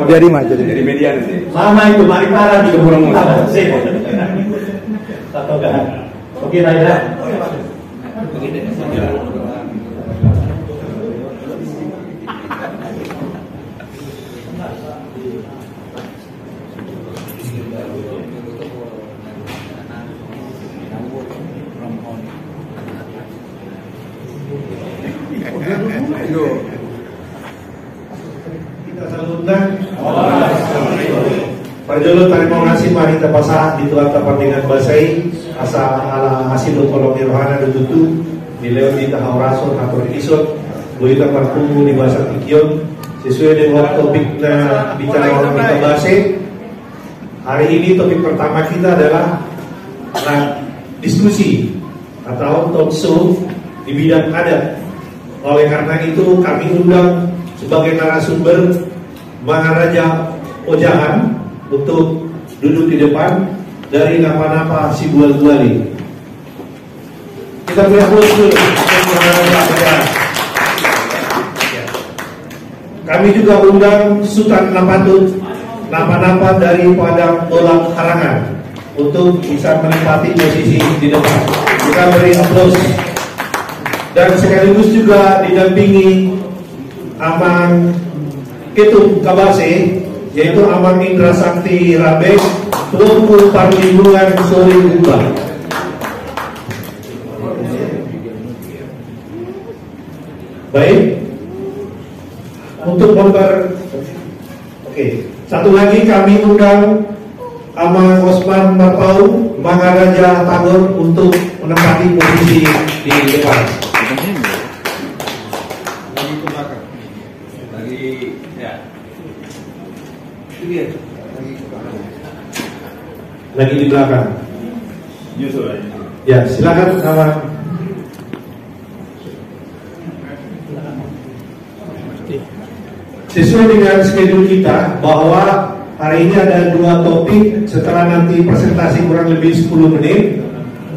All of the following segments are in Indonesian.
Jadi mah jadi media nanti. Sama itu mari para di kebun muda. Satu kan. Oke, Raida. Parjolo terima kasih mari terpasah di tuan dengan basai asa ala hasil tolong rohana dututu di lewat di tahun rasul atau episode boleh terpartu di bahasa Tikion sesuai dengan topiknya bicara orang kita bahasa. Hari ini topik pertama kita adalah diskusi atau talk show di bidang adat. Oleh karena itu kami undang sebagai narasumber Maharaja Ojahan untuk duduk di depan dari Napa-Napa Sibual-Buali. Kita beri aplaus dulu untuk Maharaja Ojahan. Kami juga undang Sultan Napatut Napa-Napa dari Padang Bolak Harangan untuk bisa menempati posisi di depan. Kita beri aplaus. Dan sekaligus juga didampingi Amang Ketum Kabase, yaitu Amang Indra Sakti Rabe, Pelungku Parlindungan Sori Ubah. Baik, untuk oke. Satu lagi kami undang Amang Osman Marpau Maharaja Tagor untuk menempati posisi di depan. Lagi di belakang. Ya, silakan Amang. Sesuai dengan schedule kita bahwa hari ini ada dua topik, setelah nanti presentasi kurang lebih 10 menit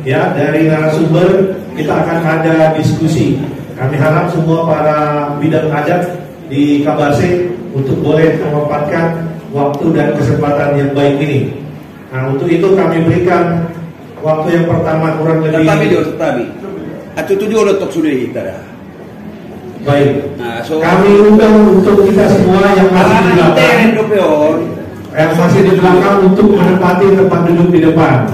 ya dari narasumber kita akan ada diskusi. Kami harap semua para bidang adat di Kabarse untuk boleh memanfaatkan waktu dan kesempatan yang baik ini. Nah, untuk itu kami berikan waktu yang pertama kurang lebih. Tetapi. Atau itu dia letak sudah kita dah. Baik. Nah, kami undang untuk kita semua yang masih di belakang, masih di belakang untuk menempati tempat duduk di depan,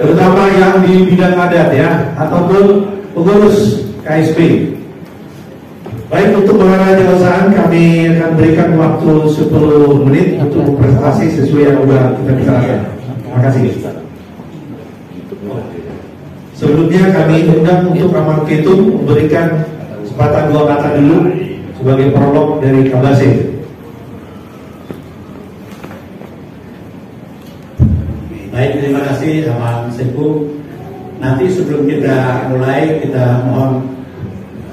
terutama yang di bidang adat ya, ataupun pengurus KSB. Baik, untuk Maharaja Ojahan kami akan berikan waktu 10 menit untuk presentasi sesuai yang sudah kita bicarakan. Terima kasih. Sebelumnya kami undang untuk Amang Ketum memberikan kesempatan 2 kata dulu sebagai prolog dari Kabase. Baik, terima kasih Amang Seku. Nanti sebelum kita mulai kita mohon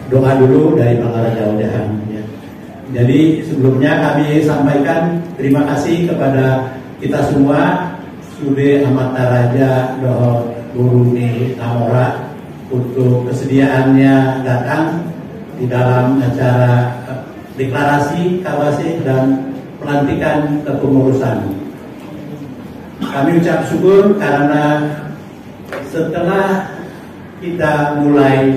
doa dulu dari Maharaja Ojahan ya. Jadi sebelumnya kami sampaikan terima kasih kepada kita semua Sude Amata Raja Doho Guruni Namora untuk kesediaannya datang di dalam acara deklarasi Kabase dan pelantikan kepengurusan. kami ucap syukur karena setelah kita mulai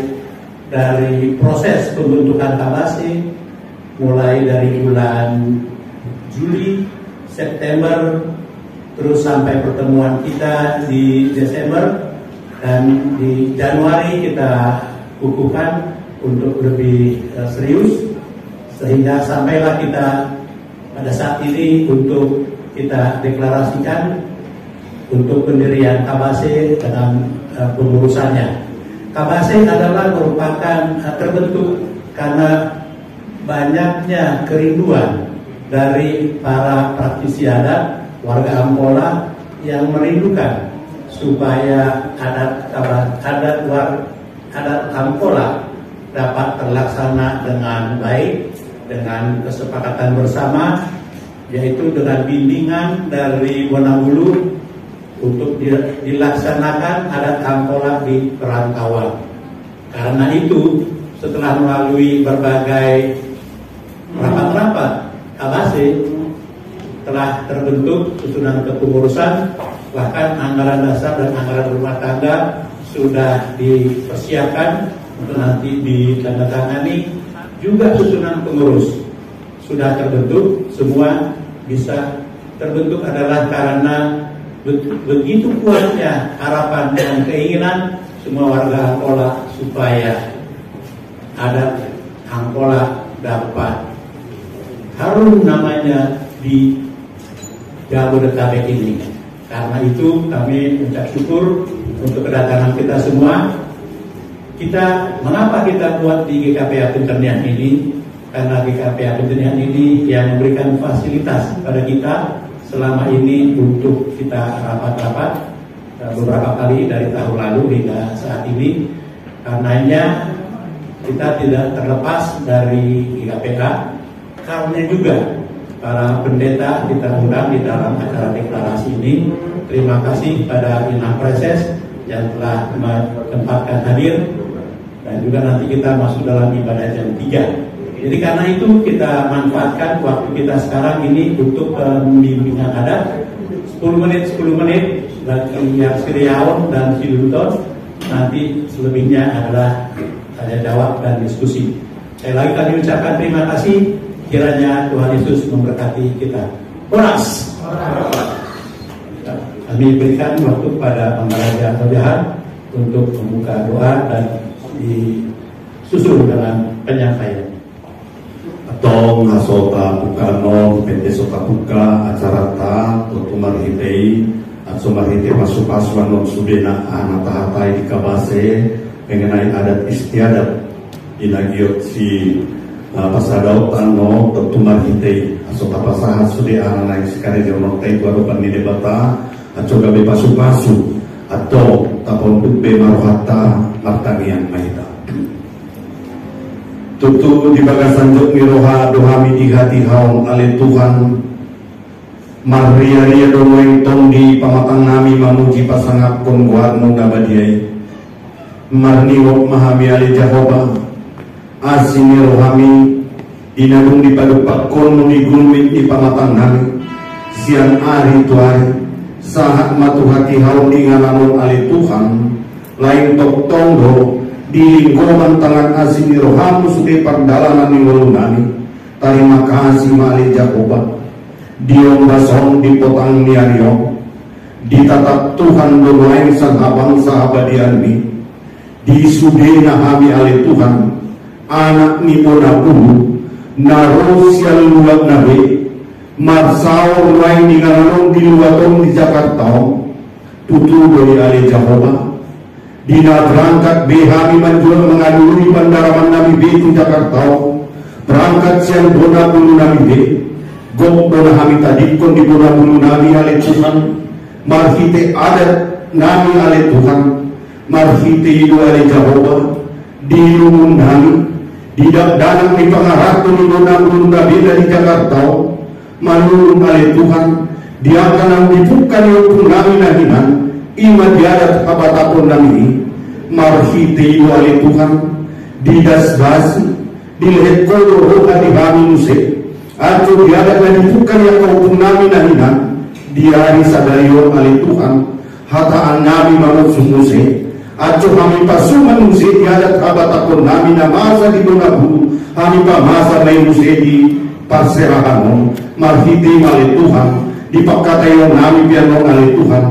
dari proses pembentukan Kabase, mulai dari bulan Juli, September, terus sampai pertemuan kita di Desember, dan di Januari kita kukuhkan untuk lebih serius, sehingga sampailah kita pada saat ini untuk kita deklarasikan untuk pendirian Kabase dengan pengurusannya. Kabase adalah merupakan terbentuk karena banyaknya kerinduan dari para praktisi adat, warga Ampola yang merindukan supaya adat Ampola dapat terlaksana dengan baik, dengan kesepakatan bersama, yaitu dengan bimbingan dari Wonogulu untuk dilaksanakan adat Ampola di perantauan. Karena itu, setelah melalui berbagai rapat-rapat, Kabase telah terbentuk susunan kepengurusan, bahkan anggaran dasar dan anggaran rumah tangga sudah dipersiapkan untuk nanti ditandatangani. Juga susunan pengurus sudah terbentuk, semua bisa terbentuk adalah karena begitu kuatnya harapan dan keinginan semua warga Ampola supaya adat Ampola dapat harum namanya di Jabodetabek ini. Karena itu kami ucap syukur untuk kedatangan kita semua. Mengapa kita buat di GKP Akuntenian ini? Karena GKP Akuntenian ini yang memberikan fasilitas pada kita selama ini untuk kita rapat-rapat beberapa kali dari tahun lalu hingga saat ini. Karenanya kita tidak terlepas dari GKPA, karena juga para pendeta kita undang di dalam acara deklarasi ini. Terima kasih pada Inang Preses yang telah menempatkan hadir, dan juga nanti kita masuk dalam ibadah jam 3. Jadi karena itu kita manfaatkan waktu kita sekarang ini untuk pembimbingan adat 10 menit bagi yang Siriawan dan Siluton. Nanti selebihnya adalah tanya jawab dan diskusi. Saya lagi kami ucapkan terima kasih. Kiranya Tuhan Yesus memberkati kita. Oras. Kami berikan waktu pada Pangaraja Jahan untuk membuka doa dan disusul dengan penyampaian. Atong asota bukano pente soka buka acara ta tutumar hitei atsumar hite pasupasuan non sudena anata hatai di Kabase mengenai adat istiadat inagiot si pasadau tano tutumar hitei asota pasahat sude anana sekali jono tei baru pani debata acoga be pasu-pasu atau tapon be marohata martangian maita tutu di bagasan jok miroha dohami di hati haum ale Tuhan maria donoeng tong di pamatang nami mamuji pasangap kon guarno nabadiai marniwok mahami ale Jehovah asini rohami inadung di padupak kon munigulmin di pamatang nami siang ari tuari sahat matu hati haum di ngalamun ale Tuhan lain tok tonggo di lingkungan tangan asini rohamu sudah perdalanan di walunani. Terima kasih mali Jakoba diom basong di potang niario ditatap Tuhan bermain sang abang sahabat dianbi di sudena hami ale Tuhan anak ni mona bulu narosial luak nabe marsau lain di ngalanong di luatong di Jakarta tutu dari ale Jakoba dina berangkat behami manjual mengaduri bandaraman Nabi B itu Jakarta berangkat siang bona bulu Nabi B gok bona hami tadi kon di bona bulu Nabi ale Tuhan marhite adat Nabi ale Tuhan marhite idu ale Jehovah di lumun Nabi didak danang di pangaratu di bona bulu Nabi dari Jakarta malulun ale Tuhan dia akan dibuka di Nabi nahinan ima diadat kabatapun nami marhiti wali Tuhan didas basi dilehet kodo roha di kami musik atau diadat na dibukan yang kau nami nahinan diari sadarion ali Tuhan hataan nami mamut sumuse aco kami pasuman muse diadat habatakon nami na masa di donabu kami pa masa may muse di parserahanon marhiti mali Tuhan dipakatayon nami pianon ali Tuhan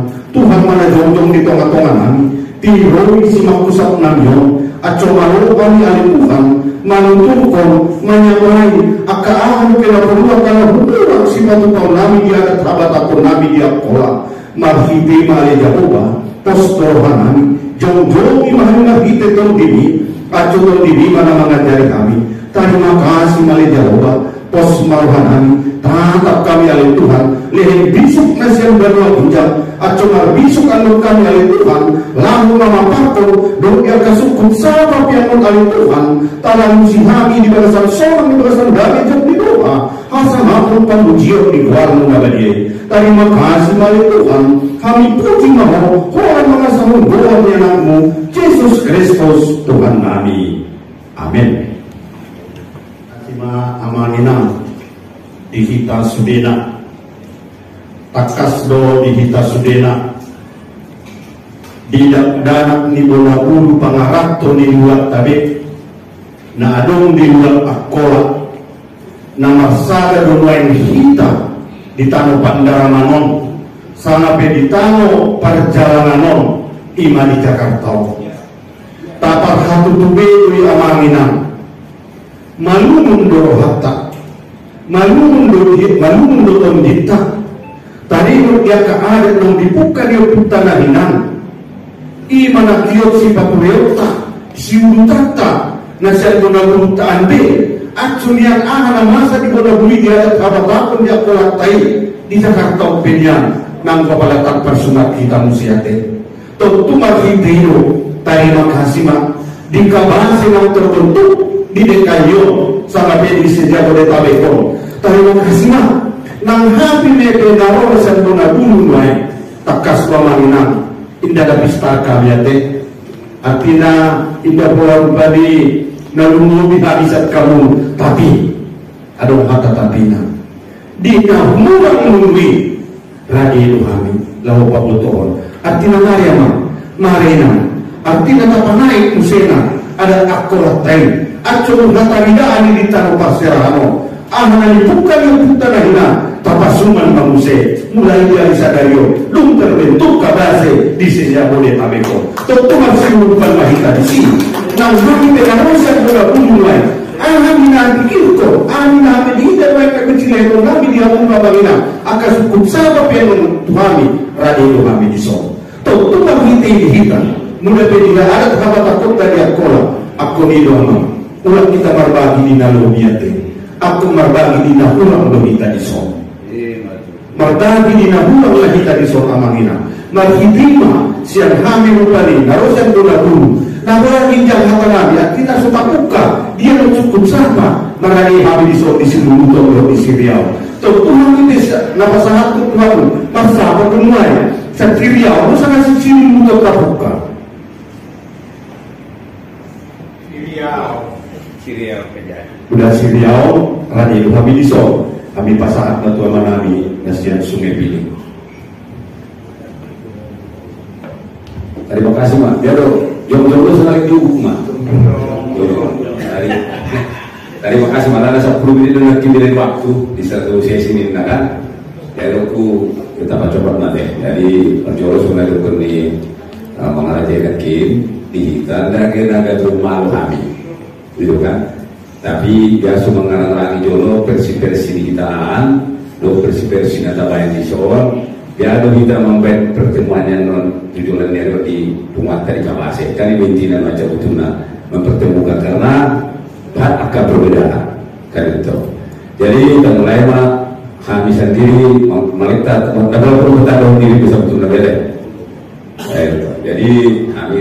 mana jongjong di tonga-tonga nami tiroi si makusap namion aco malu kami ali Tuhan manuturkon manyamai akaahan pinapaluan kana hukurang si matupau nami diadat habatakon nami diakola marhiti mali Jahoba postorohan nami jong-jong imahal marhiti tong dini aco tong dini mana mengajari kami terima kasih mali Jahoba pos maruhan kami tatap kami oleh Tuhan lehen bisuk nasian berdoa hujang acungar bisuk anu kami oleh Tuhan lalu nama pakau dong ia kasukut sama pianun oleh Tuhan talang musihami di balasan seorang di balasan dami jom di doa hasa makhluk pamujian di warna nabadiye terima kasih oleh Tuhan kami puji mahu orang mengasahun doa anakmu Yesus Kristus Tuhan kami amin. Amanina dihita sudena takas do dihita sudena didak danak ni bona bulu pangarato ni luat tabe na adong di luat akola na marsada do lain hita di tano pandaramanon sana pe di tano perjalananon ima di Jakarta tapar hatu tube ui amanina malumun do hatta malumun do tom dita tadi dia ka ada nong dibuka dia putana hinan i mana kiyo si papureota si utata na sa do na ante atsun yang ana masa di boda buli dia kabapun dia kolatai di Jakarta penyan nang kapalatak persumat kita musiate to tumakintiro terima kasih mak di kabasi nang terbentuk di dekayo sama di sejak oleh tabekon terima kasih mah nang hapi me pedaro santo na bulu mai takas pamanina indah da pistaka biate artina indah bola badi nalungu habisat kamu tapi ada kata tapina di murang mungwi radio kami lawa pabuton artina mariama marena artina tapanai musena ada akolatai acung natarida ani di tanah pasirano ahana dibuka yang putana hina tapasuman manguse mulai dari sadario lung terbentuk kabase di sejak boleh tabeko tetuman seluruhan mahita di sini nang hati penarosan bola mulai ahana minantikirko ahana medida mereka kecil itu nabi dia mengabagina akan sukup sabab yang tuhami radio kami di so tetuman hita mulai pedida ada kata takut dari akola aku ni doang ulang kita berbagi di nalobiate aku berbagi di nahulang lo kita di so berbagi di nahulang lah kita di so amangina marhidima siang kami rupali narosan dola dulu nahulang injang hatanabi kita suka buka dia lo cukup sama marani kami di so di sini lo di Siriau tuhan ini napasahat ko tuhan pasapa kumay sa Siriau lo sangat sini lo kabuka Siriau udah Siriau radio kami diso kami pasaat na tuwa manami nasiyan sungai pilih. Terima kasih mak biaro jom-jom sekali dulu mak terima kasih malah 10 menit dengan kimirin waktu di satu sesi ini kan biaro ku kita coba nanti jadi perjolo sungai dukun ni mengarajakan kim di tanda kena rumah kami gitu kan tapi biasa mengarang-arangi jolo versi-versi digitaan do versi-versi nata bayan di soal biado kita membuat pertemuannya non tujuan nero di rumah tadi kabase kan intinya macam utuna mempertemukan karena akan berbeda kan itu jadi kita mulai kami sendiri melihat dalam perubahan diri bisa betul beda jadi kami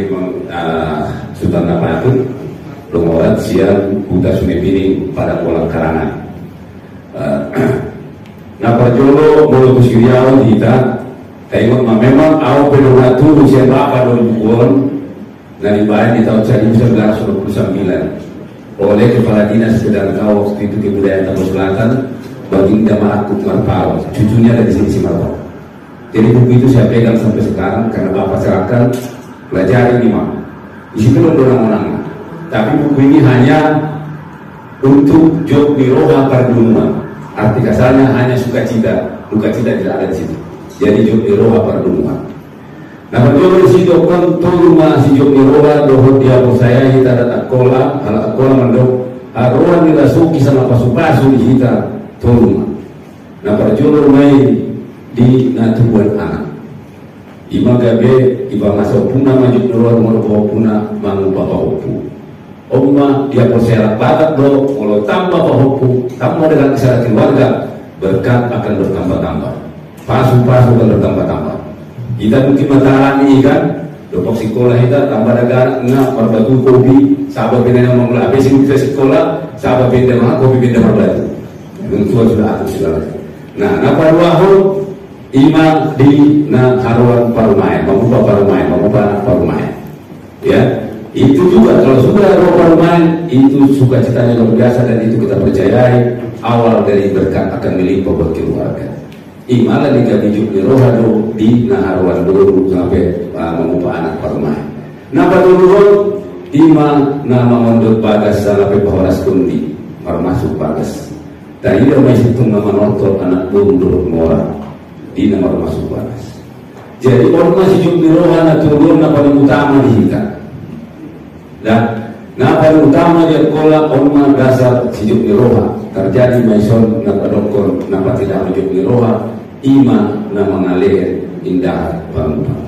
sudah dapat pengorat siang buta sungai piring pada kolam karangan. Nah perjolo mulut Siriau kita tengok memang awal pedonatu usia berapa dulu dari bahan di tahun 1929 oleh Kepala Dinas Pedang Kau itu Kebudayaan Tambun Selatan bagi Damarat Marpao cucunya dari sini Marpao Jadi buku itu saya pegang sampai sekarang karena Bapak serahkan pelajari ini Mak. Di situ orang-orang. Tapi buku ini hanya untuk Jog Miroha Pardunungan. Arti kasarnya hanya sukacita, dukacita tidak ada di situ. Jadi Jog Miroha Pardunungan. Nah, bagaimana di situ kan rumah si Jog Miroha dohot dia saya kita ada akola, hal akola mandok aroan nila suki sama pasu-pasu di kita rumah. Nah, perjuangan rumah di natubuan anak. Ima gabe iba masuk puna maju keluar mau puna mangu bapak opu. Oma dia perserak batak bro, kalau tambah bapak opu, tambah dengan kesalahan keluarga, berkat akan bertambah-tambah. Pasu-pasu akan bertambah-tambah. Kita mungkin mengalami kan, dokter sekolah kita tambah negara ngap berbatu kopi, sahabat benda yang mengelola. Habis itu sekolah, sahabat benda mana kopi benda berbatu. Itu sudah atur segala. Nah, napa dua ima di haruan parumain, membuka parumain, membuka anak parumain. Ya, itu juga kalau sudah haruan parumain, itu sukacitanya luar biasa dan itu kita percayai awal dari berkat akan melimpah buat keluarga. Imala di Gabijuk Mirohado di Naharuan dulu sampai membuka anak parumain. Napa dulu ima nama mondok bagas sampai Pahoras Kundi, masuk bagas. Tadi dia masih tunggu menonton anak mundur orang. Di nomor masuk batas. Jadi orang masih Jog Miroha na turun na paling utama di kita. Dan na paling utama dia kola orang dasar si Jog Miroha terjadi maison na padokon na tidak Jog Miroha ima na mengalir indah bangsa.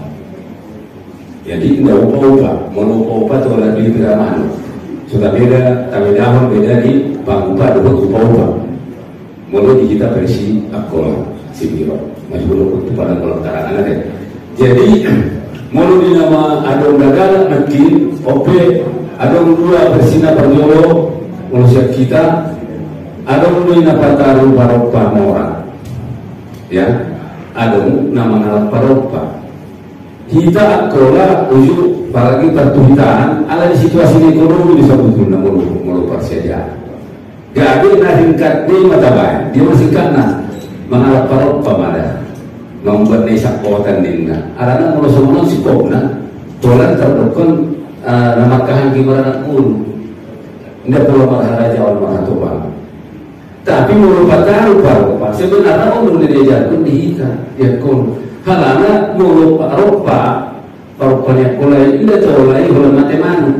Jadi indah upa-upa, mau upa-upa tu ada di peramaan. Sudah beda, tapi dahulu beda di bangsa dua upa-upa. Mulai di kita versi akola si Miroha. Masih belum kepada pelengkaran ada. Jadi mulu di nama adong dagala makin ope adong dua bersina perjolo manusia kita adong dua napa taruh paropa mora ya adong nama ngalap paropa kita akola ujuk apalagi pertuhitaan ala di situasi ekonomi disebutkan mulu persediaan jadi naringkat di mata baik dia masih kena mengalap paropa pada membuat desa kota dina. Arana mulu semua si kopna, tolan terdukun nama kahan kibaran ulu. Tidak perlu marah jawab marah tuan. Tapi mulu pataru paropa sebenarnya orang dia jatuh diikat dia kon. Halana mulu paropa paropanya kulai tidak colai kalau mati mana.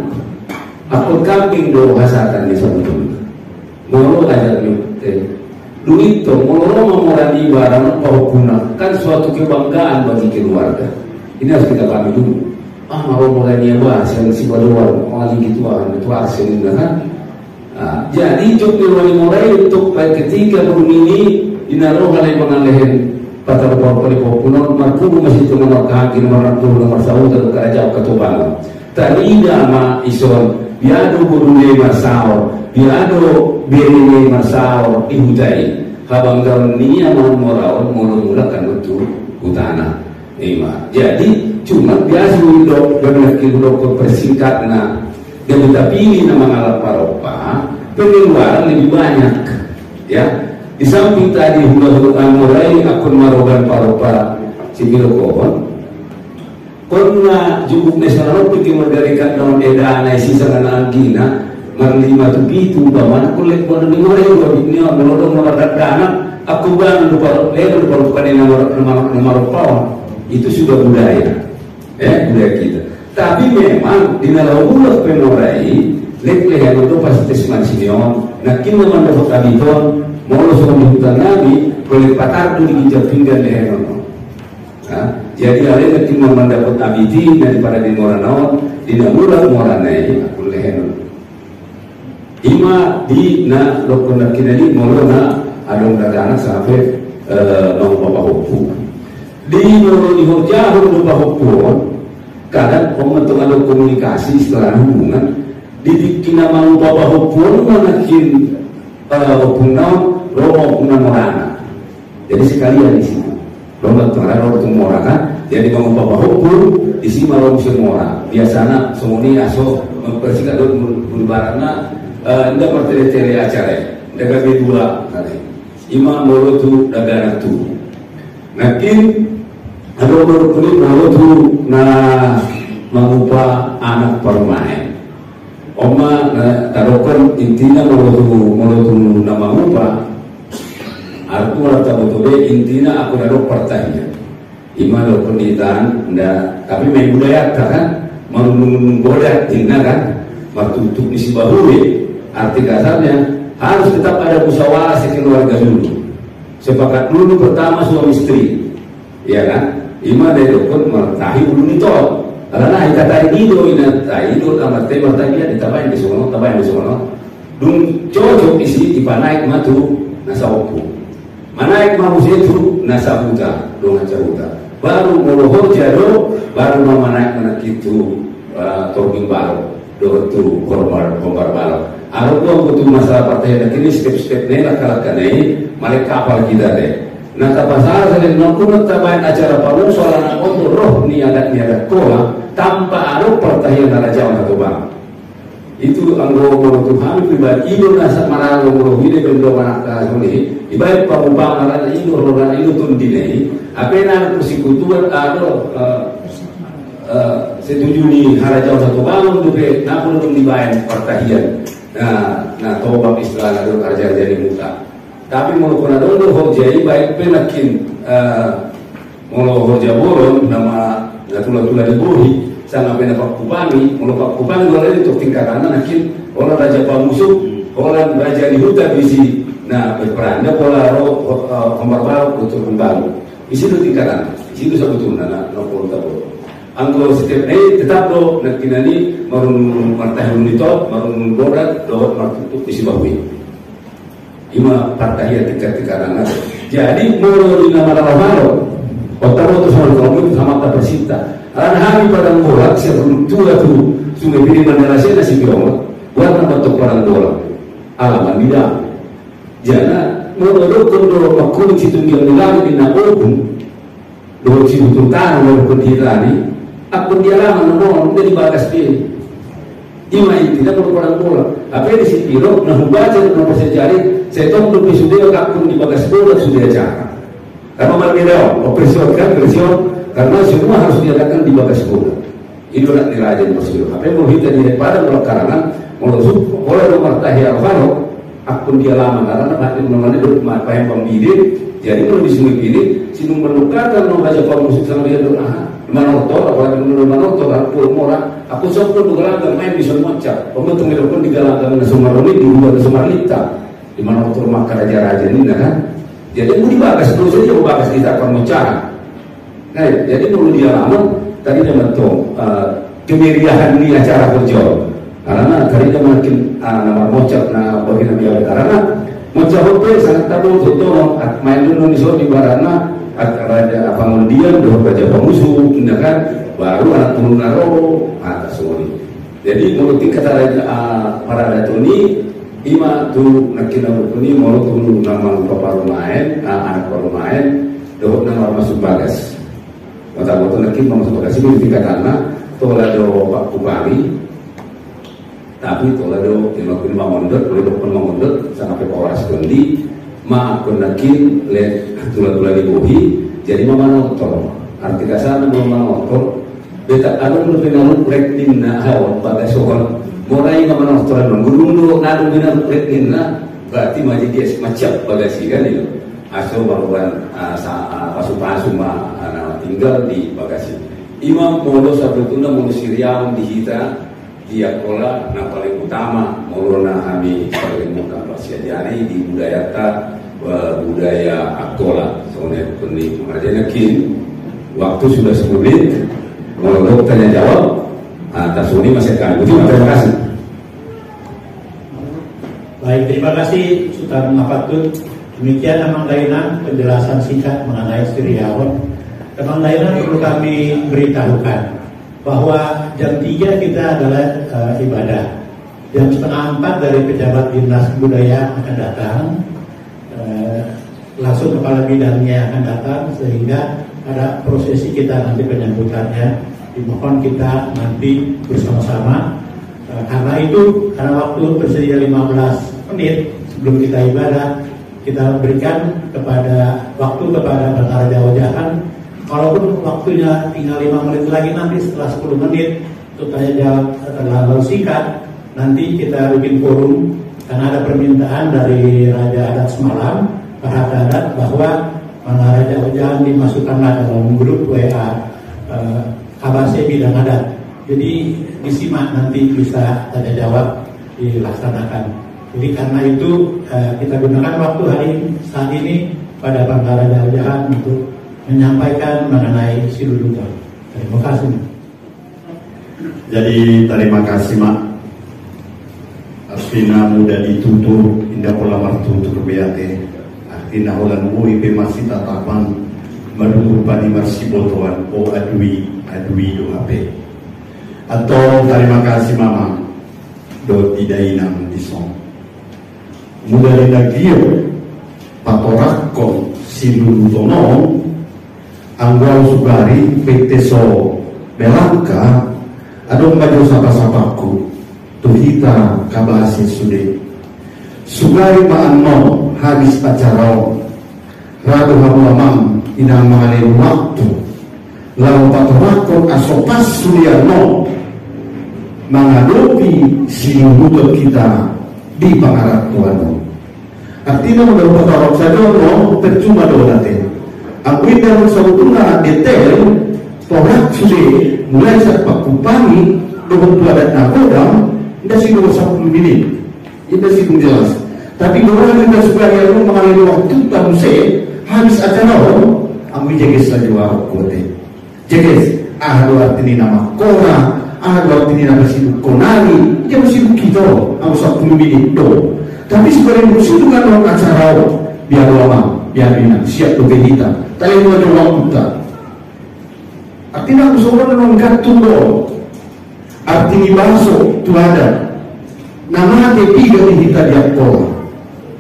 Aku kambing do hasatan di sebetulnya. Mulu ajar nyute. Duit itu mau memorani barang pengguna kan suatu kebanggaan bagi keluarga. Ini harus kita pahami dulu. Mau mulai bahas yang si baduan, lagi gituan itu hasilnya kan. Jadi Jog Miroha mulai untuk ketika belum ini inaroh oleh pengalihan patar poli populer marpuh masih cuma nomor kaki nomor 40 nomor sahut atau kerajaan ketubangan. Tadi nama ison biado burunde masao biado beri masao ihudai habang daun ni yang morau mula kan betul utana ima. Jadi cuma biasa hidup benar hidup persingkatna dan kita pilih nama ngalap paropa pengeluaran lebih banyak ya. Di samping tadi hula-hula mulai akun marogan paropa sibilo kohon kona jubuk nasional pergi merdeka daun edana sisa kana gina marlima tu pitu baman kulit bodo di more yo binyo melodong nomor dana aku bang lupa bukan nomor pawon itu sudah budaya budaya kita. Tapi memang di dalam ulah penorai lek-lekan itu pasti semansiyon nakin naman dapat kabiton mau suruh hutan nabi kulit patar tu diinjak pinggan leher. Jadi ada yang timur mendapat abiti daripada di Moranaon di Namura Moranai aku lehen. Ima di na lokon kinani Morona adong dagana sampai nong bapak hukum. Di Moro di Hojahur bapak hukum kadang pembentuk ada komunikasi setelah hubungan di kinamang bapak hukum manakin hukum naon romo hukum Morana. Jadi sekalian di sini. Lomba tengah itu murah kan, jadi mau bawa hukum di sini malam semua. Biasanya semuanya aso mempersingkat dulu barangnya, tidak bertele-tele acara, dagang dua kali. Imam mulu tu dagang tu. Nakin Ada berkuni mau tu na mengubah anak permain. Oma taruhkan intinya mau tu na mengubah. Aku rasa betul intinya aku naruh pertanyaan. Ima lo pendidikan, tapi main budaya kan, menggoda tinggal kan, bertutup di si bahuwe. Arti kasarnya harus tetap ada musyawarah sekeluarga dulu. Sepakat dulu pertama suami istri, ya kan? Ima dari dokter mertahi ulu nito. Karena kita tadi itu amat tema tadi ditapain di sono, tapain di sono. Dung cocok isi dipanaik matu nasa opu. Manaik manusia itu nasa huta, dong aja huta. Baru melohor jado, baru manaik mana gitu topping baru, do tu korbar baru. Aku tuh betul masalah partai dan kini step-step ni lakukan ini, mereka kapal kita deh. Nah tapasar saya nak tabain acara pamun soalan aku tu roh ni ada kola tanpa ada pertahian raja atau bang. Itu anggota Tuhan pribadi itu nasa mana anggota hidup benda mana kasih ibarat pemubang ada itu orang itu tuh dinai apa yang persekutuan ada setuju ni raja atau bang tu be nak perlu dibayar pertahian nah tobat istilah ada kerja jadi muka tapi mau kena dulu hojai baik penakin mau hojai bolon nama tula dibuhi sama benda Pak Kupani, kalau Pak Kupani kalau itu tingkatan nakin orang raja pamusuk, orang raja di hutan bisi, nah berperan, dia pola pembaru untuk membangun. Di situ tingkatan, di situ sebetulnya nak nopol tabur. Anggo setiap tetap do nak kinani marun martahun nito, marun borat, dohot martutuk isi bahui. Ima partaiya tingkatan. Jadi mulu di nama Ramalo, otak sama tak bersita. Karena kami pada bola, sebelum tua tu sungai pilih mandarasi nasi bioma, warna bentuk orang bola, alaman tidak. Jana menurut kalau makhluk situ yang dilakukan di Naobun, dua situ tuntan oleh pendirian, akun dia lama nomor dari bagas pilih. Ima itu tidak perlu orang bola. Apa di situ nak membaca nomor sejarah, saya tahu lebih sudah akun di bagas bola sudah cara. Karena berbeda, operasi karena semua harus diadakan di bagas bola. Itu nak dirajain masuk. Apa yang mau kita daripada karangan, mau oleh nomor tahiyah al-Farouk, akun dia lama karena hati mengenai dokumen apa yang pembidit. Jadi kalau di sini ini, sinung menukarkan nomor baca musik sama dia doa. Manotor, apalagi manotor, aku murah. Aku sok pun galang main di semua cap. Pembentuk itu pun digalangkan semua ini di luar semua lita. Di manotor maka raja-raja ini kan. Jadi mau dibagas terus saja, bagas kita akan mencara. Nah, jadi perlu dia lama tadi dia bentuk kemeriahan di acara berjual karena tadi dia makin nama mocap na bagian biar karena mocap itu sangat tabu untuk main dulu di barana ada pengundian dua baca pemusuh kan baru anak turun naro atas suri jadi menurut kata para datuni ima tu nakina berkuni mau turun nama bapak rumahan anak rumahan doh nama masuk bagas mata-mata nak kita masuk ke sini tingkatan na, tola do Pak Kupani, tapi tola do lima mondot, boleh dokter mondot, sampai poras kondi, akun nakin le tula dibuhi, jadi mama notor, arti kasar mama notor, beta ada lebih namun rektin na hawan bagai soal, mulai mama notor menggulung do nadu bina rektin na, berarti majik macam bagai si kan itu, asal baruan pasu mah tinggal di Bagasi. Imam Molo Sabutuna Molo Siriam dihita dia kola na paling utama Molo na kami paling utama siadani di budaya budaya akola. Soalnya penik marjana kin waktu sudah 10 menit. Molo tanya jawab atas ini masih akan terima kasih. Baik, terima kasih Sultan Mafatun. Demikian Amang Dainan penjelasan singkat mengenai Siriawan. Amang Dainan perlu kami beritahukan bahwa jam 3 kita adalah ibadah. Jam 3:30 dari pejabat dinas budaya akan datang, langsung kepala bidangnya akan datang sehingga ada prosesi kita nanti penyambutannya. Dimohon kita nanti bersama-sama karena waktu tersedia 15 menit sebelum kita ibadah, kita berikan waktu kepada Bang Raja Wajahan Walaupun waktunya tinggal 5 menit lagi, nanti setelah 10 menit untuk tanya jawab terlalu singkat, nanti kita bikin forum karena ada permintaan dari Raja Adat Semalam, Pak Raja Adat, bahwa Raja Ujahan dimasukkanlah dalam grup WA KBC Bidang Adat. Jadi disimak, nanti bisa tanya jawab dilaksanakan. Jadi karena itu kita gunakan waktu saat ini pada Bangga Raja Ujahan untuk menyampaikan mengenai Siluluto. Terima kasih. Jadi terima kasih Mak. Artinya mudah ditutur, indah pola martutur beate. Artinya ulan mui masih tatapan merupani marsibotoan o adui do HP. Atau terima kasih Mama do tidak inang disong. Mudah dinagio patorakko Silulutono Anggau Sugari PT So Belangka adong baju sapa-sapaku tuhita kabasi sude Sugari maanno habis pacarao radu hamulamam inang mengalir waktu lalu patorakon asopas suliano menghadapi Siluluto kita di pangarat Tuhan. Artinya menurut patorok saja no percuma donatin. Aku ini dalam sebetulnya detail torak sudah mulai saat pakupangi dengan adat nakodam tidak sih 20 menit tidak sih jelas, tapi orang kita suka yang mengalami waktu tahu saya habis acara aku jeges lagi warok kote jeges ahadu artinya nama kora ahadu artinya nama sidu konali dia masih kita aku 10 menit do, tapi sebenarnya musuh dengan orang acara biar lama biar bina siap doke kita tali mau jawab kita. Artinya aku seorang menongkat tunggu. Artinya baso tu ada. Nama dia tiga di kita dia pola.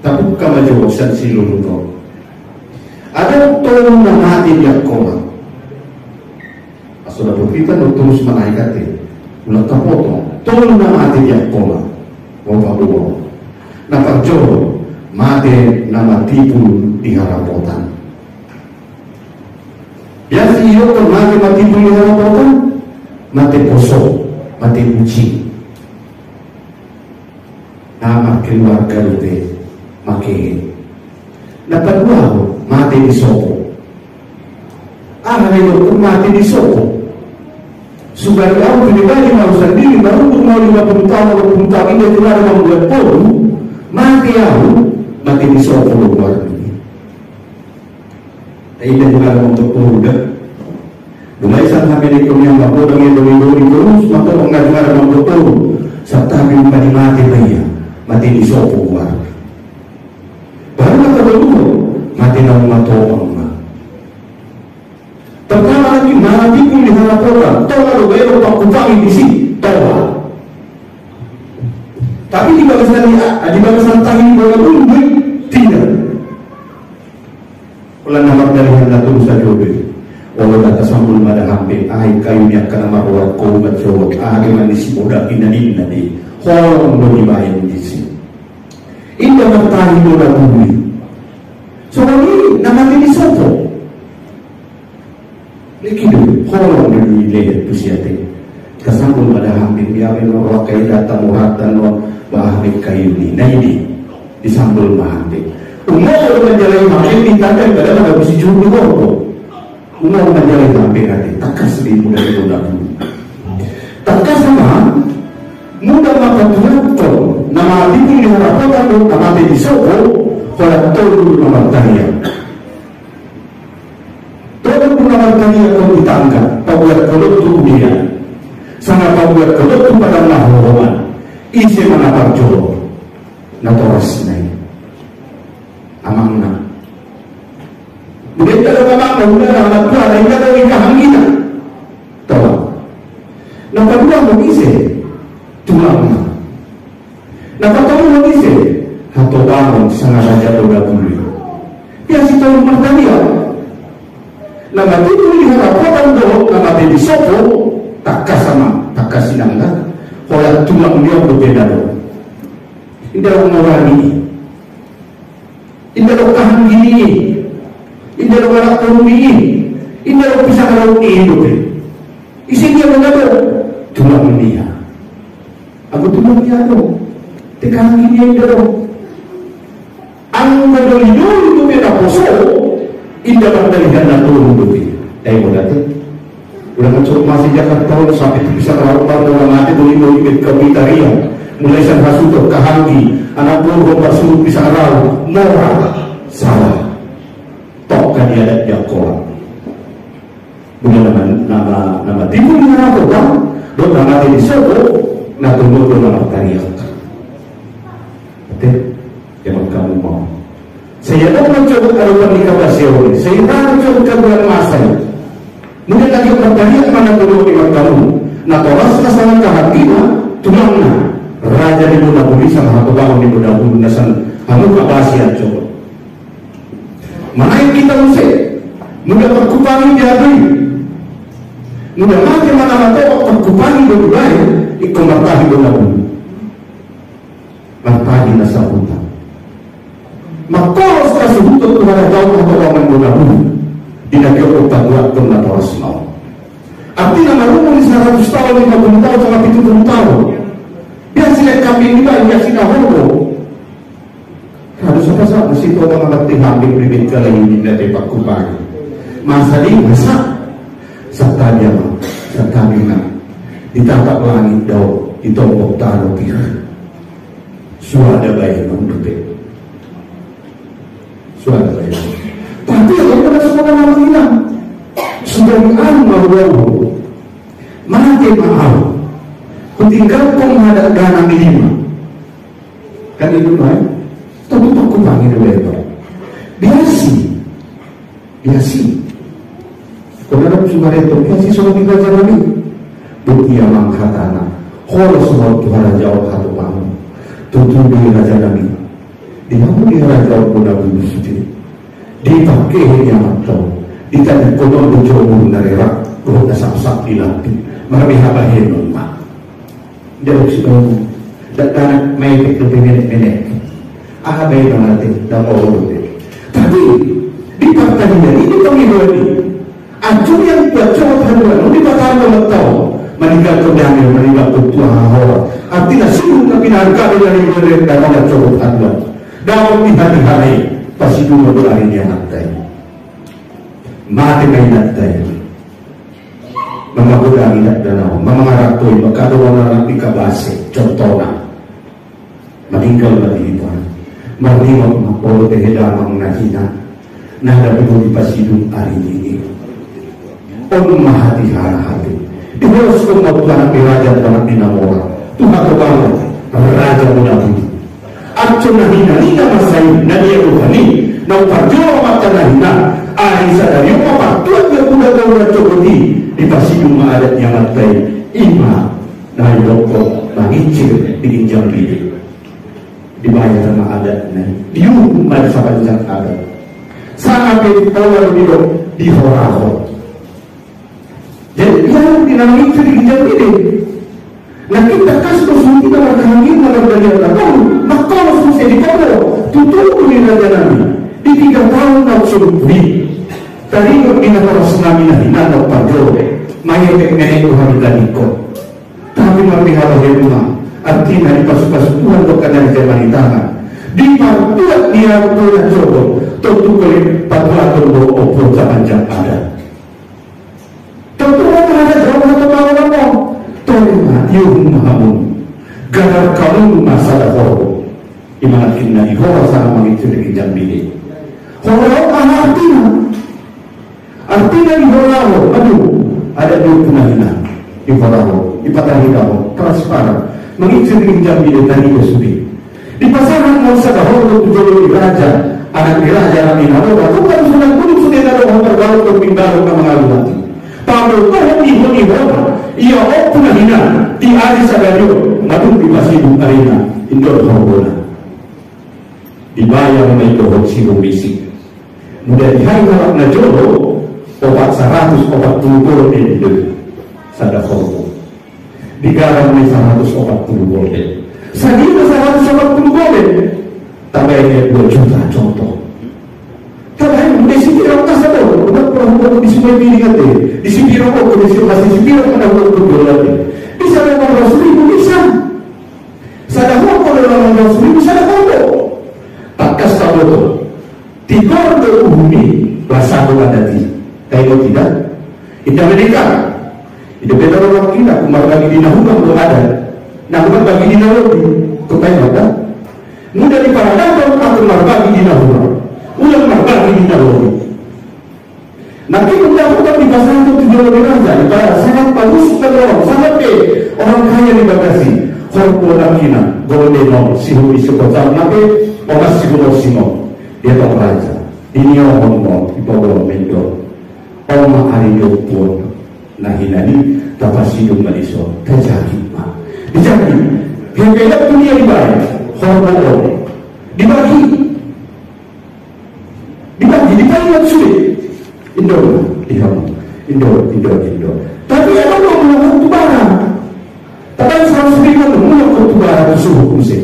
Tapi bukan jawab Siluluto. Ada tolong nama dia pola. Sudah berkita terus menaikkan dia. Ulang kapotong. Tolong nama dia pola. Bapak dua. Nampak jauh. Mate nama tipu di harapotan. Biasa iyo kan mati punya harapan, mati poso, mati uci. Nama keluarga itu makin. Dapat dua mati di sopo. Itu mati di sopo. Sudah kamu pribadi mau sendiri baru mau 50 tahun 60 tahun ini tidak ada membuat pun mati mati di sopo luar. Tidak juga untuk pemuda. Dumai sang kami di dunia mampu dengan doi terus maka mengajar mampu tahu. Serta jumpa di mati bayar, mati di sopo luar. Baru kata dulu mati nama matong. Pertama lagi mati pun di harapan. Tahu kalau bayar waktu kami di sini tahu. Tapi di bangsa tahin pun tidak. Ulang nama dari hendak terus saja beri. Walau data sambul pada hampir air kayunya karena marwat kau berjawab air manis muda indah di horong bagi bayi di sini. Indah bertahan muda bumi. Soal ini nama ini sopo. Likidu horong dari leher pusiate. Kesambul pada hampir biarin marwat kayu datang murat dan bahari kayu ini. Nah ini disambul hampir. Umur menjalani makin ditandai pada pada besi juru gorko. Umur menjalani hampir hati takas di muda itu dahulu. Takas sama muda maka turatto nama hati ini harapan itu nama hati disoko kalau tolu nama tanya. Tolu nama tanya kalau ditangkap pabuat kalau tu dia sangat pabuat kalau tu pada mahroman isi mana parjolo natoras naik. Amangna. Bukan kalau amangna udah anak tua, lain kata nikah kita. Tahu? Nampak dua mau isi, tulangna. Nampak tahu mau isi, atau bangun sangat saja udah bulu. Biasa tahu mertania. Nama itu diharapkan dong, nama di sopo takas sama takas sinangga. Kalau tulang dia berbeda dong. Ini orang ini. Indah lokahan gini, indah lokal ekonomi, Indah bisa kalau hidup isinya mengatur tulang dia. Aku tulang dia dong. Tekan ini dong. Ang madalido itu beda poso. Indah berdalihan dan turun dulu. Mau datang. Udah mencoba masih Jakarta tahun sampai bisa keluar dalam hati dulu ikut ke Bitaria. Mulai sang hasuto kahanggi anak buah bersuruh bisa arau murah salah. Tok kan dia ada jakoan. Bukan nama timur dengan apa kan? Dok nama di Solo, nak tunggu nama tariak. Betul? Yang kamu mau. Saya tak mencoba kalau pernikah ini. Saya tak mencoba kebulan masa. Mungkin lagi bertanya mana tunggu lima kamu. Nah tolas kesalahan kehakiman, tulangnya. Raja di Buddha Budi sama satu bangun di Buddha Budi nasan kamu kabasian coba. Mana yang kita usai? Mudah berkupangi diadui. Mudah mati mana-mana berkupangi Buddha lain. Ikut martahi Buddha Budi. Martahi nasa hutan. Maka kasih hutan kepada jauh atau bangun Buddha Budi. Tidak kira tak buat kena tolas mau. Artinya malu di 100 tahun, 50 tahun, sampai 70 tahun. Dia silat kambing juga, dia silat hobo. Harus apa sah? Mesti tahu mengerti kambing bibit kalau ini dari Pak Kupang. Masa di masa serta dia serta minat ditangkap langit daun ditombok taruh kira. Suara bayi mendukung. Suara bayi. Tapi yang pada semua nama hilang. Sudah diambil mati maaf. Kutinggal kau menghadap dana minima. Kan itu kan? Tapi tak kubangi dulu itu. Biasi. Kau dalam sumber itu biasi soal tiga jalan ini. Bukti yang mengkatana. Kalau semua Tuhan jawab satu kamu. Tutup di raja Nabi. Di mana di raja Buddha Budi sendiri. Dipakai yang atau ditanya kotor berjauh dari rak. Kau dah sak dilatih. Mereka habahin rumah. Dia sudah datang main lebih menek. Baik nanti dah mau. Tapi di partai ini pemilu ini, acung yang bacot haluan, ini bakal tahu meninggal kebanyakan meninggal ketua orang. Artinya sungguh tapi harga dari mereka dah bacot haluan. Dalam di hari-hari pasti dulu berlari dia nanti. Mati main nanti. Mengabulkan tidak danau, mengaratui, berkata orang di kabase, contohnya, meninggal lagi itu, meninggal mapol kehidang menghina, nah tapi di pasidung hari ini, orang mahati hati, di bawah semua Tuhan raja Tuhan dinamora, Tuhan kebangun, raja Budi, acun nahina, hina masai, nadia Tuhani, nau parjo mata nahina, ahisa dari apa, Tuhan yang muda kau Budi. Di pasidung adat yang matai ima na yoko mangicil diginjam bilik dibayar sama adatnya diumumkan sepanjang adat sampai tahun di horaho. Jadi yang dinamik itu diginjam bilik. Nah kita kasih kita berkahangin berkahangin tahu maka harus selesai di kodo tutup di raja Nabi di 3 tahun tak suruh beli. Tadi kita harus mengambil atau parjo, mayat nenek Tuhan tadiko. Tapi mereka rumah, artinya di pas-pas Tuhan bukan dari zaman tangan. Di partuat dia Tuhan coba, tentu kali patuat untuk opor sepanjang ada. Tentu orang ada jauh atau mau, terima yung mahamun. Gagal kamu masalah horo, imanat kita di horo sama mengicu di jambini. Horo artinya di Horao, aduh, ada 2 penahina di Horao, di Patahidao, transparan, mengisi dengan jambi dan tadi Yosudi. Di pasaran Mausa Daholo tujuh raja, anak di raja Nabi Nabi, bukan sudah kudu sudah ada orang bergaul untuk pindah ke mengalami. Pamer Tuhan ihon, ia penahina di hari Sadario, ngadu di Pasidung Arena, Indor Horona. Dibayar oleh Dohot Sibung Bisik. Mudah diharap na jodoh. Obat 140 golden itu sada hormo digarang oleh 140 golden sadina 140 golden tambahnya 2 juta contoh tambahnya di sini orang kasar hukum di semua piringan deh, di sipiro kok masih sipiro pada hukum berdoa bisa memang Rasul itu bisa. Sadar hukum dalam Rasul itu sadar hukum. Pakas tahu itu. Tiga untuk bumi bahasa bukan tadi. Kalau tidak, kita menikah. Itu beda orang kita. Kumar bagi di nahukam belum ada. Nah kumar bagi di nahukam kepada kita. Mudah diparadangkan kumar bagi di nahukam. Ulang kumar bagi di nahukam. Nanti mendahulukan di pasal itu tujuh lebih raja. Sangat bagus orang, sangat orang kaya di Bekasi. Orang Kina, Goldenong, Sihuri Sekota, nanti orang Siguro Simo, dia tak raja. Ini orang di bawah mendor. Orang Ariyo pun, nah ini dapat sidung Maliso, terjadi mah. Dijadi, hebat dunia dibayar, orang dibagi, dibayar sulit. Indo. Tapi apa lo melakukan itu barang? Tapi 100 ribu melakukan itu barang suhu musik.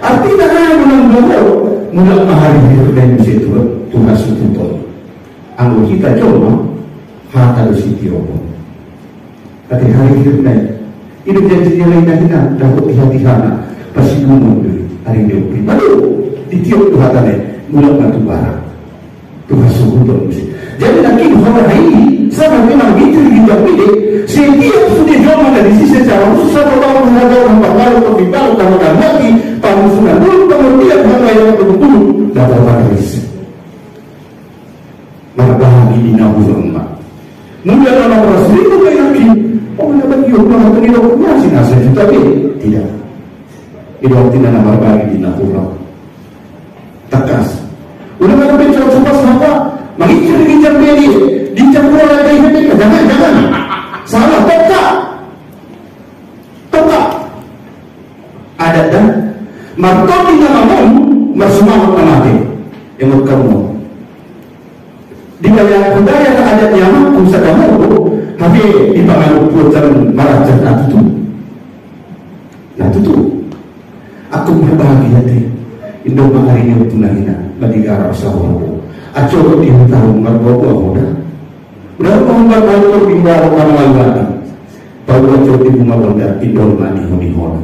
Artinya hanya menang mahari dan musik itu Tuhan sutuh. Anggur kita coba hata do sitio. Tapi hari kita hidup janjinya lain kita dapat hati-hati pasti ngomong hari ini. Lalu ditiup Tuhan tadi melakukan itu barang. Tuhan sutuh musik. Jadi lagi orang ini sama memang itu kita pilih. Setiap sudah jauh dari sisi secara khusus satu tahun mengajar orang baru terbimbang kalau dan lagi pansunan dulu kemudian hal yang betul dapat paris. Marbagi di nahurma. Mula orang Rasul itu yakin. Oh dapat diubah atau diubahnya sih nasihat tapi tidak. Itu artinya nama marbagi di nahurma. Takas. Udah nggak bicara coba siapa? Mengincar beli, dicampur lagi ini, jangan, salah, toka, ada dan martopi namamu, bersemangat mati, yang kamu. Di dalam budaya adatnya pun sadamu, tapi di pangalu putan marah cerita itu, nah itu, aku berbahagia deh, Indo hari ini tunahina, bagi Arab Saudi. Acok di tahun berbuat udah membuat hal terbimbang orang lagi. Baru acok di rumah benda idol mani honihona.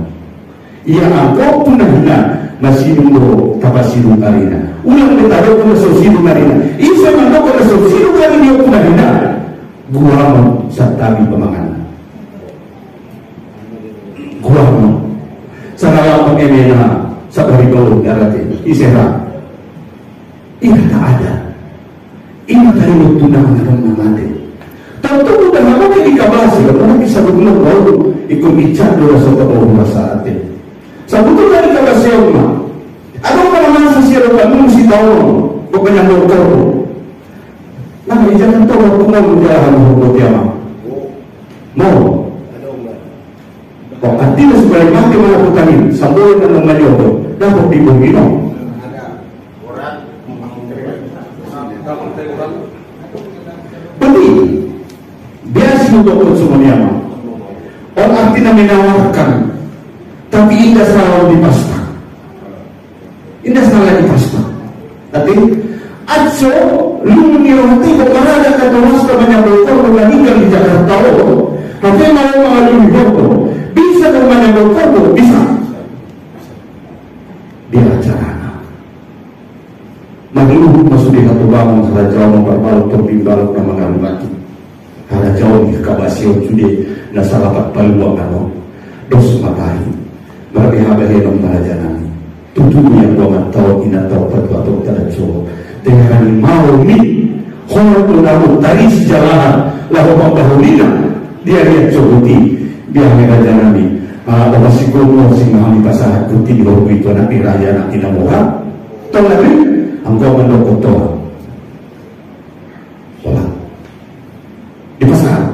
Ia angkau punahina masih nunggu tapasiru karina. Ulang ditaruh ke sosiru karina. Isa mandok ke sosiru karina punahina. Guamo satabi pemangan. Guamo. Sangalang pengemena sabari bau darate. Isera. Ini tak ada. Ini dari tunang dan namanya. Tentu udah lama dikabasi. Orang bisa benar baru ikut bicara dua sekolah saat ini. Sebetulnya dari kabasi rumah. Ada orang masa siapa kamu mesti tahu. Bukan yang dokter. Nah, jangan tahu aku mau menjalankan hukum kiamat. Mau. Kok artinya sebagai mati mana putanin sambil dan mengajodoh dapat dibungino. Penting biasa untuk semuanya. Orang artinya menawarkan, tapi indah selalu dipasang. Indah selalu dipasang. Tapi aco lu niroti kepada kata wasta banyak dokter meninggal di Jakarta. Tapi mau mengalami dokter bisa banyak dokter bisa. Dia acara. Maklum masuk di satu bangun salah jauh memperbalut terbimbang dan mengalami salah jauh di kabasio sudah nasa lapat paluang ano dos matahari berbihabah yang mengajanani tutunya dua tahu ina tahu atau tidak jauh dengan mau ni orang pengaruh dari sejarah lalu pembahulina dia lihat cobuti biar mengajanani bahwa si gomo si mahami pasangan kuti di bawah itu nanti raya nanti namoha tahu lagi engkau mendokotor sholat di pasar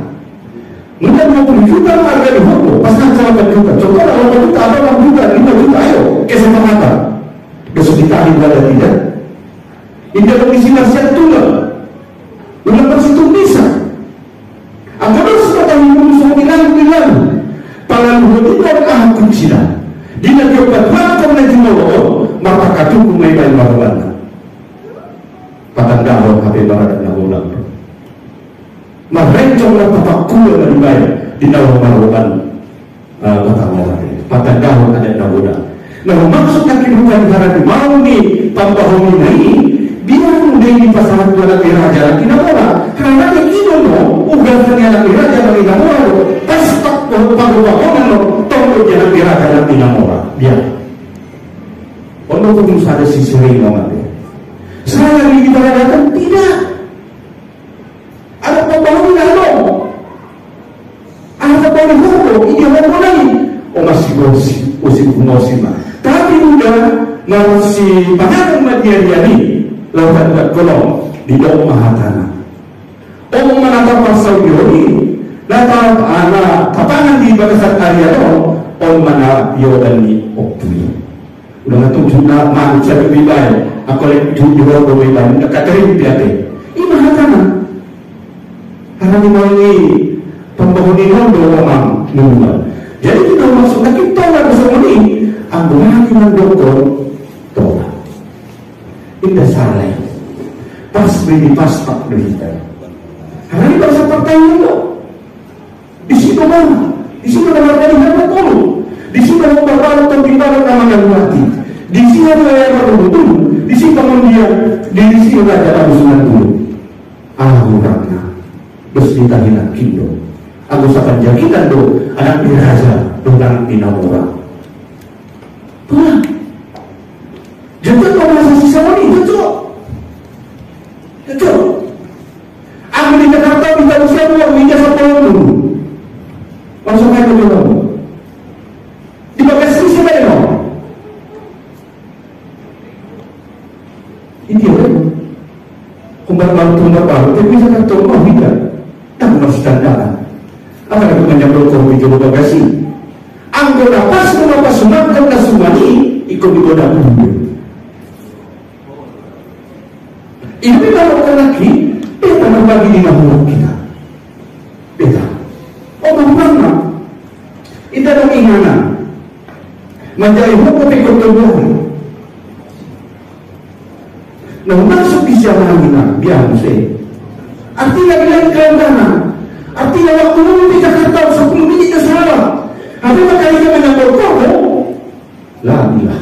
mudah 50 juta harga di hukum pasar 8 juta contoh 8 juta ada 6 juta 5 juta ayo kesempatan besok ditarik pada tidak ini dalam isi nasihat tunggal udah bersitu bisa agar sesuatu yang sembilan pangan hukum aku sila di negeri obat kau nanti mau maka katuku mai bayi marwana patang dahon HP barat na ulang adalah papakulo na libay dinawawaruan patangora patandahon ada nagoda. Nah, maksud kaki bukan karena mau ni pambahoni nai biar mudah di pasangan dua laki raja laki namora karena kekino no ugasan yang laki raja laki namora pas tak pagbabahonan no tonggo dia laki raja laki namora biar ono kung sada si sering mamate saya lagi kita katakan tidak ada pambahoni na ano ada pambahoni hukum ini yang mulai o masih usin kumosima tapi udah masih pangalan matiariani lautan kolong di dalam mahatana om menatap pasal yoni natap anak tapangan di bagasan area no om mana yodani optui udah ngatung juna manusia lebih baik aku lagi juga lebih baik dekat terim piate ini mahatana karena dimulai pembangunan rondo memang menunggal. Jadi kita masuk lagi tola bersama ini anggungan dengan dokter tola indah salah pas beri pas tak berita karena ini bahasa partai itu di situ mana di situ nama dari mana tolu di situ nama baru tempat nama yang mati di sini ada yang betul di situ dia di sini ada Abu Sunan dulu ahurana bersita hilang kindo aku sakan jakitan do anak diraja dengan dinamora jangan kau merasa sisa ini cocok aku di Jakarta minta usia dua minta 10 dulu langsung kayak begitu di Bekasi siapa ya ini ya kumbar baru tapi Jakarta mau tidak tak masih dandanan apa yang menyambut kopi di Bekasi anggota pas kenapa Sumatera dan Sumani ikut digoda dulu. Ini kalau lagi kita berbagi di nama kita. Kita. Oh mana? Itu ada keinginan menjadi hukum ikut terbuat. Nah masuk di zaman kita biar saya. Artinya bilang kerendahan. Artinya waktu dulu di Jakarta 10 menit ke salah. Tapi maka dia menyambut kamu lamilah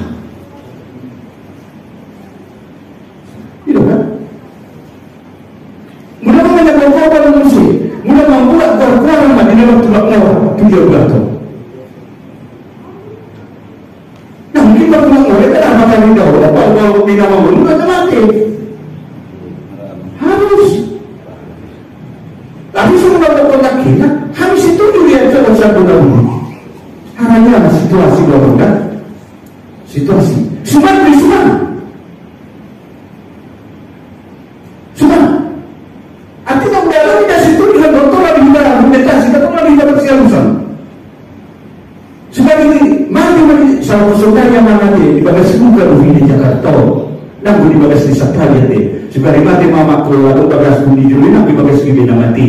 itu kan mudah menyambut kamu pada musik mudah membuat keluaran di dalam tulak mawar itu dia berlaku nah mungkin kalau tulak mawar itu apa kali dahulu kalau tidak mau bukan mati harus tapi semua orang kita harus itu dia coba satu dahulu hanya situasi dorong kan situasi Sumatera artinya dalam kita situ dengan dokter lagi kita argumentasi kita lagi dapat sialusan sebab ini mari salah saudara yang mana di Bekasi bukan di Jakarta namun di Bekasi di Sapali sebab mati mama keluar atau Bekasi di Juli nabi Bekasi di bina mati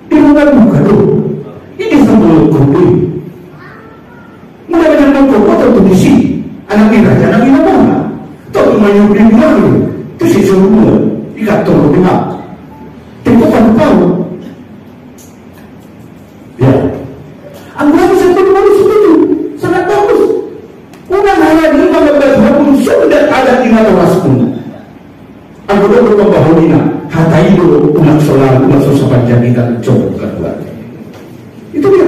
di rumah buka tuh ini sebelum kopi mulai dengan kau tentu di sini anak ini raja anak ini mana tahu menyuruh dia itu si semua ikat turun di mana tempat tahu ya anggap satu baru setuju sangat bagus udah hanya di 15 sudah ada di mana rasul anggap berbahulina hatta itu umat solar umat sosapan jadikan coba keluarga itu dia.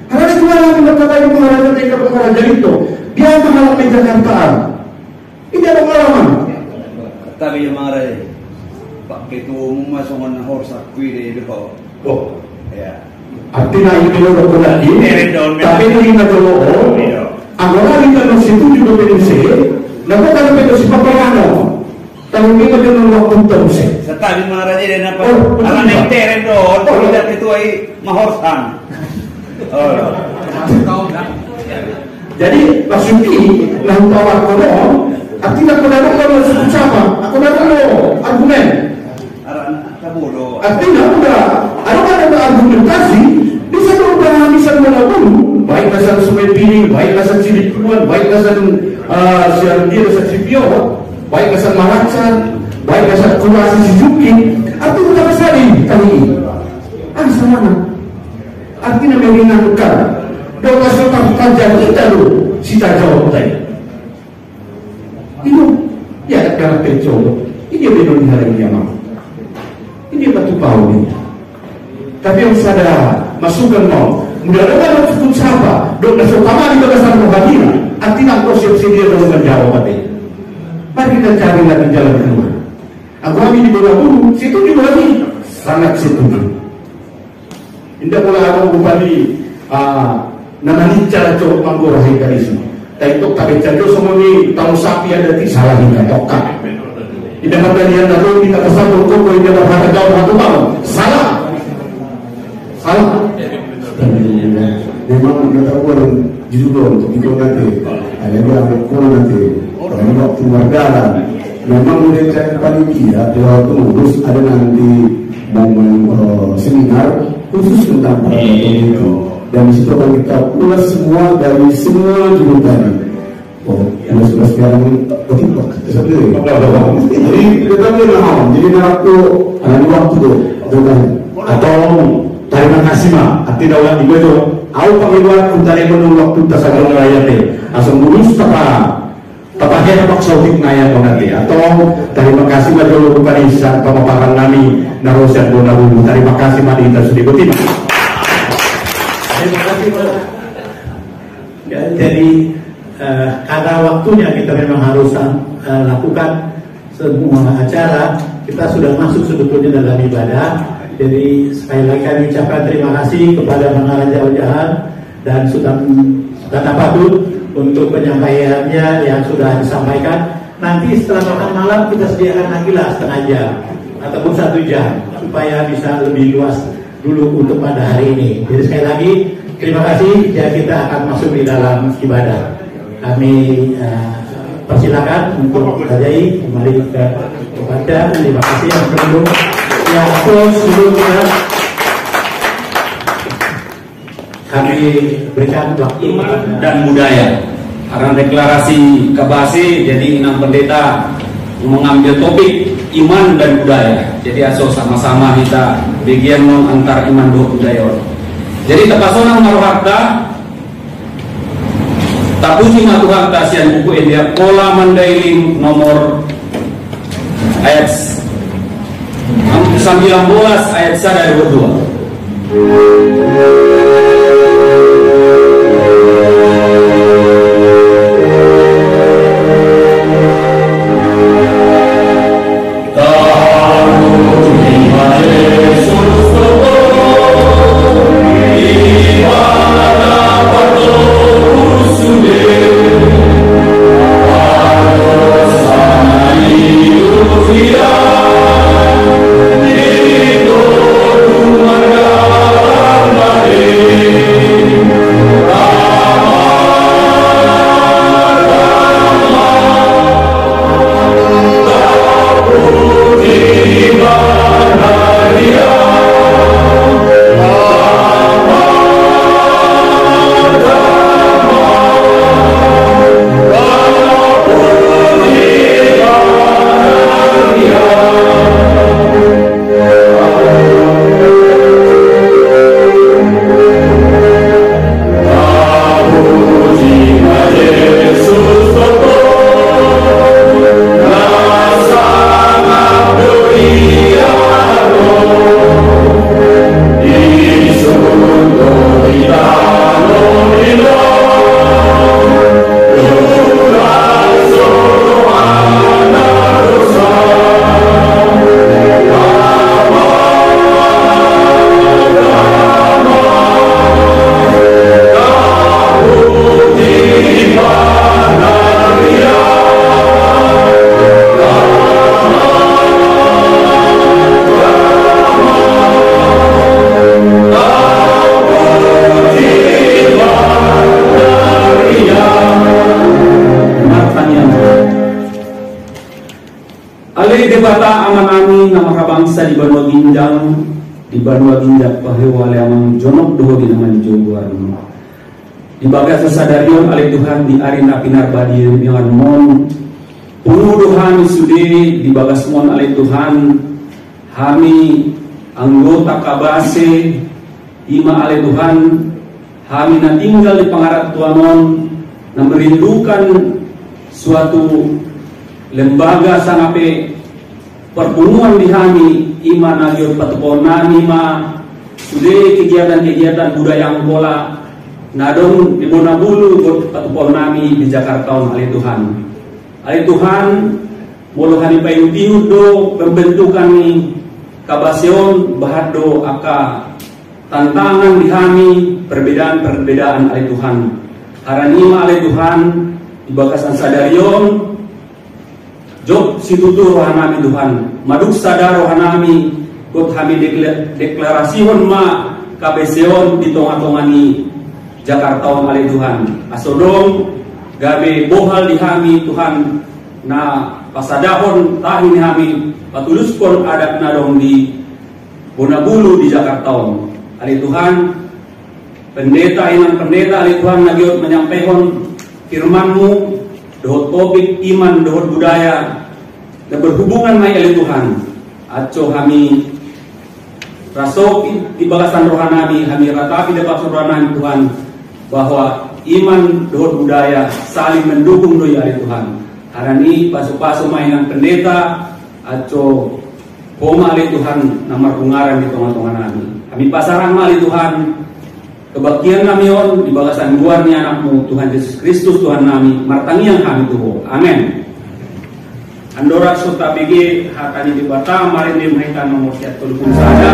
Karena semua yang berkata itu pengarah itu dia mengalami Jakartaan. Ini ada pengalaman. Tapi yang marah Pak Ketua Umum masuk mana horsak kuih itu kok. Oh, ya. Artinya ini udah pernah tapi ini kita dulu. Anggota kita situ juga PDC. Namun kalau PDC Papalano, tahun ini kita waktu terus. Setali marah dia apa? Anak yang teren dong. Tidak ketua mahorsan. Jadi Basuki nampawar kono artinya kono kalau sebut sama aku nak argumen artinya udah ada argumentasi bisa berubah bisa melakukan baik dasar sungai pilih baik dasar cilik keluar baik dasar siang dia dasar cipio baik dasar Malacan baik dasar kurasi Suzuki Artinya tak sari kali ini. Asa mana? Artinya meringankan. Doa serta kajian kita lu sita jawab tadi. Itu ya karena pecoh. Ini benar di hari kiamat. Ini batu pau ini. Tapi yang sadar masukkan mau. Mudah-mudahan cukup sabar. Doa serta di bagasan rohani. Artinya konsepsi dia dalam menjawab tadi. Mari kita cari lagi jalan keluar. Aku kami di bawah dulu, situ juga lagi sangat setuju. Indah pula aku kembali namanya cara cowok manggorahi karisma. Tapi itu tak bercanda semua ni tahu sapi ada di salah hingga tokat. Indah kata dia lalu kita kesambung koko indah berkata jauh satu tahun. Salah. Memang kita pun juga untuk ikut nanti. Ada yang aku nanti. Kalau waktu warga memang mereka yang paling tidak waktu ngurus ada nanti momen seminar khusus tentang paraton itu, dan di situ akan kita ulas semua dari semua jurusan. Sudah sekarang begitu jadi kita bilang jadi aku ada waktu tuh atau terima kasih mah arti dalam di itu aku pakai buat untuk menunggu waktu tersabar melayani asal lulus Tapaknya nampak sautik ngayat nanti atau terima kasih pada dulu parisan pemaparan kami narosan bona dulu. Terima kasih madi kita sudah ikutin. Terima kasih Pak. Ya, jadi karena waktunya kita memang harus lakukan semua acara. Kita sudah masuk sebetulnya dalam ibadah. Jadi sekali lagi kami ucapkan terima kasih kepada Mangaraja Ujahan dan Sultan Apatun untuk penyampaiannya yang sudah disampaikan. Nanti setelah makan malam kita sediakan lagi lah setengah jam ataupun 1 jam supaya bisa lebih luas dulu untuk pada hari ini. Jadi sekali lagi terima kasih ya, kita akan masuk di dalam ibadah. Kami persilakan untuk Kiai kembali ke kepada. Terima kasih yang perlu ya sebelumnya kami berikan waktu dan budaya karena deklarasi Kabasi, jadi enam pendeta mengambil topik iman dan budaya. Jadi aso sama-sama kita bagian antar iman dua budaya. Jadi tepasona maruharta tapuji matuhan tasian buku India pola mandailing nomor ayat 19 ayat 122. Bata aman ami nama kabangsa di Banua Ginjang di Banua Ginjak pahewale amang jonok doho di nama Joguar di bagas sesadarion alih Tuhan di arina pinar badian dengan mon penuh Tuhan sude di bagas mon alih Tuhan Hami anggota kabase ima ale Tuhan, kami na tinggal di pangarap Tuanon na merindukan suatu lembaga sangape pertemuan di kami ima nagyot patupon nami ma sudah kegiatan-kegiatan budaya angkola nadong di Bonabulu got patupon nami di Jakarta ale Tuhan. Ale Tuhan molo hani payudihud do pembentukan ni kabaseon bahado aka tantangan di kami perbedaan-perbedaan ale Tuhan. Haranima ale Tuhan di bakasan sadarion jok situtu rohanami Tuhan. Maduk sadar rohanami got kami deklarasihon ma kabeseon di tonga-tonga ni Jakarta ale Tuhan. Asodong gabe bohal di kami Tuhan na pasadahon tahin kami patuluskon adat nadong di Bonabulu di Jakarta. Ali Tuhan, pendeta inang pendeta ali Tuhan nagiot menyampaikan firman-Mu dohot topik iman dohot budaya dan berhubungan mai ali Tuhan. Aco kami rasok di bagasan rohanami kami ratapi dapat rohanami Tuhan bahwa iman dohot budaya saling mendukung doi ali Tuhan. Harani pasu-pasu mainan pendeta aco koma ali Tuhan namar ungaran di tengah-tengah nami. Kami pasaran mali Tuhan kebaktian kami on di bagasan guarnya anakmu Tuhan Yesus Kristus Tuhan nami martangi yang kami tuho. Amin. Andorak sota BG hatani di bata marin di mereka nomor siat tulupun sada.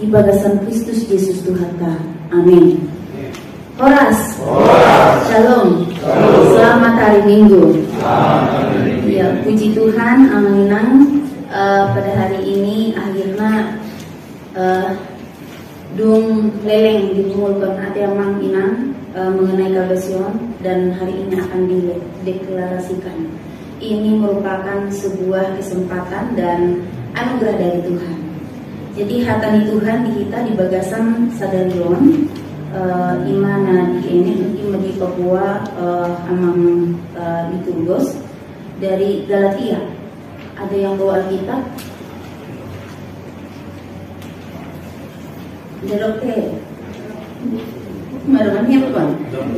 di bagasan Kristus Yesus Tuhan ta. Amin. Horas. Shalom. Selamat hari Minggu. Ya, puji Tuhan, aminang pada hari ini akhirnya dung leleng dimulkan hati amang inang mengenai kabesion dan hari ini akan dideklarasikan. Ini merupakan sebuah kesempatan dan anugerah dari Tuhan. Jadi hatani Tuhan di kita di bagasan sadarion imana di ini di Papua amang di Turbos dari Galatia. Ada yang bawa Alkitab? Jeroke. Marahnya apa?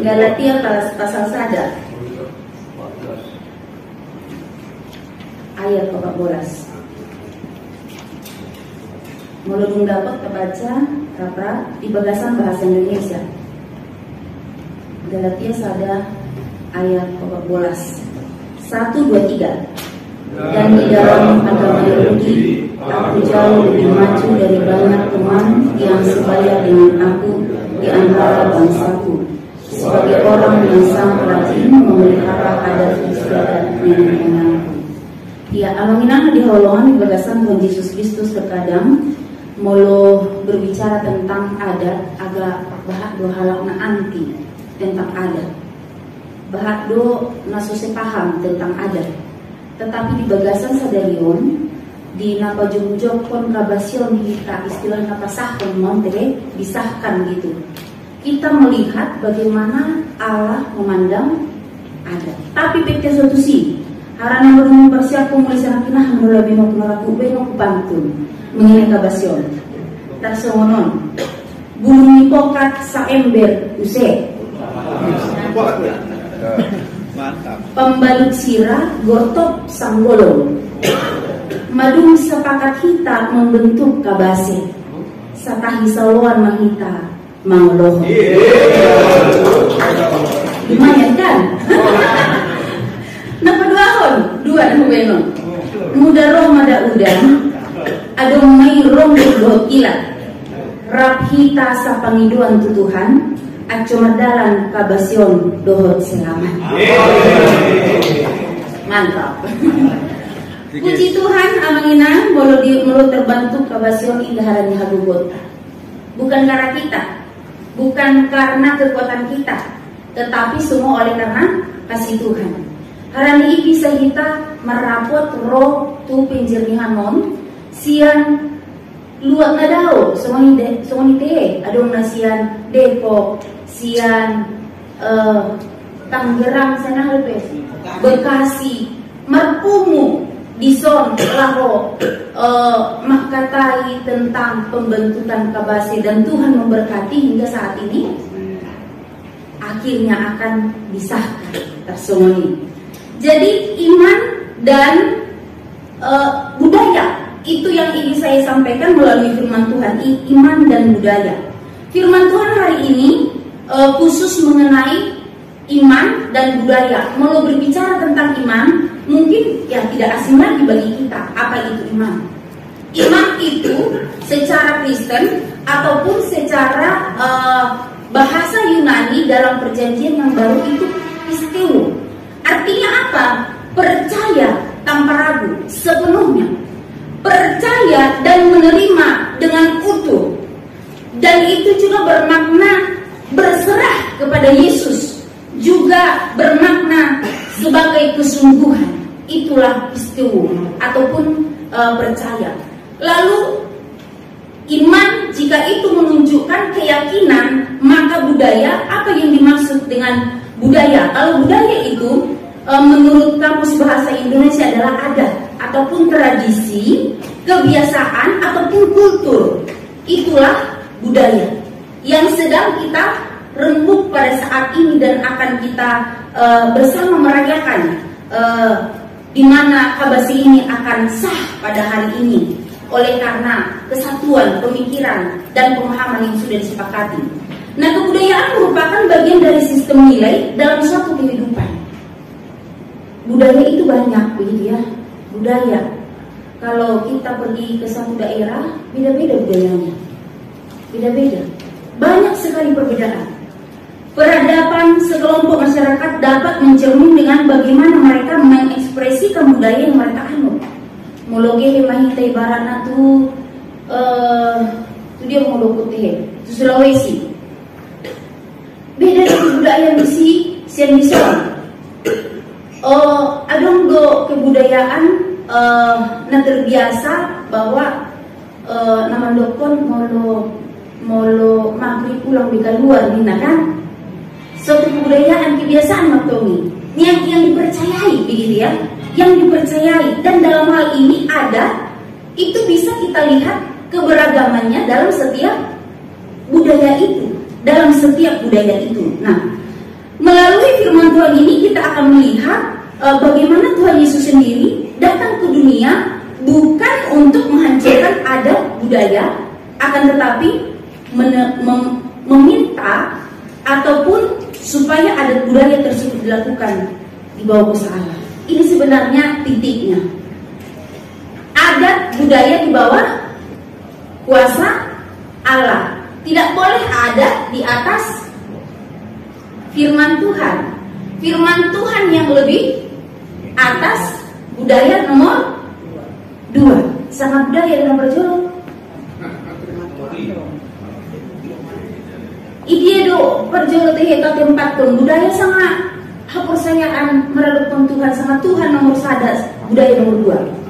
Galatia pasal sada. ayat 14. Mulai dapat kebaca rapra di bagasan bahasa Indonesia. Galatia sada ayat 14. 1, 2, 3. Dan di dalam agama Yahudi, aku jauh lebih maju dari banyak teman yang sebaya dengan aku di antara bangsaku. Sebagai orang yang sangat rajin memelihara adat istiadat nenek moyangku. Ya, amanginang di holongan di bagasan Tuhan Yesus Kristus terkadang molo berbicara tentang adat agak bahak do halakna anti tentang adat. Bahak do nasuse paham tentang adat. Tetapi di bagasan sadarion di napa jumjok kon kabasion kita istilah napa sahkon monte disahkan gitu. Kita melihat bagaimana Allah memandang adat. Tapi peknya suatu sih harana baru mempersiapkan mulai sanakinah menolak bimok nolaku bengok pantun mengenai kabasion. Tarsongonon bulu nipokat saember use. Mantap. Pembalut sirah gotok sanggolong. Madung sepakat kita membentuk kabase. Satahi saluan mahita mangoloh. Lumayan kan? Napa dua nubenon. Muda Roma da udang. Adong mai rong do ilat. Rap hita sapangiduan tutuhan. Aco merdalan kabasion dohot selamat. Mantap. Puji Tuhan amangina bolo di mulut terbantu kabasion indaharan hagugot. Bukan karena kita, bukan karena kekuatan kita, tetapi semua oleh karena kasih Tuhan. Harani bisa kita merapot roh tu penjernihan non sian luak nadao semua ite adong nasian Depok sian Tangerang sana lebih Bekasi Marpumu Dison laho makatai tentang pembentukan kabase dan Tuhan memberkati hingga saat ini akhirnya akan disahkan tersembunyi. Jadi iman dan budaya itu yang ingin saya sampaikan melalui firman Tuhan, iman dan budaya. Firman Tuhan hari ini khusus mengenai iman dan budaya. Mau berbicara tentang iman, mungkin ya tidak asing lagi bagi kita. Apa itu iman? Iman itu secara Kristen ataupun secara bahasa Yunani dalam perjanjian yang baru itu pisteu. Artinya apa? Percaya tanpa ragu sepenuhnya. Percaya dan menerima dengan utuh. Dan itu juga bermakna berserah kepada Yesus. Juga bermakna sebagai kesungguhan. Itulah pisteu ataupun percaya. Lalu iman jika itu menunjukkan keyakinan, maka budaya, apa yang dimaksud dengan budaya? Kalau budaya itu menurut Kamus Bahasa Indonesia adalah adat ataupun tradisi, kebiasaan ataupun kultur. Itulah budaya yang sedang kita rembuk pada saat ini dan akan kita bersama merayakan di mana kabase ini akan sah pada hari ini oleh karena kesatuan pemikiran dan pemahaman yang sudah disepakati. Nah, kebudayaan merupakan bagian dari sistem nilai dalam suatu kehidupan. Budaya itu banyak begitu ya. Budaya. Kalau kita pergi ke satu daerah, beda-beda budayanya. Beda-beda. Banyak sekali perbedaan. Peradaban sekelompok masyarakat dapat mencermin dengan bagaimana mereka mengekspresikan budaya yang mereka anut. Mologe mahita ibaratnya tuh dia molokute, itu Sulawesi. Beda dari budaya misi sian bisa. Adong do kebudayaan na terbiasa bahwa nama dokon molo maghrib pulang di keluar nina kan. Suatu kebudayaan kebiasaan maktomi yang dipercayai begitu ya, yang dipercayai, dan dalam hal ini ada itu bisa kita lihat keberagamannya dalam setiap budaya itu, dalam setiap budaya itu. Nah, melalui firman Tuhan ini kita akan melihat bagaimana Tuhan Yesus sendiri datang ke dunia bukan untuk menghancurkan adat budaya, akan tetapi meminta ataupun supaya adat budaya tersebut dilakukan di bawah kuasa Allah. Ini sebenarnya titiknya. Adat budaya di bawah kuasa Allah. Tidak boleh ada di atas firman Tuhan. Firman Tuhan yang lebih atas budaya nomor 2. Sama budaya dengan berjolok. Iya do perjolo teh tempat budaya sama kepercayaan meredupkan Tuhan sama Tuhan nomor 1, budaya nomor 2.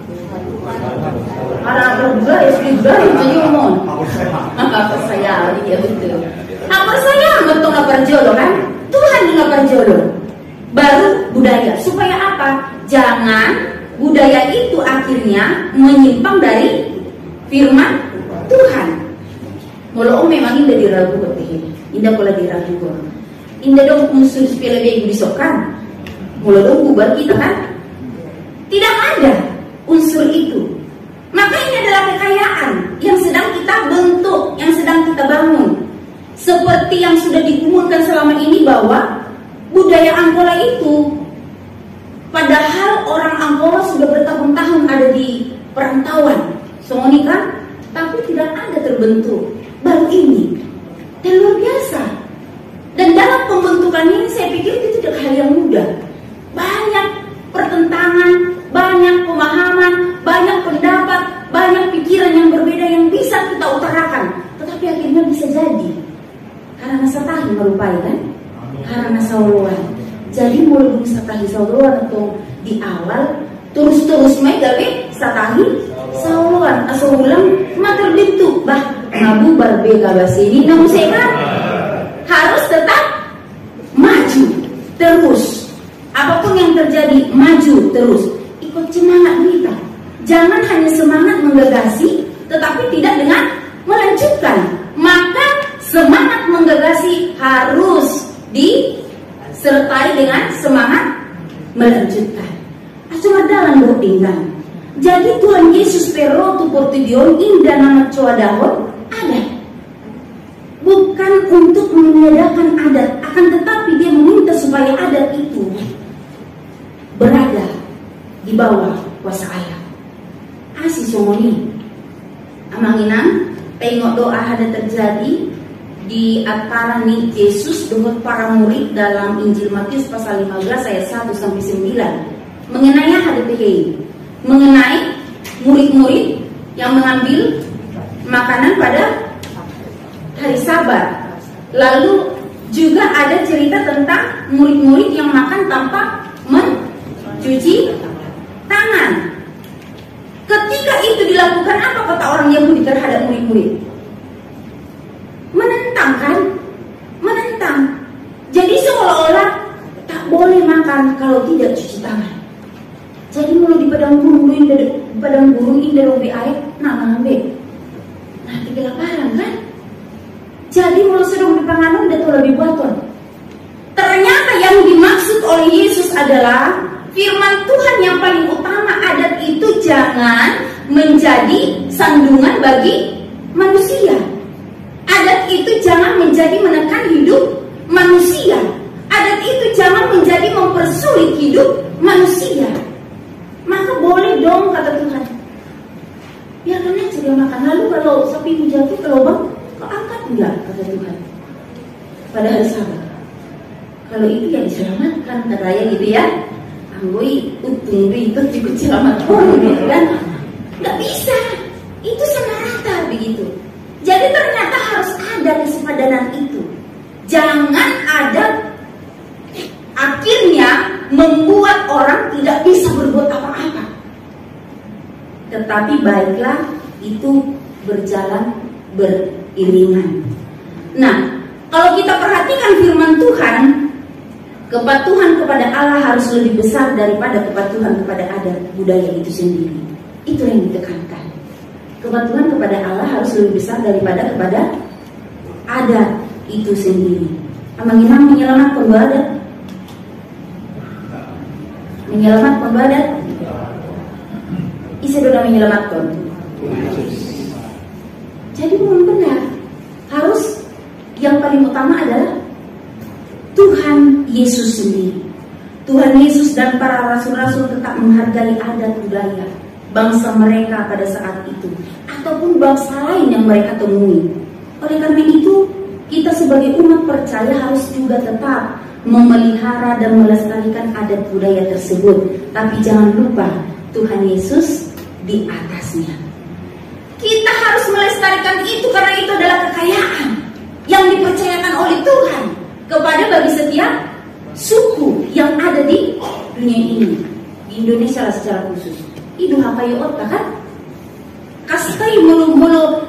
Para budaya sudah budaya jadi ngomong. Kepercayaan dia betul. Kepercayaan betul nggak perjolo kan? Tuhan nggak perjolo. Baru budaya supaya apa? Jangan budaya itu akhirnya menyimpang dari firman Tuhan. Walau memang indah diragu berpikir. Indah pula diragukan. Indah dong unsur supaya lebih disokan. Mulai dong bubar kita kan? Tidak ada unsur itu. Maka ini adalah kekayaan yang sedang kita bentuk, yang sedang kita bangun. Seperti yang sudah digumulkan selama ini bahwa budaya Angkola itu, padahal orang Angkola sudah bertahun-tahun ada di perantauan, kan? Tapi tidak ada terbentuk. Baru ini. Dan luar biasa. Dan dalam pembentukan ini saya pikir itu tidak hal yang mudah. Banyak pertentangan, banyak pemahaman, banyak pendapat, banyak pikiran yang berbeda yang bisa kita utarakan. Tetapi akhirnya bisa jadi. Karena satahi merupai kan? Karena sauluan. Jadi mulai satahi sauluan atau di awal terus megawe satahi sauluan. Asal ulang mater bentuk bah ngabu berbeda bahasa ini namun saya kan harus tetap maju terus. Apapun yang terjadi maju terus. Ikut semangat kita. Jangan hanya semangat menggagasi tetapi tidak dengan melanjutkan. Maka semangat menggagasi harus disertai dengan semangat melanjutkan. Cuma dalam bertinggal. Jadi Tuhan Yesus perotu portugion indah nama coadahon ada. Bukan untuk meniadakan adat, akan tetapi dia meminta supaya adat itu berada di bawah kuasa Allah. Asih somoni. Amanginan tengok doa ada terjadi di antara nih Yesus dengan para murid dalam Injil Matius pasal 15 ayat 1 sampai 9 mengenai HDPH, mengenai murid-murid yang mengambil makanan pada hari Sabat. Lalu juga ada cerita tentang murid-murid yang makan tanpa mencuci tangan. Ketika itu dilakukan, apa kata orang Yahudi terhadap murid-murid? Menentang kan? Menentang. Jadi seolah-olah tak boleh makan kalau tidak cuci tangan. Jadi mulai di padang gurun indah robe air nama ambil. Nanti kelaparan kan? Jadi mulai sedang dipanganan dan lebih buaton. Ternyata yang dimaksud oleh Yesus adalah firman Tuhan yang paling utama. Adat itu jangan menjadi sandungan bagi manusia. Adat itu jangan menjadi menekan hidup manusia. Adat itu jangan menjadi mempersulit hidup manusia. Maka boleh dong kata Tuhan, biarkan aja dia makan. Lalu kalau sapi itu jatuh ke lubang, kau angkat enggak kata Tuhan pada hari Sabat. Kalau itu ya diselamatkan katanya gitu ya. Anggoi untung ribet ikut selamat gitu kan. Nggak bisa. Itu sama rata begitu. Jadi ternyata harus ada kesepadanan itu. Jangan ada akhirnya membuat orang tidak bisa berbuat apa-apa. Tetapi baiklah itu berjalan beriringan. Nah, kalau kita perhatikan firman Tuhan, kepatuhan kepada Allah harus lebih besar daripada kepatuhan kepada adat budaya itu sendiri. Itu yang ditekankan. Kepatuhan kepada Allah harus lebih besar daripada kepada adat itu sendiri. Amanginang menyelamatkan adat. Menyelamatkan adat. Isi sudah menyelamatkan. Jadi memang benar, harus yang paling utama adalah Tuhan Yesus sendiri. Tuhan Yesus dan para rasul-rasul tetap menghargai adat budaya bangsa mereka pada saat itu, ataupun bangsa lain yang mereka temui. Oleh karena itu, kita sebagai umat percaya harus juga tetap memelihara dan melestarikan adat budaya tersebut. Tapi jangan lupa, Tuhan Yesus di atasnya. Kita harus melestarikan itu karena itu adalah kekayaan yang dipercayakan oleh Tuhan kepada bagi setiap suku yang ada di dunia ini. Di Indonesia lah secara khusus. Itu hapayo otak kan? Kastai mulu-mulu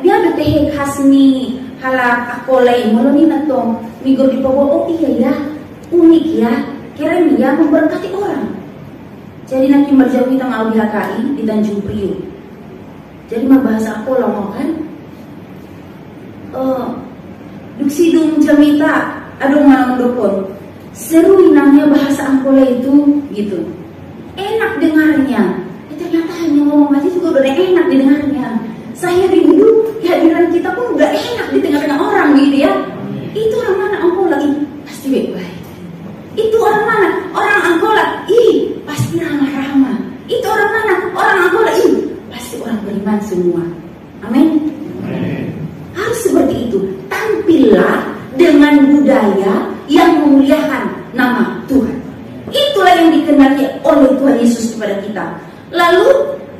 dia ada teh khasni halak akolai mulu ni natong migor di bawah. Oh iya ya, unik ya, kira ini ya memberkati orang. Jadi nanti berjauh kita mau di HKI di Tanjung Priok. Jadi mah bahasa akola mau kan? Duksidung jamita aduh malam dokon. Seru inangnya bahasa akola itu gitu. Enak dengarnya. Ternyata hanya ngomong aja juga udah enak didengarnya. Saya rindu kehadiran kita pun udah enak di tengah-tengah orang gitu ya. Itu orang mana Angkola? Pasti baik-baik. Itu orang mana? Orang Angkola. Pasti ramah-ramah. Itu orang mana? Orang Angkola. Pasti orang beriman semua. Amin. Harus seperti itu. Tampillah dengan budaya yang memuliakan nama Tuhan. Itulah yang dikenali oleh Tuhan Yesus kepada kita. Lalu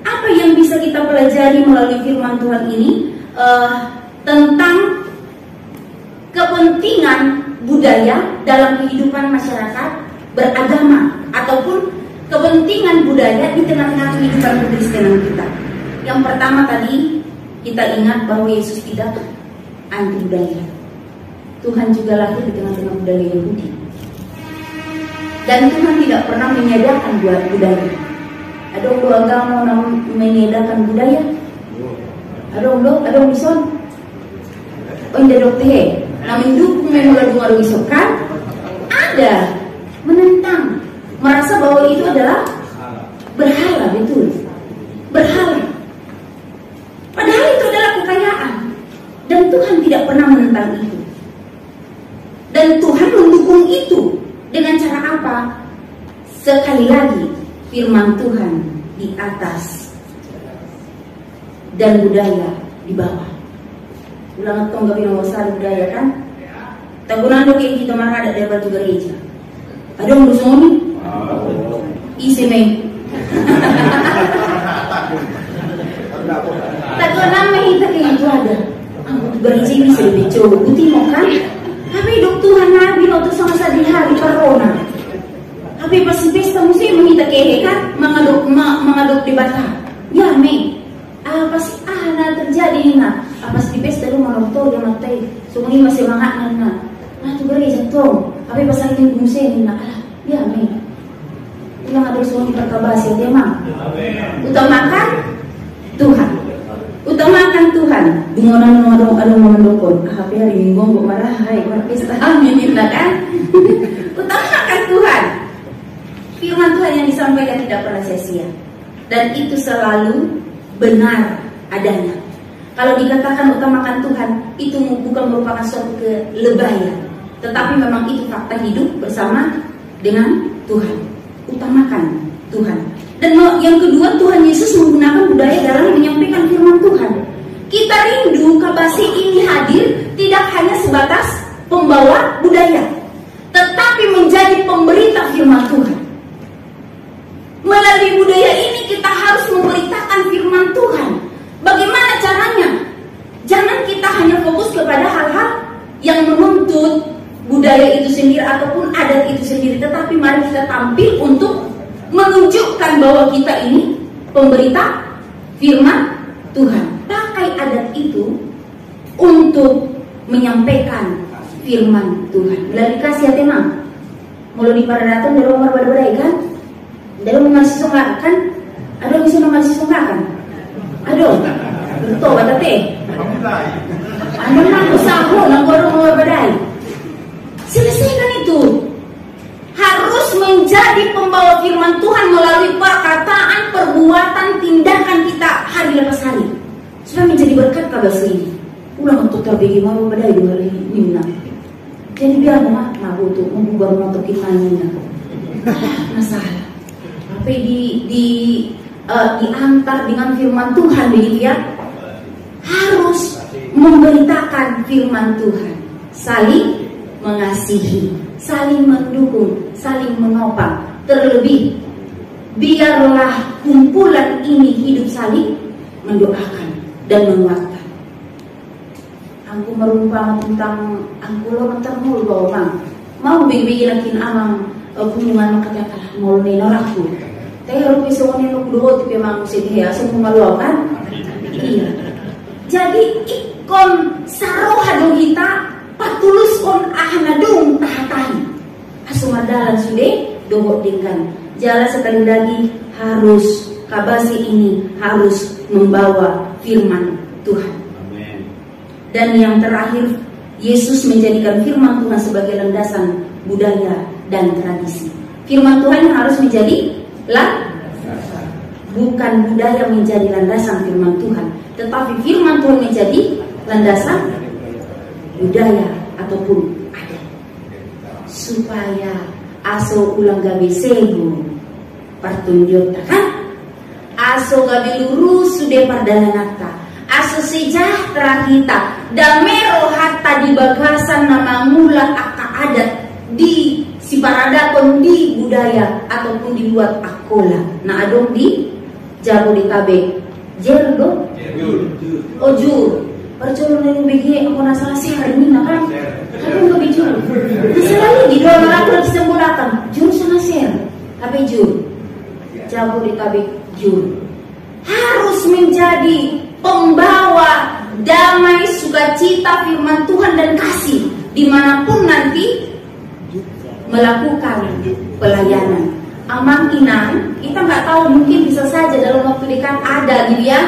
apa yang bisa kita pelajari melalui firman Tuhan ini tentang kepentingan budaya dalam kehidupan masyarakat beragama ataupun kepentingan budaya di tengah-tengah kehidupan kekristenan kita. Yang pertama tadi kita ingat bahwa Yesus tidak anti budaya. Tuhan juga lahir di tengah-tengah budaya Yahudi. Dan Tuhan tidak pernah menyediakan buat budaya. Ada orang agama yang menyediakan budaya. Ada bison. Ada dokter. Namun dukung memulai bison kan? Ada menentang, merasa bahwa itu adalah berhala, betul. Berhala. Padahal itu adalah kekayaan. Dan Tuhan tidak pernah menentang itu. Dan Tuhan mendukung itu. Dengan cara apa? Sekali lagi, firman Tuhan di atas dan budaya di bawah. Ulang tong gabi nomor satu budaya kan? Tagunan do kayak kita marah ada debat juga gereja. Ada yang bersoni? Isi me. Tagunan me kita kayak itu ada. Angkut gereja bisa lebih jauh. Buti mau kan? Tapi hidup Tuhan Nabi waktu sama di hari corona. Tapi pas pesta mesti menghita kehe kan, mengaduk di bata. Ya me, apa sih terjadi na? Apa sih pesta lu malam tuh dia matai. Semuanya masih mangat na. Tuh gereja tuh. Tapi pas lagi ngumusin na, ya me. Ulang ada semua perkabasi dia mah. Utamakan Tuhan. Utamakan Tuhan. Dengonan ada mendukung. Tapi hari Minggu kok marah, hai pesta amin kan? Utamakan Tuhan. Firman Tuhan yang disampaikan tidak pernah sia-sia. Dan itu selalu benar adanya. Kalau dikatakan utamakan Tuhan, itu bukan merupakan suatu kelebayan, tetapi memang itu fakta hidup bersama dengan Tuhan. Utamakan Tuhan. Dan yang kedua, Tuhan Yesus menggunakan budaya dalam menyampaikan firman Tuhan. Kita rindu Kabasi ini hadir tidak hanya sebatas pembawa budaya, tetapi menjadi pemberita firman Tuhan. Melalui budaya ini kita harus memberitakan firman Tuhan. Bagaimana caranya? Jangan kita hanya fokus kepada hal-hal yang menuntut budaya itu sendiri ataupun adat itu sendiri, tetapi mari kita tampil untuk menunjukkan bahwa kita ini pemberita firman Tuhan. Pakai adat itu untuk menyampaikan firman Tuhan. Melalui kasih hati mah. Mau di paradatan dari umur berbeda kan? Dari masih songgak kan? Ada bisa masih songgak kan? Aduh, betul kata teh. Anda nak usaha nak umur berbeda. Selesaikan itu. Harus menjadi pembawa firman Tuhan melalui perkataan, perbuatan, tindakan berkat kabas ini. Ulang untuk terbagi mau pada itu hari ini. Jadi biar mak butuh mengubah motor kita ini. Masalah. Tapi diantar dengan firman Tuhan begitu ya. Harus memberitakan firman Tuhan, saling mengasihi, saling mendukung, saling menopang. Terlebih biarlah kumpulan ini hidup saling mendoakan dan menguatkan. Aku merumpama tentang angku lo mentermul bahwa mang mau bigi lakin amang kunjungan makanya kalah mau nenorakku. Tapi harus bisa ngenok dua tapi memang sedih ya semua malu kan? Iya. Jadi ikon saroha dong kita patulus on ahanadung tahatai. Asumadalan sudah dohok dengan jalan sekali lagi harus kabasi ini harus membawa firman Tuhan. Dan yang terakhir, Yesus menjadikan firman Tuhan sebagai landasan budaya dan tradisi. Firman Tuhan yang harus menjadi landasan, bukan budaya menjadi landasan firman Tuhan, tetapi firman Tuhan menjadi landasan budaya ataupun adat. Supaya aso ulang gabi sego pertunjuk kan? Aso gabi lurus sudah pardalanata. Aso sejahtera kita damero hatta di bagasan nama mula aka adat di siparadakon di budaya ataupun dibuat akola. Nah adong di Jabodetabek jerdo ojur percolon yang begi aku nasalah sih hari ini kan aku nggak bijur selalu di dua orang lagi sembulakan jur sana ser tapi jur Jabodetabek jur harus menjadi pembawa damai, sukacita, firman Tuhan dan kasih dimanapun nanti melakukan pelayanan. Amang inang, kita nggak tahu mungkin bisa saja dalam waktu dekat ada gitu ya.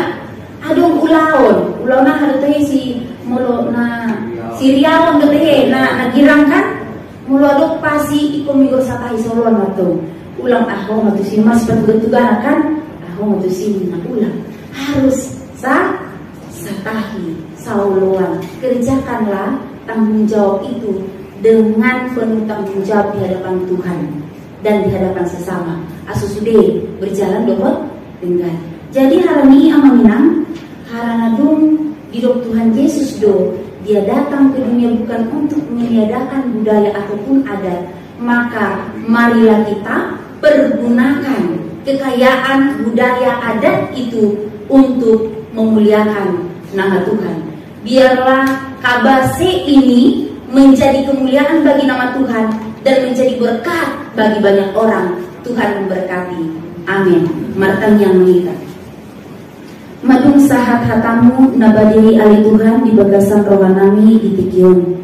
Adong ulaon ada teh si mulo na Siriawan teh na girang kan mulo adok pasi iko minggu sakai solon atau ulang ahong atau si mas betugan kan ahong atau si ulang harus satahi sauluan kerjakanlah tanggung jawab itu dengan penuh tanggung jawab di hadapan Tuhan dan di hadapan sesama. Asusude berjalan dengan. Jadi harani amaminang haranadung hidup Tuhan Yesus do dia datang ke dunia bukan untuk meniadakan budaya ataupun adat. Maka marilah kita pergunakan kekayaan budaya adat itu untuk memuliakan nama Tuhan. Biarlah kabase ini menjadi kemuliaan bagi nama Tuhan dan menjadi berkat bagi banyak orang. Tuhan memberkati. Amin. Martang yang mengikat. Madung sahat hatamu nabadihi ali Tuhan di bagasan rohanami di tikion.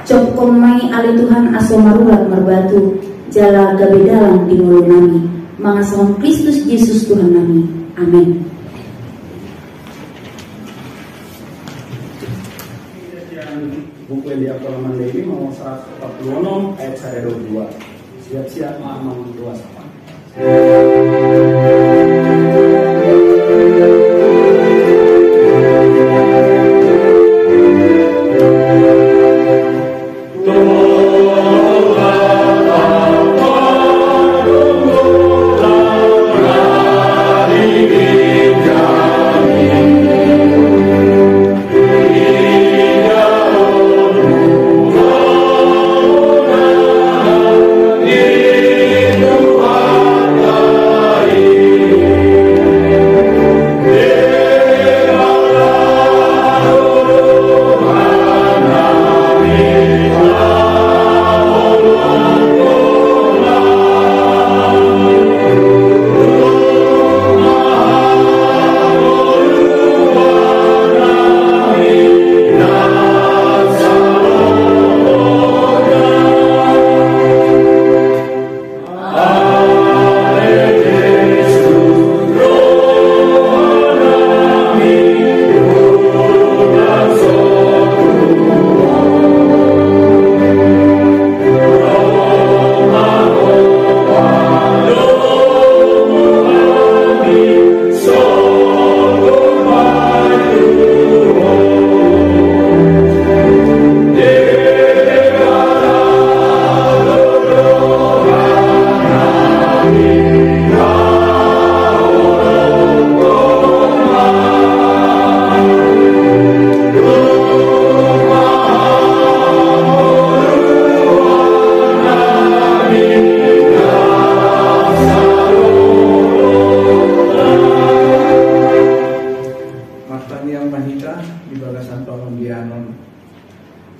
Cop komai ali Tuhan asomarulat merbatu jala gabedalang di mulut nami. Mangasahon Kristus Yesus Tuhan nami. Amin. Buku yang diapalaman ini mau 146 ayat 22. Siap-siap mamang 28. Yeah.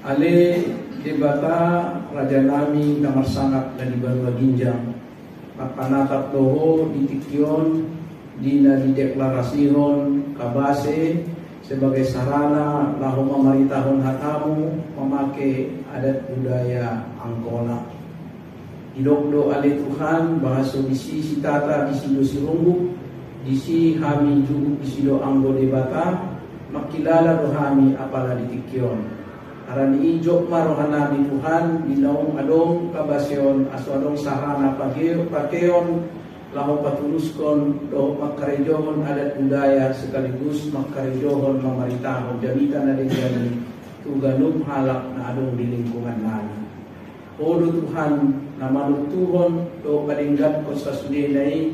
Ale debata Raja Nami Kamar Sangat dan di Banua Ginjang Makanatap Doho di Tikion Dina dideklarasihon kabase sebagai sarana lahu mamaritahon hatamu memakai adat budaya Angkola. Idokdo ale Tuhan bahaso bisi sitata bisi do sirunggu disi hami jugu bisi do anggo debata makilala do hami apala di Tikion. Arani ijok marohanami Tuhan dinaung adong kabaseon aso adong sarana pakeon lahu patuluskon do makarejohon adat budaya sekaligus makarejohon mamaritahon jamitan ada jani tuganum halak na adong di lingkungan nami. Odo Tuhan namanuk Tuhon do kadinggat ko sa sudenai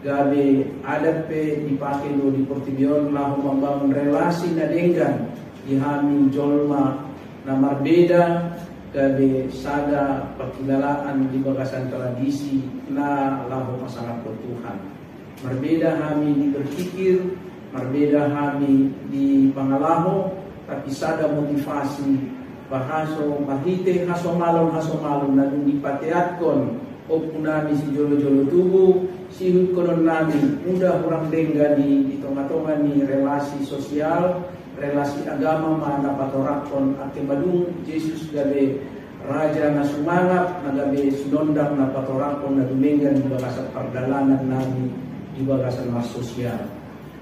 gabe adat pe dipake do di Portibion lahu membangun relasi na denggan di hami jolma na marbeda gabe sada perkilalaan di bagasan tradisi na lahu pasangan Tuhan. Marbeda kami di berpikir, marbeda kami di pangalaho, tapi sada motivasi bahaso mahite haso malon na dipatiatkon opunami si jolo-jolo tubuh sihut konon nami mudah orang denggani di tonga-tonga ni relasi sosial relasi agama mana patorakon ake badung Yesus gabe raja na sumangat na gabe sinondang na patorakon na dumengan di bagasan pardalanan nami di bagasan mas sosial.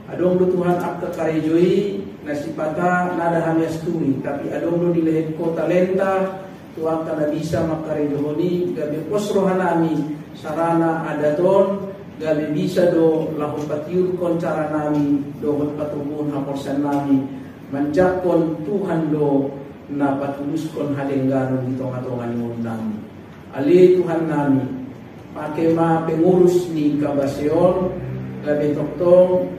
Adong do Tuhan akta karejoi na sipata nada hamiasturi tapi adong do dilehet ko talenta Tuhan kana bisa makarejohoni gabe posrohan nami sarana adaton gabe bisa do lahu patiur kon cara nami do patubuhon haporsan nami manjakon Tuhan do na patuluskon hadenggaron di tonga-tonga ni nami. Ali Tuhan nami pake ma pengurus ni kabaseon gabe toktong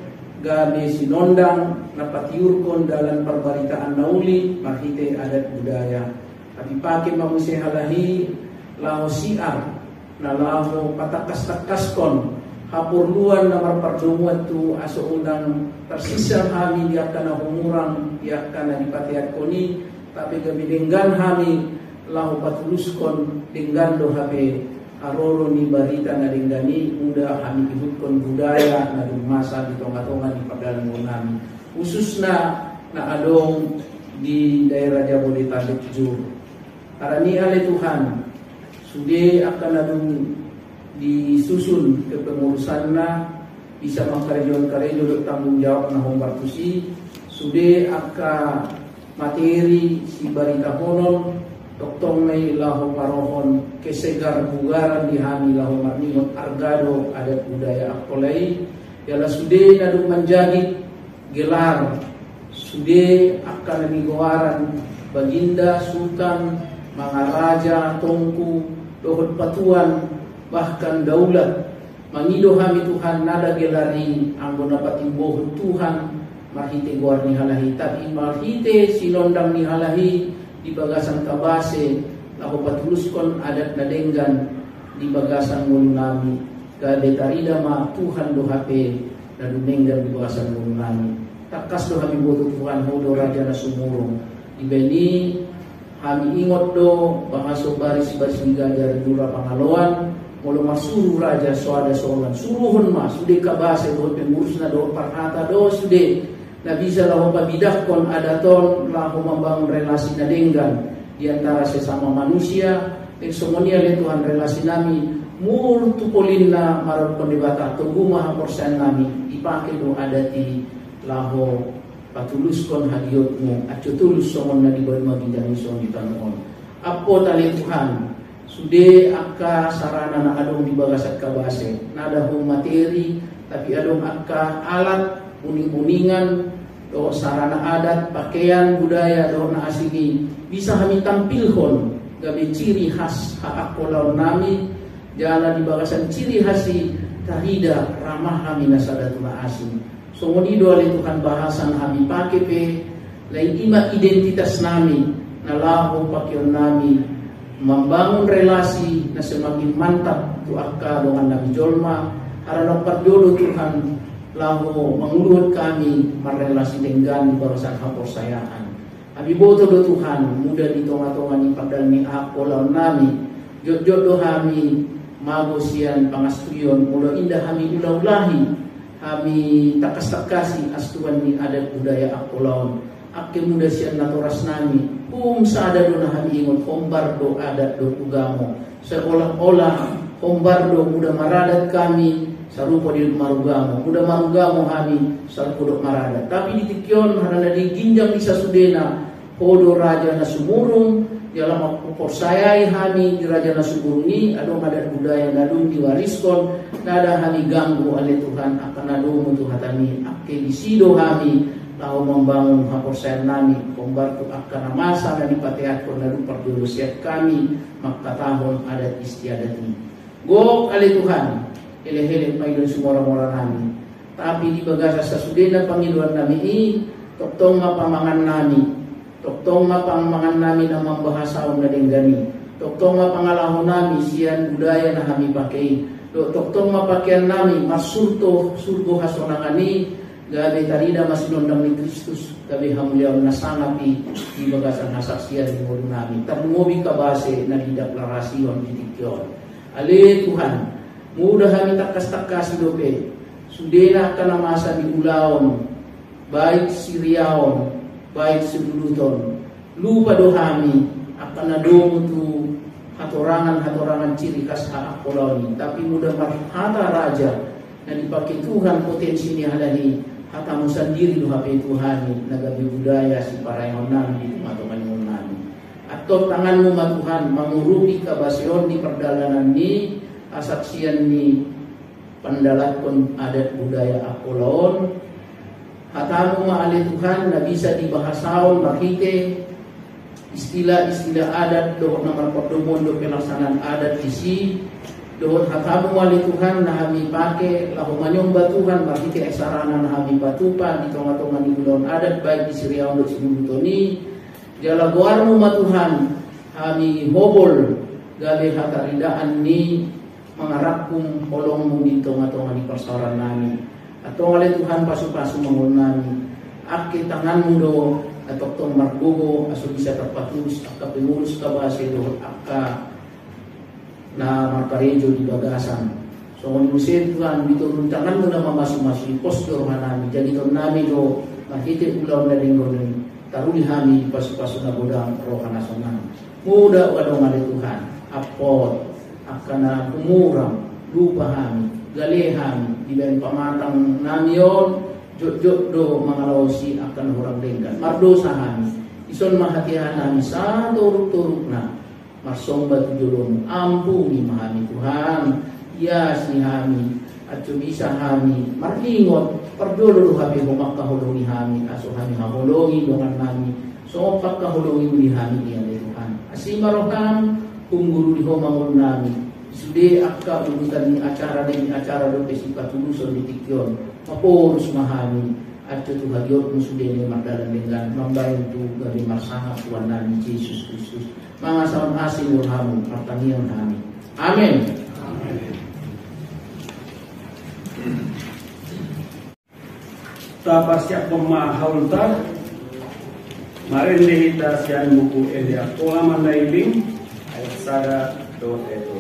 gabe sinondang na patiurkon dalam perbaritaan nauli mahite adat budaya. Tapi pake ma musehalahi lao siar na lao patakas-takaskon hapurluan na marpardumuan tu aso undang tersisa kami dia kana humurang dia kana dipatiat koni tapi gabi denggan kami lahu patuluskon denggan do hape aroro ni barita na denggani muda kami ibutkon budaya na masa di tonga-tonga di padalan nami khususna na adong di daerah Jabodetabek jur karani ale Tuhan sude akan adong disusun ke pengurusanna bisa makarejon tanggung jawab na hombartusi sude aka materi si barita honon toktong may lahu parohon kesegar bugaran di hami lahu marningot argado adat budaya akolai yala sude nadu menjadi gelar sude akan namigoaran baginda sultan mangaraja tongku dohot patuan bahkan daulat mangido kami Tuhan nada gelari anggona patimboh Tuhan marhite guar ni halahi tapi marhite silondang ni halahi di bagasan kabase lahu patuluskon adat nadenggan di bagasan ngulu nami gade tarida ma Tuhan do hape na dumenggan di bagasan ngulu nami takas do kami boto Tuhan hodo raja na sumurong ibeni kami ingot do bahaso baris-baris gajar dura pangaloan mulu masuru raja soada soalan suruhun ma sude kabase do pengurus na do parhata do sude na bisa lahu pabidahkon adaton lahu membangun relasi na denggan di antara sesama manusia semuanya le Tuhan relasi nami murtu polinna marot pendebata tunggu maha porsan nami ipake do adati lahu patuluskon hadiotmu acu tulus somon na di bawah maginjang ison di tanuon apo tali Tuhan sude akka sarana na adong di bagasat kabase nada hong materi tapi adong akka alat uning-uningan do sarana adat pakaian budaya do na asigi bisa kami tampilhon gabe ciri khas haakolaw nami jala di bagasan ciri khasi tarida ramah kami nasadatuna asing so ngoni do ali Tuhan bahasan kami pake pe lain ima identitas nami na lahu pakion nami membangun relasi na semakin mantap tu akka dengan Nabi Jolma arano parjodo Tuhan lahu menguluhut kami merelasi dengan di barisan haporsayaan Abi boto do Tuhan, muda di tonga-tonga ni padal ni akolau nami, jod-jod do hami, magosian pangastuyon, mula indah hami ulah-ulahi, hami takas-takasi astuan ni adat budaya akolau, ake muda sian naturas nami, sada do na hami ingon, hombar do adat do ugamo, seolah-olah hombar do muda maradat kami, sarupo di marugamo, muda marugamo kami sarupo do maradat. Tapi di tikyon harana di ginjang isa sudena podo raja na sumurung dalam persayai kami di raja na sumurung ini adong adat budaya nadung diwariskon nada kami ganggu oleh Tuhan akan nadung untuk hatami ake disido kami tahu membangun haporsayan nami kombar tu akan masa dan dipatihat kon nadung perdulusiat kami maka tahun adat istiadat ini go oleh Tuhan ele-ele maidon semua orang-orang nami tapi di bagasa sasudena pangiluan nami ini toktong mapamangan nami toktong mapamangan nami na mambahasaon na denggani toktong mapangalahon nami sian budaya na kami pakai toktong mapakaian nami masurto surgo hasonangani gabe tarida masinondang ni Kristus gabe hamuliaw na sangapi di bagasan hasaksian di mulut nami tamungobi kabase na dideklarasiyon ditikyon ale Tuhan mudah kami takas-takas dope sudena kana masa di ulaon baik siriaon baik seduluton lupa dohami akan nadong tu hatorangan ciri khas akoloni tapi mudah hata raja na dipakai Tuhan potensi ni halani hatamu sendiri do hape Tuhan nagabi budaya si parayon nami di matokan nami atau tanganmu ma Tuhan mangurupi kabasion di perdalanan ni asaksian ni pandalatkon adat budaya akolon hatamu ma'ali Tuhan na bisa dibahasaon makite istilah-istilah adat doon na marpagdumon do pelaksanaan adat isi doon hatamu ma'ali Tuhan na kami pake lahumanyong batuhan makite sarana na kami patupa di tonga-tonga ni ulon adat baik di Siriaon do Sinulutoni jalaguarmu ma Tuhan kami hobol gabe hataridaan ni mengarakum holongmu di tonga-tonga ni persoalan nami atau oleh Tuhan pasu-pasu mengunami ake tanganmu do atau tong margogo aso bisa terpatus aka pengurus kabase do aka na marparejo di bagasan so ngusin Tuhan diturun tanganmu na mamasu-masu postur hanami jadi ton nami do makite ulaw na linggon taruli hami pasu-pasu na bodang rohana sonan muda wadong oleh Tuhan apot akana umurang lupa kami galehami di ben pamatang namion jod-jod do mangalawsi akan orang denggan mardosa kami ison mahatihan kami sa turuk-turuk na marsomba tujulong ampuni mahami Tuhan yas ni kami at bisa kami marlingot perdolo kami humakahulungi kami aso kami hahulungi dengan kami so pagkahulungi muli kami iyan Tuhan asimaroham kung guru di homangon nami sudah akka urutan ni acara do pesipa tuluson di tikyon mapurus mahami at tu hagyot mo sudah ni magdalan dengan mambayan tu gabi marsanga Tuhan namin Jesus Kristus mga saon asin urhamu pertanian kami amin tapasya pemahal ta marindi hita siyan buku elia kolaman nailing ayat sada do eto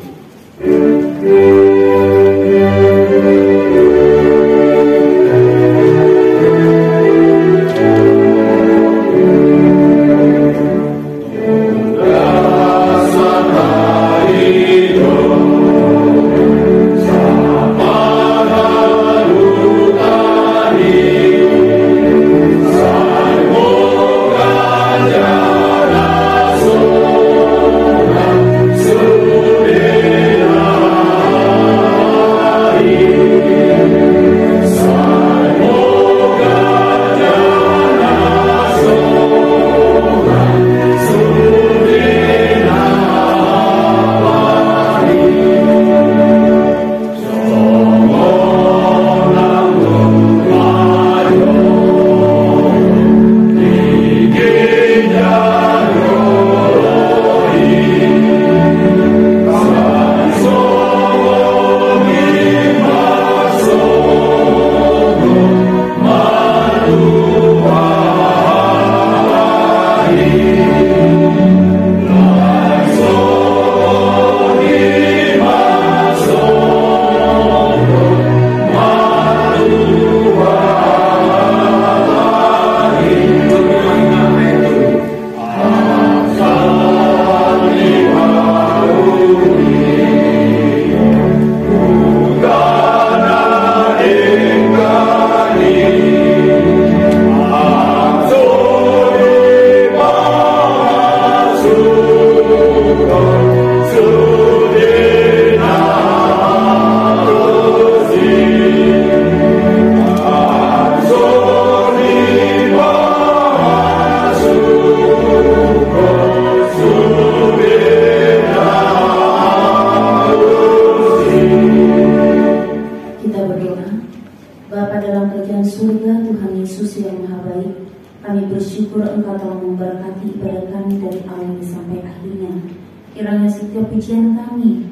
Kiranya setiap pujian kami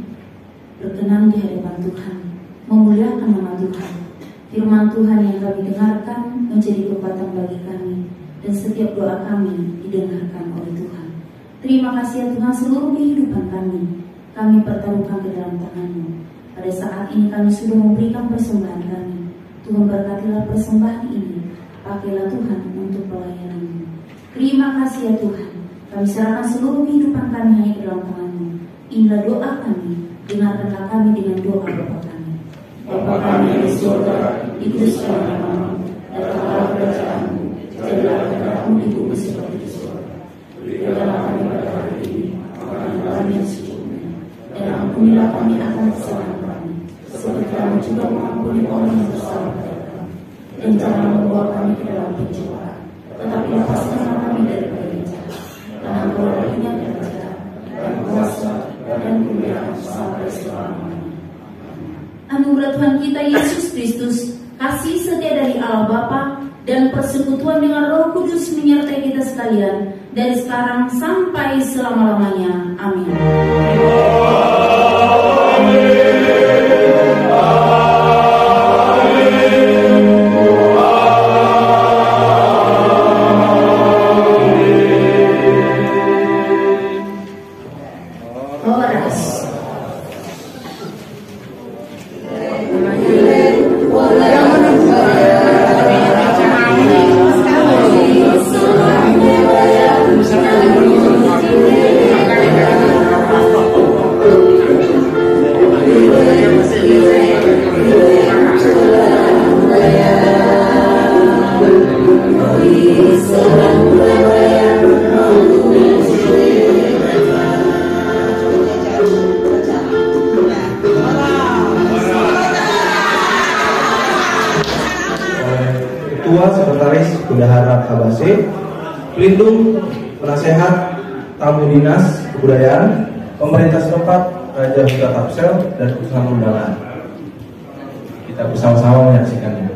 berkenan di hadapan Tuhan, memuliakan nama Tuhan. Firman Tuhan yang kami dengarkan menjadi kekuatan bagi kami, dan setiap doa kami didengarkan oleh Tuhan. Terima kasih ya Tuhan, seluruh kehidupan kami pertaruhkan ke dalam tangan-Mu. Pada saat ini kami sudah memberikan persembahan kami. Tuhan berkatilah persembahan ini, pakailah Tuhan untuk pelayanan-Mu. Terima kasih ya Tuhan, kami serahkan seluruh kehidupan kami hanya ke dalam tangan-Mu. Inilah doa kami, dengarkanlah kami dengan doa Bapa kami. Bapa kami yang di surga, dikuduskanlah nama-Mu, datanglah kerajaan-Mu, jadilah kehendakmu di bumi seperti di surga. Berikanlah kami pada hari ini makanan kami yang secukupnya, dan ampunilah kami akan kesalahan kami, seperti kami juga mengampuni orang yang bersalah kepada kami. Dan jangan membawa kami ke dalam pencobaan, tetapi lepaskanlah kami daripada yang jahat. Karena Engkau baginya kerajaan dan kuasa dan kemuliaan sampai selamanya. Anugerah Tuhan kita Yesus Kristus, kasih setia dari Allah Bapa, dan persekutuan dengan Roh Kudus menyertai kita sekalian dari sekarang sampai selama-lamanya. Amin. Sekretaris Bendahara KBASE, pelindung penasehat tamu dinas kebudayaan, pemerintah setempat, Raja Huta Tapsel, dan utusan undangan. Kita bersama-sama menyaksikannya.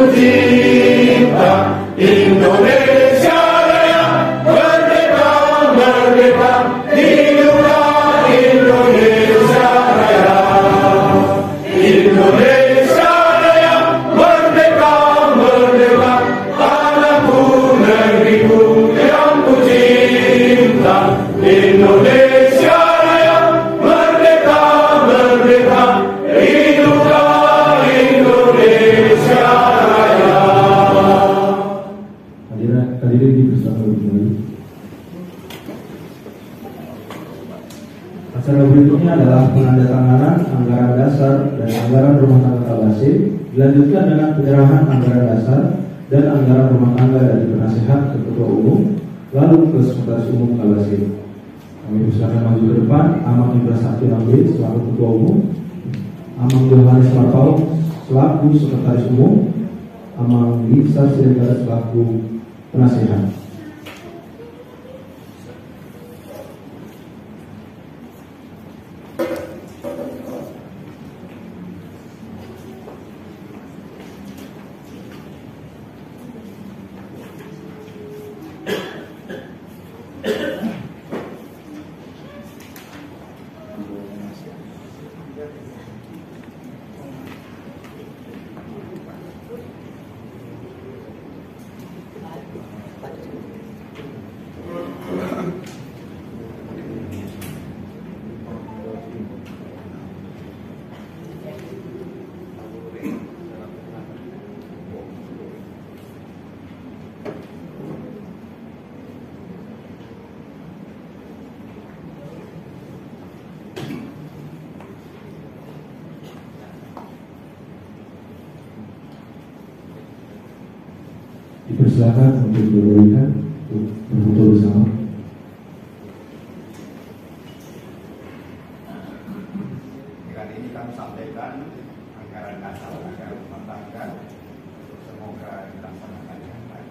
cinta Indonesia Raya, merdeka, merdeka, hiduplah Indonesia Raya. Indonesia Raya, merdeka, merdeka, tanahku, negeriku yang ku cinta. Indonesia Raya, merdeka, merdeka, hiduplah Indonesia Raya. Hadirin dipersilakan kembali. Acara berikutnya adalah penandatanganan anggaran dasar dan anggaran rumah tangga Kabase, dilanjutkan dengan penyerahan anggaran dasar dan anggaran rumah tangga dari penasehat ke Ketua Umum, lalu ke Sekretaris Umum Kabase. Kami persilakan maju ke depan Amang Indra Sakti Rambe selaku Ketua Umum, Amang Yohanes Marpau selaku Sekretaris Umum, Amang Lisa Siregar selaku penasehat. Dipersilakan untuk berlihat berfoto bersama. Dengan ini kami sampaikan anggaran dasar anggaran rumah tangga, semoga dilaksanakan dengan baik.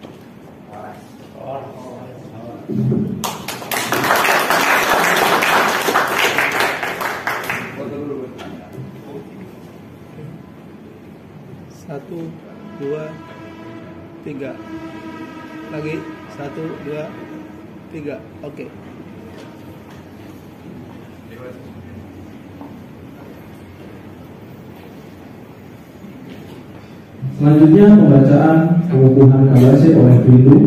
Satu, dua, tiga. Lagi 1, 2, 3. Oke. Selanjutnya pembacaan pengukuhan Kabase oleh Pelindung.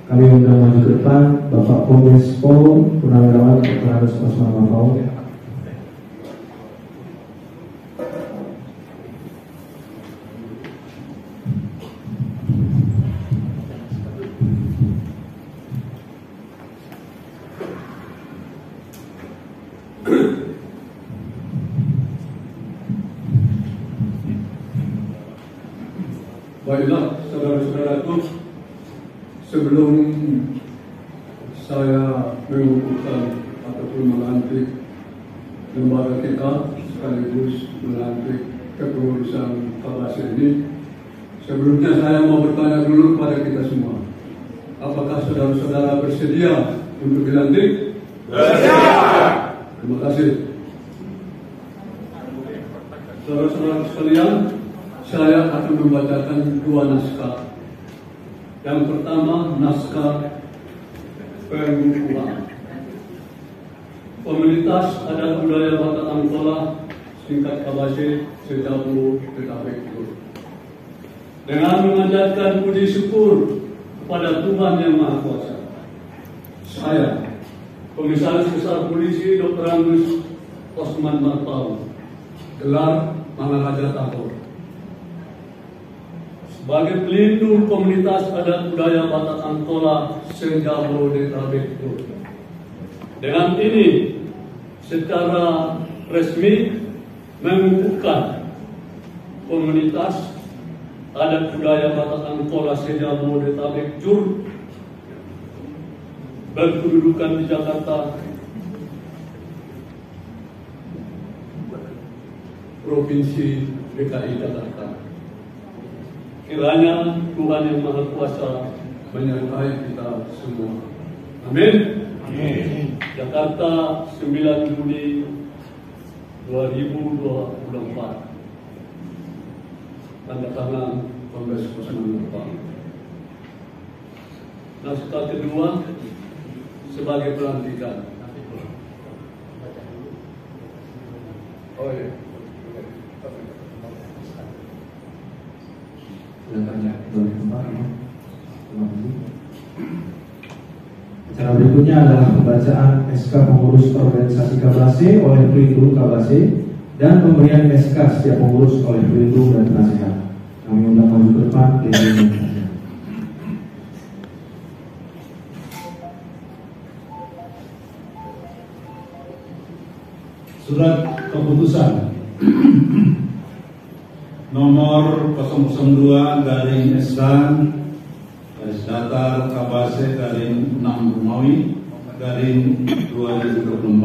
Kami undang maju ke depan Bapak Kombes Pol Purnawirawan Dr. Osman Marpau. Baiklah, saudara-saudaraku, sebelum saya mengukuhkan ataupun melantik lembaga kita sekaligus melantik kepengurusan Kabase ini, sebelumnya saya mau bertanya dulu kepada kita semua, apakah saudara-saudara bersedia untuk dilantik? Bersedia. Terima kasih. Saudara-saudara sekalian, saya akan membacakan 2 naskah. Yang pertama, naskah pengukuhan. Komunitas Adat Budaya Batak Angkola, singkat Kabase, Sejablo, Tetapektur. Dengan memanjatkan puji syukur kepada Tuhan Yang Maha Kuasa, saya, Komisaris Besar Polisi Dr. Osman Marpau, gelar Mangaraja Tahor, sebagai pelindung komunitas adat budaya Batak Angkola Sejablo Tetapektur. Dengan ini secara resmi mengukuhkan komunitas adat budaya Batak Angkola Sejablo Tetapektur berkedudukan di Jakarta, Provinsi DKI Jakarta. Kiranya Tuhan Yang Maha Kuasa menyertai kita semua. Amin. Amin. Jakarta 9 Juli 2024. Tanda tangan Kombes Osman Marpaung. Naskah kedua sebagai pelantikan. Oh iya. Acara berikutnya adalah pembacaan SK pengurus organisasi Kabase oleh pelindung Kabase dan pemberian SK setiap pengurus oleh pelindung dan penasehat. Kami undang maju ke depan. Surat keputusan nomor 002/SK Kabase /6 Romawi /2024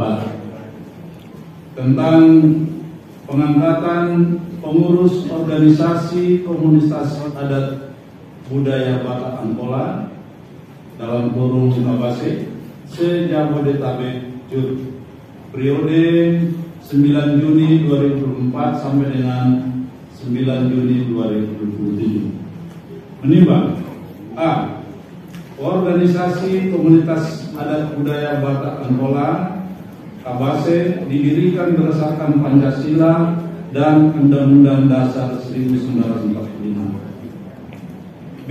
tentang pengangkatan pengurus organisasi komunitas adat budaya Batak Angkola dalam forum Kabase se-Jabodetabek Jur periode 9 Juni 2024 sampai dengan 9 Juni 2027. Menimbang A. Organisasi komunitas adat budaya Batak Angkola Kabase didirikan berdasarkan Pancasila dan Undang-Undang Dasar 1945. B.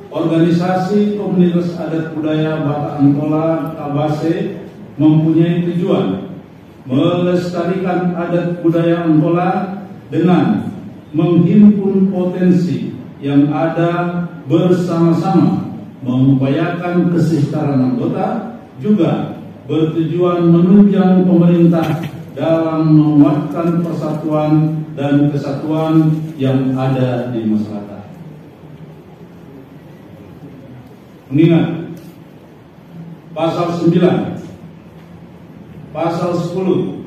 Organisasi komunitas adat budaya Batak Angkola Kabase mempunyai tujuan melestarikan adat budaya Angkola dengan menghimpun potensi yang ada bersama-sama, mengupayakan kesejahteraan anggota, juga bertujuan menunjang pemerintah dalam menguatkan persatuan dan kesatuan yang ada di masyarakat. Mengingat Pasal 9, Pasal 10,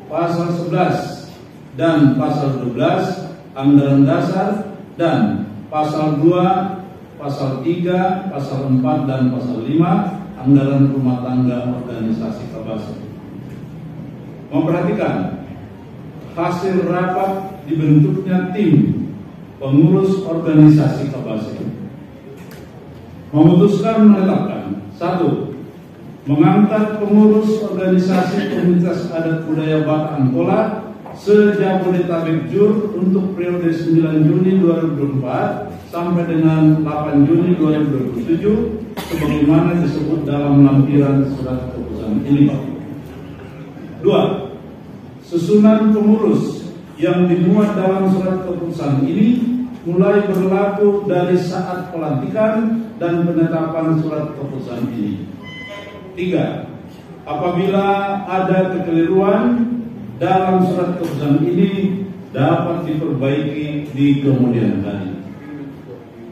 Pasal 11, dan Pasal 12 Anggaran Dasar dan Pasal 2, Pasal 3, Pasal 4, dan Pasal 5 Anggaran Rumah Tangga Organisasi Kabase. Memperhatikan hasil rapat dibentuknya tim pengurus organisasi Kabase. Memutuskan menetapkan 1. Mengangkat pengurus organisasi komunitas adat budaya Batak Angkola se-Jabodetabek Jur untuk periode 9 Juni 2024 sampai dengan 8 Juni 2027 sebagaimana disebut dalam lampiran surat keputusan ini. 2. Susunan pengurus yang dimuat dalam surat keputusan ini mulai berlaku dari saat pelantikan dan penetapan surat keputusan ini. 3. Apabila ada kekeliruan dalam surat keputusan ini dapat diperbaiki di kemudian hari.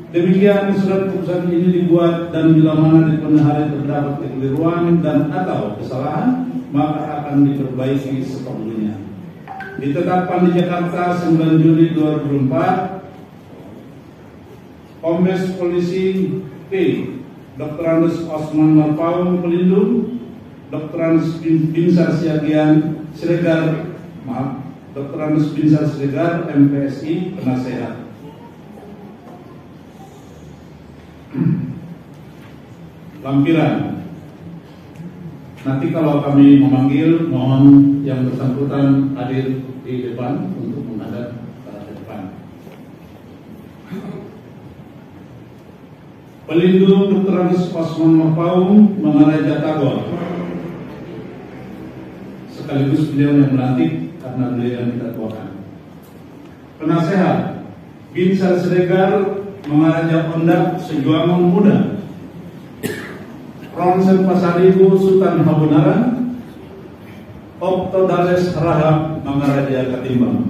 Demikian surat keputusan ini dibuat dan bila mana di kemudian hari terdapat kekeliruan dan atau kesalahan maka akan diperbaiki sepenuhnya. Ditetapkan di Jakarta 9 Juli 2024, Kombes Polisi P. Dr. Andes Osman Marpaung pelindung, Dr. Andes Binsar Siagian Siregar, Dr. Andes Binsar Siregar MPSI penasehat. Lampiran. Nanti kalau kami memanggil, mohon yang bersangkutan hadir di depan untuk menghadap ke depan. Pelindung Dr. Andes Osman Marpaung mengenai Jatagor. Sekaligus beliau yang melantik karena beliau yang kita tuakan. Penasehat Binsar Siregar mengarah Ondak Sejuangan Muda. Ronsen Pasaribu Sultan Habunaran, Opto Dales Rahab Mangaraja Katimbang.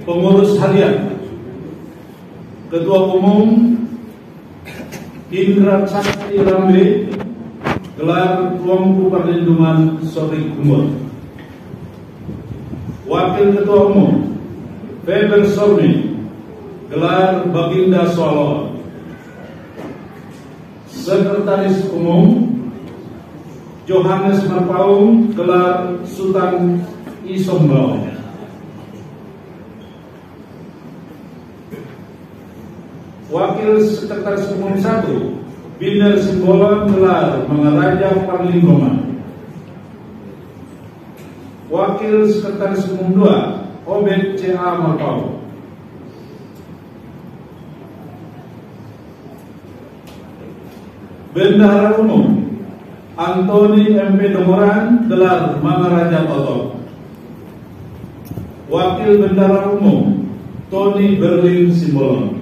Pengurus harian Ketua Umum Indra Sakti Rambe, gelar Tuangku Perlindungan Sori Kumur. Wakil Ketua Umum Feber Sormi, gelar Baginda Solo. Sekretaris Umum Johannes Marpaung, gelar Sultan Isombau. Wakil Sekretaris Umum 1, Biner Simbolon, gelar Mangaraja Parlinggoman. Wakil Sekretaris Umum 2, Obed C.A. Marpaung. Bendahara Umum Antoni MP Domoran, gelar Mangaraja Toto. Wakil Bendahara Umum Tony Berlin Simbolon.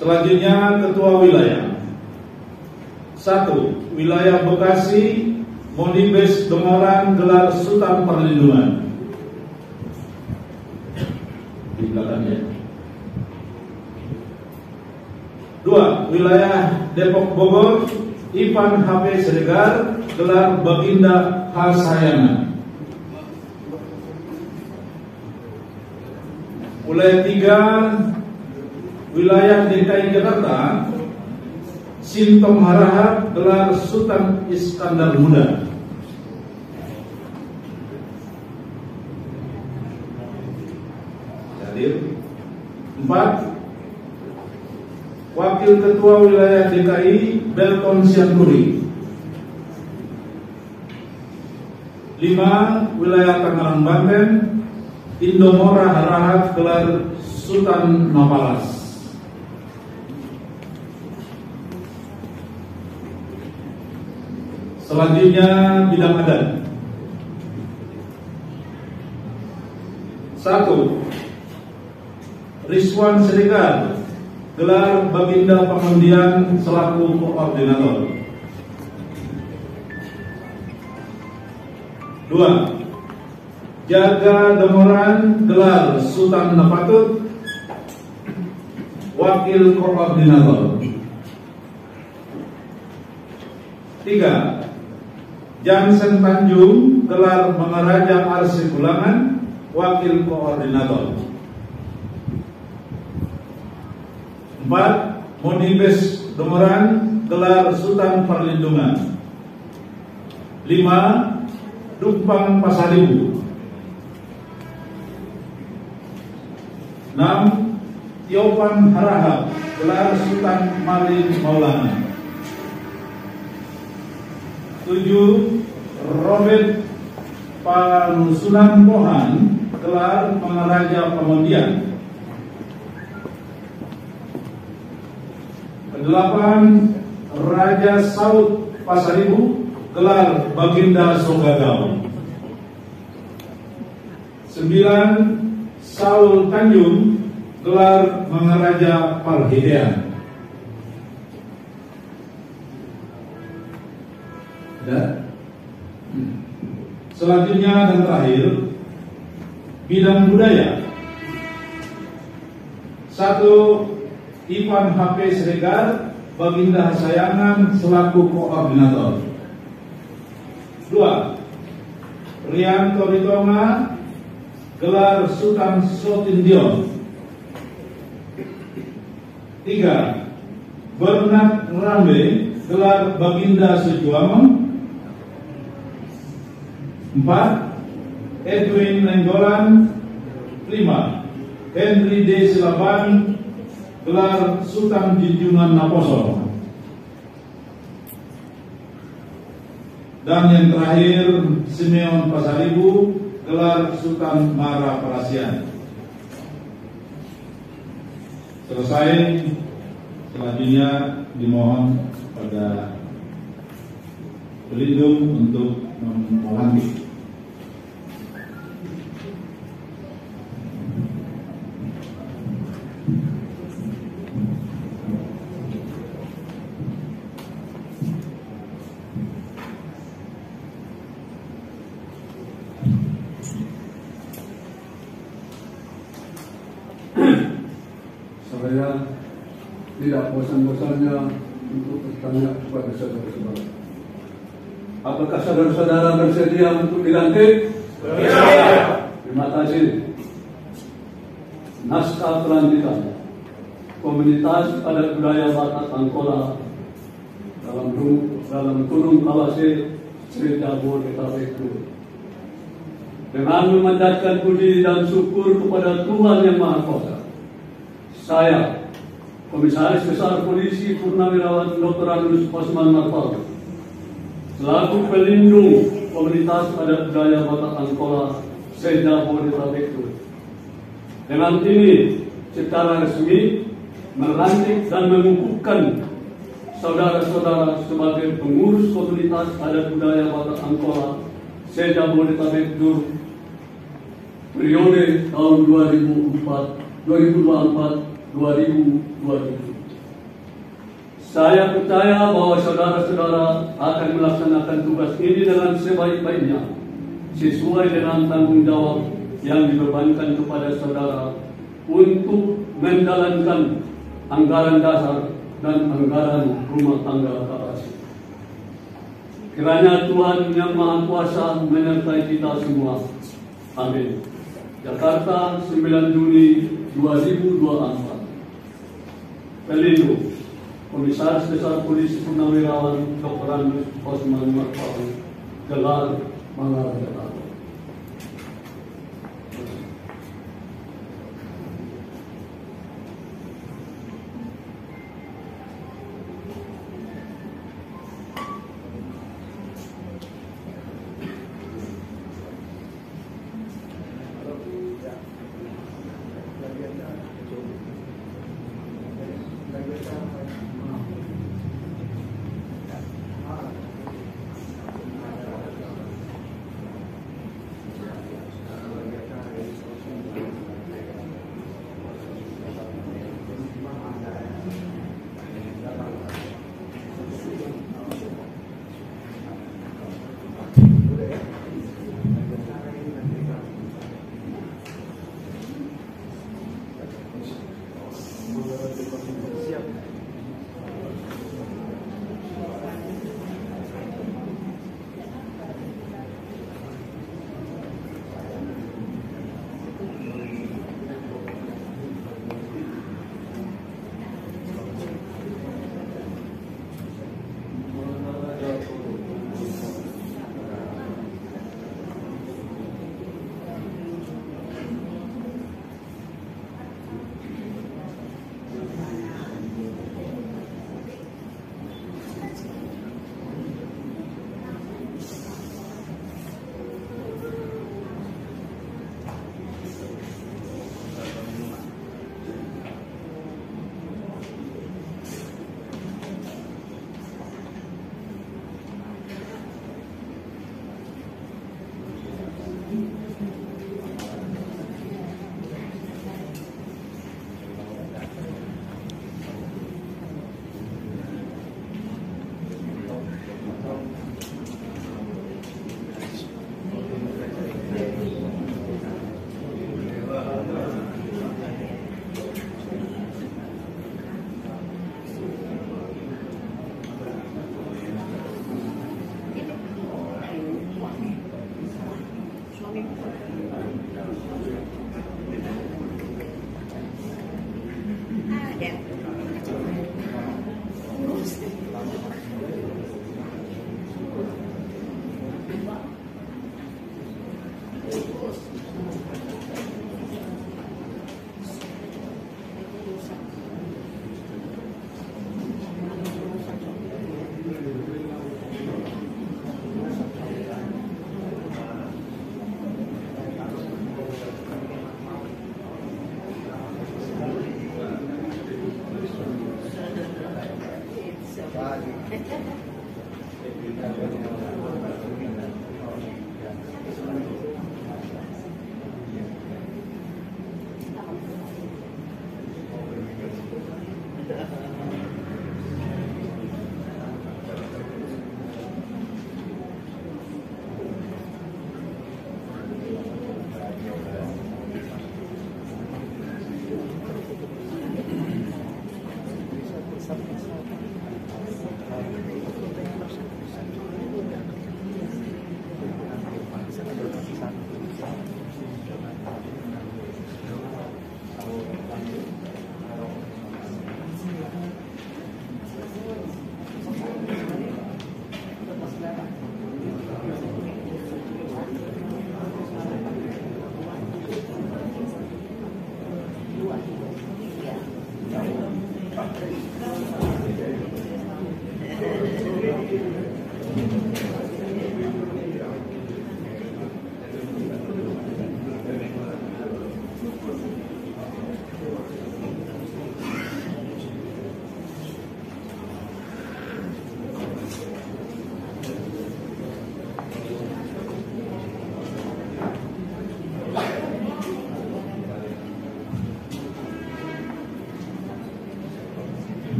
Selanjutnya Ketua Wilayah 1. Wilayah Bekasi, Monibes Domoran, gelar Sultan Perlindungan. Di belakangnya. 2. Wilayah Depok Bogor, Ivan HP Siregar, gelar Baginda Hasayangan. Wilayah 3. Wilayah DKI Jakarta, Sintong Harahap, gelar Sultan Iskandar Muda. Hadir. 4. Wakil Ketua Wilayah DKI, Belton Sianturi. 5. Wilayah Tangerang Banten, Indomora Harahap, gelar Sultan Mapalas. Selanjutnya bidang adat. 1. Rizwan Siregar, gelar Baginda Pamandian selaku koordinator. 2. Jaga Domoran, gelar Sultan Napatut, wakil koordinator. 3. Jansen Tanjung, gelar Mangaraja Arsip Ulangan, wakil koordinator. 4. Monibes Domoran, gelar Sultan Perlindungan. 5. Dumpang Pasaribu. 6. Tiopan Harahap, gelar Sultan Marin Maulana. 7. Robert Panusunan Pohan, gelar Mangaraja Pamondian. 8. Raja Saud Pasaribu, gelar Baginda Sogagau. 9. Saul Tanjung, gelar Mangaraja Parhidean. Selanjutnya dan terakhir bidang budaya. 1. Ivan HP Siregar, Baginda Hasayangan selaku koordinator. 2. Rian Toritonga, gelar Sultan Sotindion. 3. Bernard Rambe, gelar Baginda Sujuamon. 4. Edwin Nenggolan. 5. Henry D. Silaban, gelar Sultan Junjungan Naposo. Dan yang terakhir Simeon Pasaribu, gelar Sultan Mara Parasian. Selesai. Selanjutnya dimohon pada pelindung untuk melantik. Saya tidak bosan-bosannya untuk bertanya kepada saudara-saudara. Apakah saudara-saudara bersedia untuk dilantik? Ya. Terima kasih. Naskah pelantikan komunitas adat budaya Batak Angkola dalam Gunung Kawase Jabodetabek itu. Dengan memanjatkan puji dan syukur kepada Tuhan Yang Maha Kuasa, saya, Komisaris Besar Polisi Purnawirawan Dr. Andrus Osman Marfal, selaku pelindung komunitas adat budaya Batak Angkola Jabodetabek itu, dengan ini secara resmi melantik dan mengukuhkan saudara-saudara sebagai pengurus komunitas adat budaya Batak Angkola Jabodetabek Jur periode tahun 2024-2027. Saya percaya bahwa saudara-saudara akan melaksanakan tugas ini dengan sebaik-baiknya sesuai dengan tanggung jawab yang dibebankan kepada saudara untuk menjalankan anggaran dasar dan anggaran rumah tangga KABASI. Kiranya Tuhan Yang Maha Kuasa menyertai kita semua. Amin. Jakarta, 9 Juni 2024. Pelindung Komisaris Besar Polisi Purnawirawan Dr. Andrus Osman Marfal, gelar Mangaraja.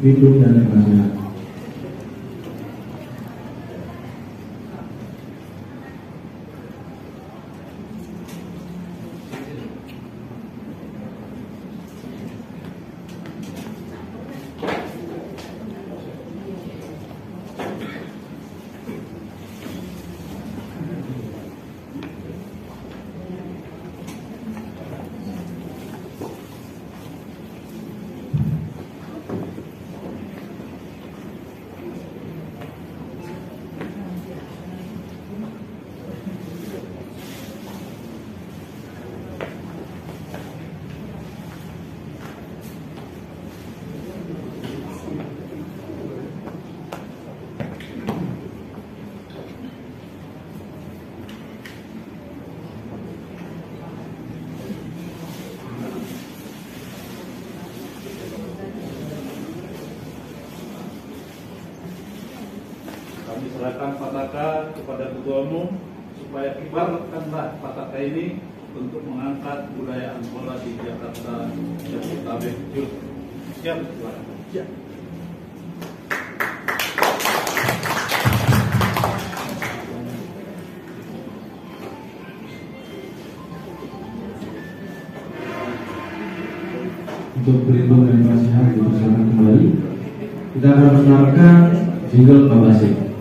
Bidung dan Penasehat. Serahkan Pataka kepada Ketua Umum supaya kibarkanlah Pataka ini untuk mengangkat budaya Angkola di Jakarta Jabodetabek. Siap, siap. Untuk Pelindung dan Penasehat dipersilakan kembali. Kita akan mendengarkan jingle Kabasih.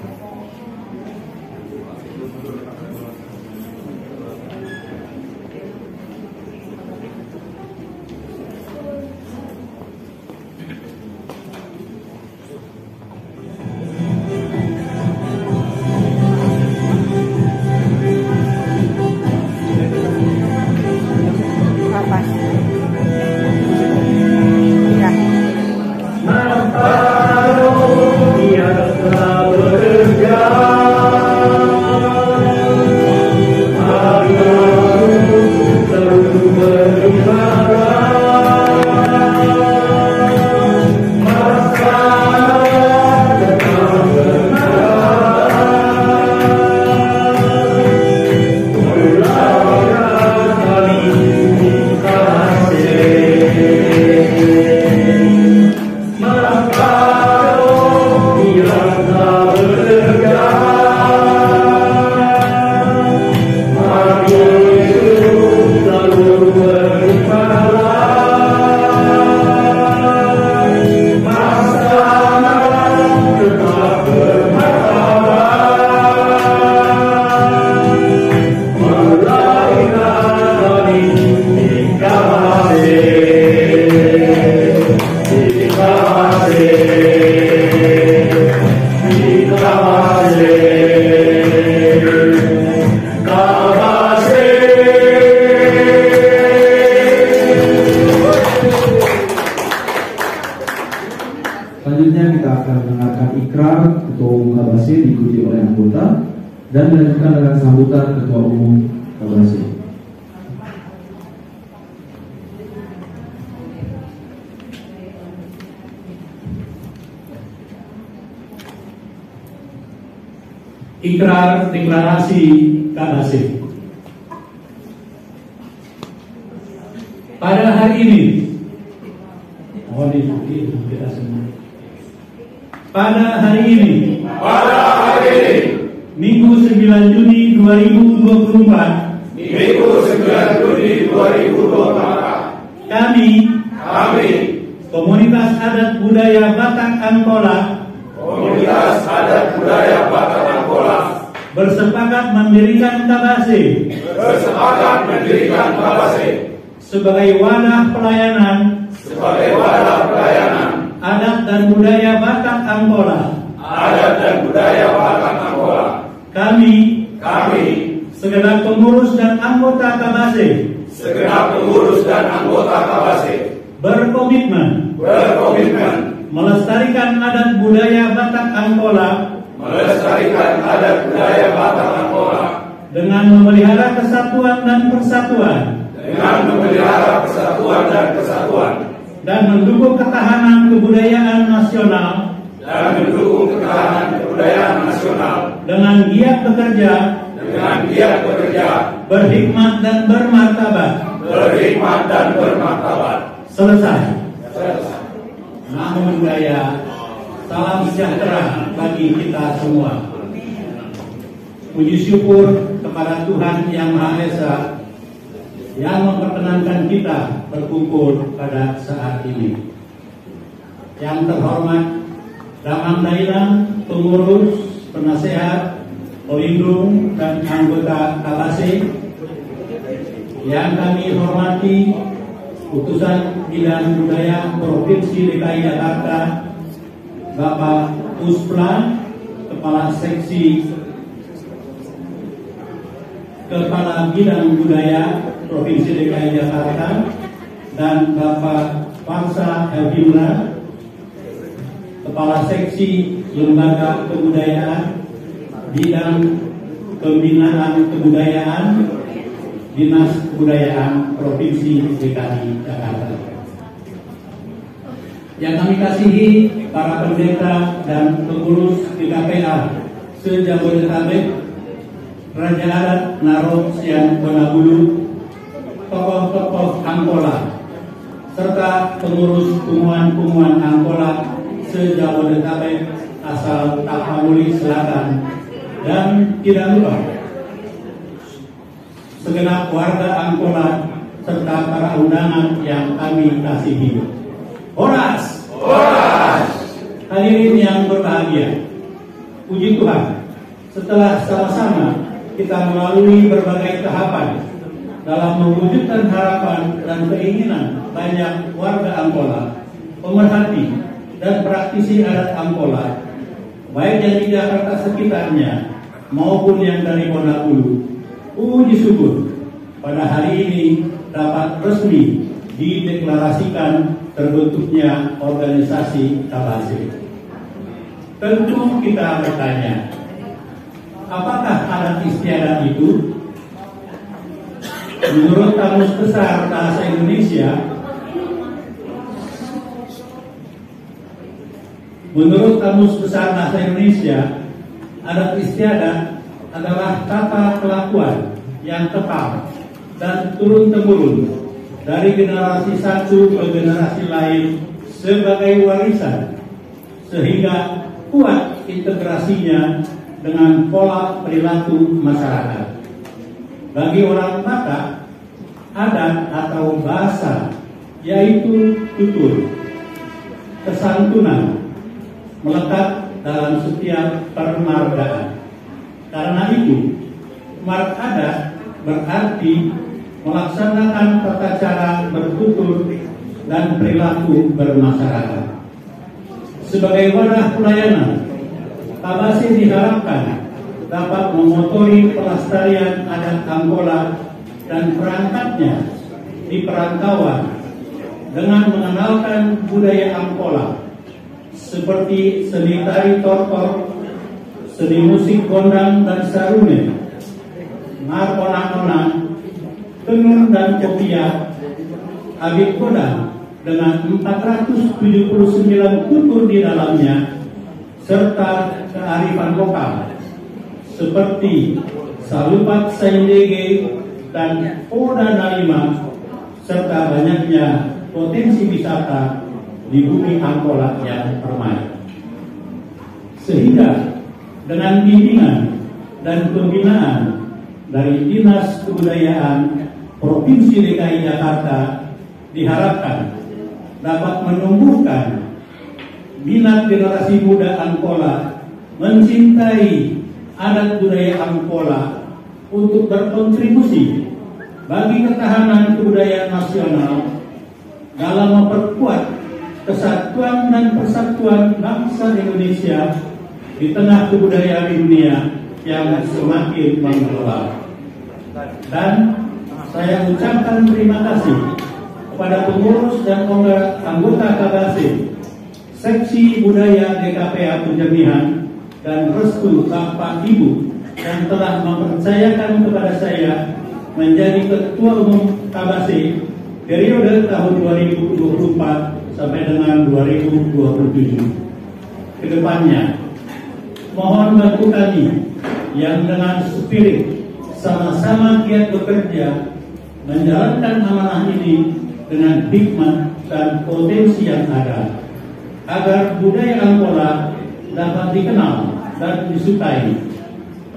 Selanjutnya kita akan mendengarkan ikrar Ketua Umum Kabasih diikuti oleh anggota dan dilanjutkan dengan sambutan Ketua Umum Kabasih. Ikrar deklarasi Kabasih. Pada hari ini, mohon diikuti kita semua. Pada hari ini, Minggu 9 Juni 2024, kami, Komunitas Adat Budaya Batak Angkola, bersepakat mendirikan Kabasih sebagai wadah pelayanan adat dan budaya Batak Angkola. Kami segenap pengurus dan anggota Kabasih berkomitmen melestarikan adat budaya Batak Angkola dengan memelihara kesatuan dan persatuan dan mendukung ketahanan kebudayaan nasional dengan giat bekerja berhikmat dan bermartabat. Selesai. Namo Buddhaya, salam sejahtera bagi kita semua. Puji syukur kepada Tuhan Yang Maha Esa yang memperkenankan kita berkumpul pada saat ini. Yang terhormat Damang Dairang, pengurus, penasehat, pelindung, dan anggota KBASE, yang kami hormati Utusan Bidang Budaya Provinsi DKI Jakarta, Bapak Uspla, Kepala Bidang Budaya Provinsi DKI Jakarta, dan Bapak Faksa Elvindra, Kepala Seksi Lembaga Kebudayaan Bidang Pembinaan Kebudayaan Dinas Kebudayaan Provinsi DKI Jakarta. Yang kami kasihi para pendeta dan pengurus GKPA se-Jabodetabek, Raja Adat Naro Sian Bonabulu, tokoh-tokoh Angkola, serta pengurus Pumuan Angkola se-Jabodetabek asal Tapanuli Selatan, dan tidak lupa segenap warga Angkola serta para undangan yang kami kasihi. Horas! Horas! Hadirin yang berbahagia, puji Tuhan, setelah sama-sama kita melalui berbagai tahapan dalam mewujudkan harapan dan keinginan banyak warga Angkola, pemerhati dan praktisi adat Angkola, baik yang di Jakarta sekitarnya maupun yang dari Bonabulu, puji syukur pada hari ini dapat resmi dideklarasikan terbentuknya organisasi KBASE. Tentu kita bertanya, apakah adat istiadat itu? Menurut Kamus Besar Bahasa Indonesia, adat istiadat adalah tata kelakuan yang tetap dan turun-temurun dari generasi satu ke generasi lain sebagai warisan, sehingga kuat integrasinya dengan pola perilaku masyarakat. Bagi orang Batak, adat atau bahasa yaitu tutur, kesantunan, melekat dalam setiap permargaan. Karena itu, margadat berarti melaksanakan tata cara bertutur dan perilaku bermasyarakat. Sebagai wadah pelayanan, KBASE diharapkan dapat memotori pelestarian adat Angkola dan perangkatnya di perantauan dengan mengenalkan budaya Angkola seperti seni tari tortor, seni musik gondang dan sarune, mar onang-onang, tenun dan kopiah, abit kodang dengan 479 tutur di dalamnya, serta kearifan lokal seperti salupat saindege dan oda nalima, serta banyaknya potensi wisata di bumi Angkola yang permai. Sehingga dengan bimbingan dan pembinaan dari Dinas Kebudayaan Provinsi DKI Jakarta diharapkan dapat menumbuhkan minat generasi muda Angkola mencintai adat budaya Angkola untuk berkontribusi bagi ketahanan kebudayaan nasional dalam memperkuat kesatuan dan persatuan bangsa Indonesia di tengah kebudayaan dunia yang semakin menggelap. Dan saya ucapkan terima kasih kepada pengurus dan anggota KBASE, Seksi Budaya DKPA Penjernihan, dan restu Bapak Ibu yang telah mempercayakan kepada saya menjadi Ketua Umum KBASE periode tahun 2024 sampai dengan 2027. Kedepannya, mohon bantu kami yang dengan spirit sama-sama giat bekerja menjalankan amanah ini dengan hikmat dan potensi yang ada, agar budaya Angkola dapat dikenal dan disukai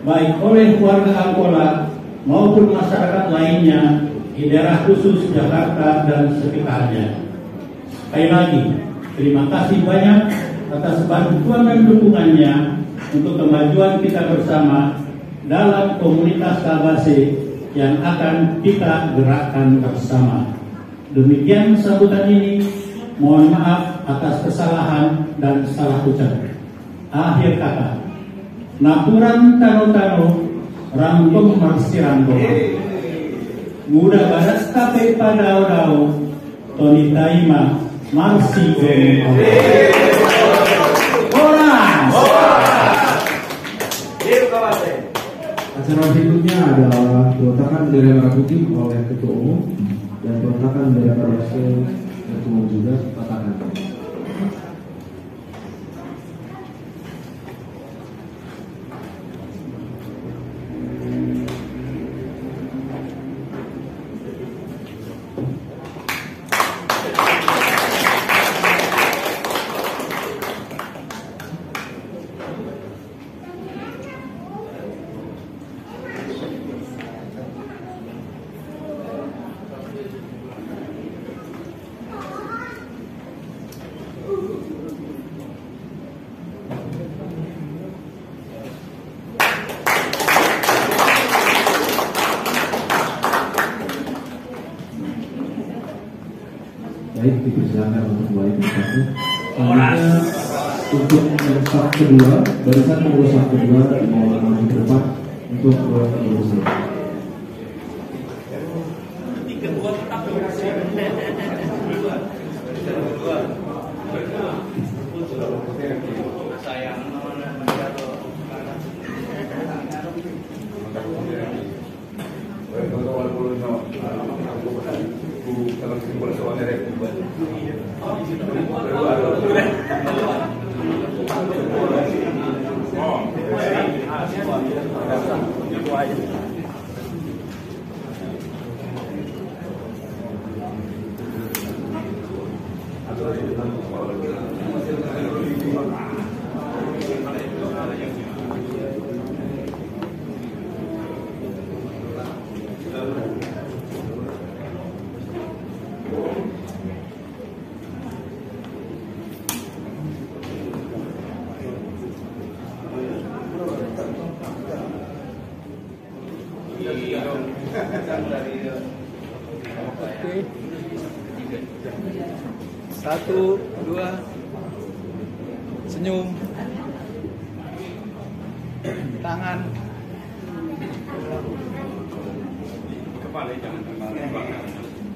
baik oleh warga Angkola maupun masyarakat lainnya di daerah khusus Jakarta dan sekitarnya. Sekali lagi, terima kasih banyak atas bantuan dan dukungannya untuk kemajuan kita bersama dalam komunitas Kabase yang akan kita gerakkan bersama. Demikian sambutan ini. Mohon maaf atas kesalahan dan salah ucap. Akhir kata, Napuran tano-tano, Rambung Marsirando, Muda Badas Tape Padao-dao, Toni Taima, Marsi Acara berikutnya adalah peletakan bendera merah putih oleh Ketua Umum dan peletakan bendera Kabase Ketua Umum juga peletakan. Baik, dipersilakan untuk mulai bersatu. Selanjutnya untuk saf kedua, barisan pengurus saf kedua mohon maju ke depan untuk berurusan. Oke. 1, 2, senyum, tangan,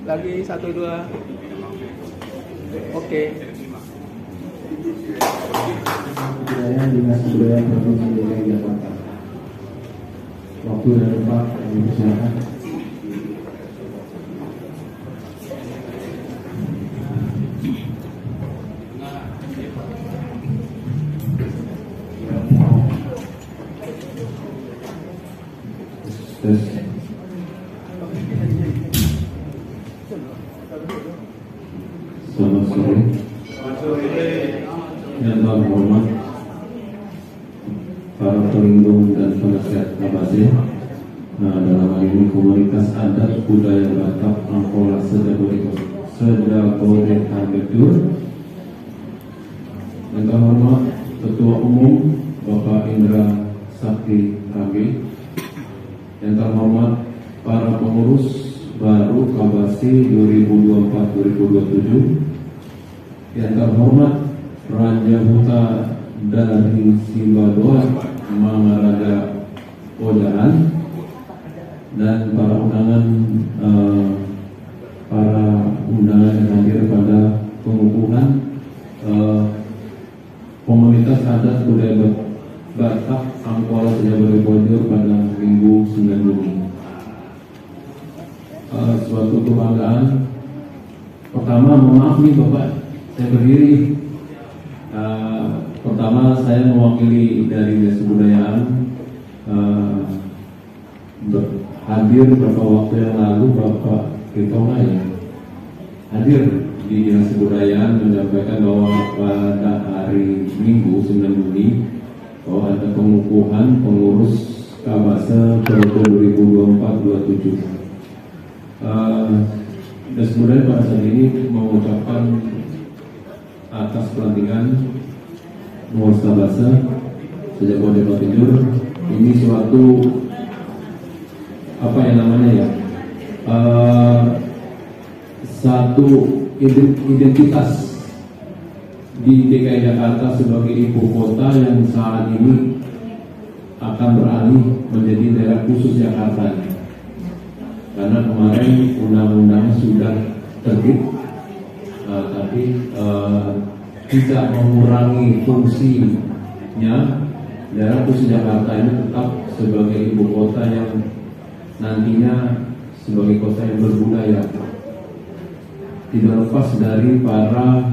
lagi 1, 2, oke. Budaya Dinas Kebudayaan Provinsi DKI Jakarta. Waktu dan tempat dipersilakan. Selamat sore. Yang terhormat para pelindung dan penasihat Kabase, dalam hal ini komunitas adat budaya Batak Angkola Sejabodetabek. Yang terhormat Ketua Umum Bapak Indra Sakti Rabi. Yang terhormat para pengurus baru Kabase 2024-2027. Yang terhormat Raja Huta dari Simbadoa Mangaraja Ojaran, dan para undangan yang hadir pada pengukuhan komunitas adat budaya Batak Angkola Sejabodetabek pada Minggu 9 Juni. Suatu kebanggaan. Pertama, mohon maaf nih Bapak, saya berdiri. Pertama, saya mewakili dari Dinas Kebudayaan hadir beberapa waktu yang lalu Bapak Ketonga ya, hadir di Dinas Kebudayaan menyampaikan bahwa pada hari Minggu 9 Juni bahwa ada pengukuhan pengurus Kabase periode 2024-27. Dinas Kebudayaan pada saat ini mengucapkan atas pelantikan pengurus Kabase sejak Kode Batijur ini suatu apa yang namanya ya, satu identitas di DKI Jakarta sebagai ibu kota yang saat ini akan beralih menjadi daerah khusus Jakarta, karena kemarin undang-undang sudah terbit, tapi tidak mengurangi fungsinya. Daerah khusus Jakarta ini tetap sebagai ibu kota yang nantinya sebagai kota yang berbudaya, tidak lepas dari para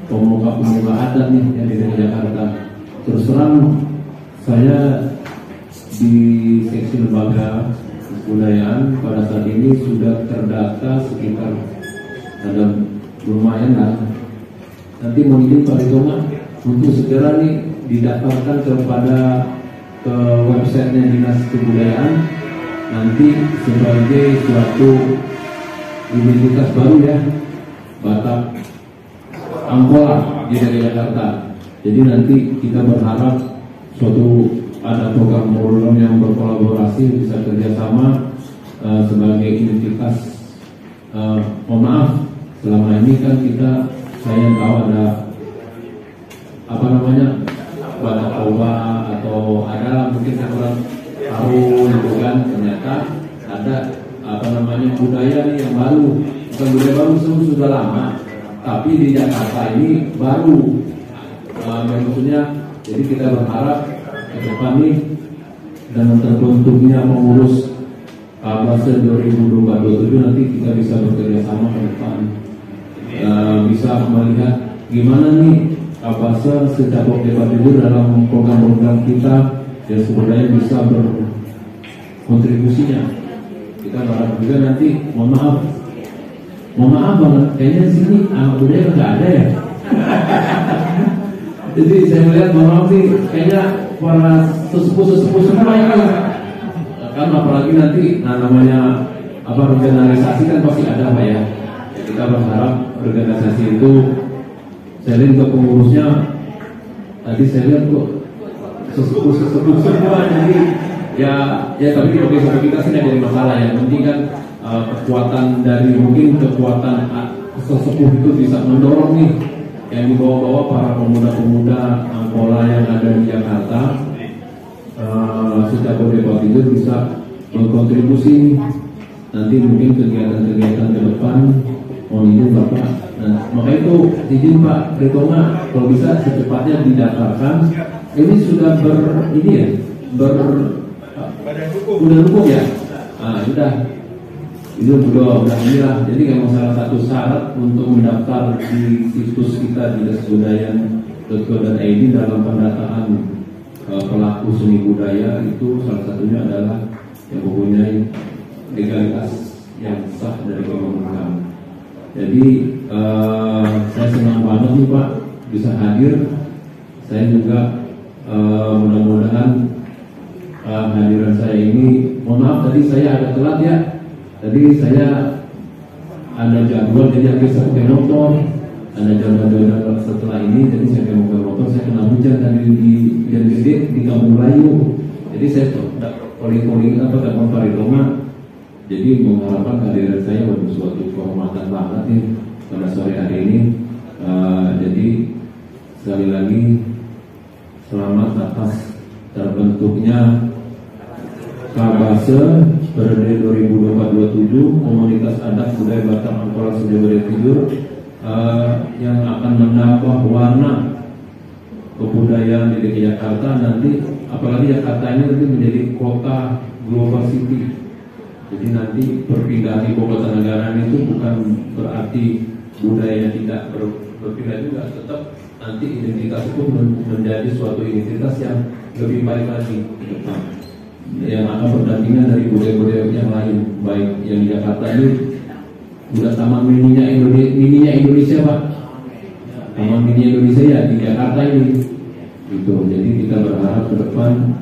pemuka-pemuka adat nih yang di Jakarta. Terus terang saya di seksi lembaga kebudayaan pada saat ini sudah terdata sekitar ada lumayan lah. Nanti mau izin Pak Ridoma untuk segera nih didaftarkan ke websitenya Dinas Kebudayaan nanti sebagai suatu identitas baru ya, Batak Angkola di Jakarta. Jadi nanti kita berharap suatu ada program-program yang berkolaborasi bisa kerjasama sebagai identitas. Mohon maaf, selama ini kan saya tahu ada apa namanya Batak Toba atau ada mungkin yang orang tahu gitu kan, ternyata ada apa namanya budaya nih yang baru, bukan budaya baru, sudah lama, tapi di Jakarta ini baru. Maksudnya, jadi kita berharap ke depan nih dengan terbentuknya pengurus Kabase 2027 nanti kita bisa bekerja sama ke depan, bisa melihat gimana nih Kabase secara Batijur dalam program-program kita ya sebenarnya bisa berkontribusinya. Kita berharap juga nanti, mohon maaf banget, kayaknya di sini anak budaya nggak ada ya. Jadi saya melihat mohon maaf sih, kayaknya para sesepuh semua ya kan, apalagi nanti namanya apa organisasi kan pasti ada Pak ya. Kita berharap organisasi itu, saya lihat ke pengurusnya tadi saya lihat kok sesepuh semua, jadi ya tapi bagi kita sih tidak jadi masalah. Yang penting kan kekuatan dari mungkin kekuatan sesepuh itu bisa mendorong nih yang dibawa-bawa para pemuda-pemuda Angkola yang ada di Jakarta secara Kode Batijur bisa berkontribusi nanti mungkin kegiatan-kegiatan ke depan. Mohon izin Bapak, nah, maka itu izin Pak Ridoma kalau bisa secepatnya didaftarkan. Ini sudah udah dukung ya, sudah itu udah inilah. Jadi memang salah satu syarat untuk mendaftar di situs kita di Dinas.Kebudayaan.go.id dalam pendataan pelaku seni budaya itu salah satunya adalah yang mempunyai legalitas yang sah dari pemerintah. Jadi saya senang banget nih Pak bisa hadir. Saya juga mudah-mudahan hadiran saya ini, mohon maaf tadi saya agak telat ya. Tadi saya ada jadwal jadi akhirnya saya pakai motor. Ada jadwal setelah ini jadi saya pakai motor. Saya kena hujan tadi di hujan gede di Kampung Melayu. Jadi saya calling apa telepon Pak Ridoma. Jadi mengharapkan kehadiran saya pada suatu kehormatan banget nih pada sore hari ini. Jadi sekali lagi selamat atas terbentuknya Kabase periode 2024-27 Komunitas Adat Budaya Batak Angkola Sejauh Batijur yang akan menambah warna kebudayaan di DKI Jakarta nanti, apalagi Jakarta ini nanti menjadi kota global city. Jadi nanti perpindahan ibu kota negara itu bukan berarti budaya tidak berpindah juga, tetap nanti identitas itu menjadi suatu identitas yang lebih baik lagi ke depan, yang akan berdampingan dari budaya-budaya yang lain, baik yang di Jakarta ini Udah taman mininya Indonesia Pak. Taman mini Indonesia ya di Jakarta ini. Gitu. Jadi kita berharap ke depan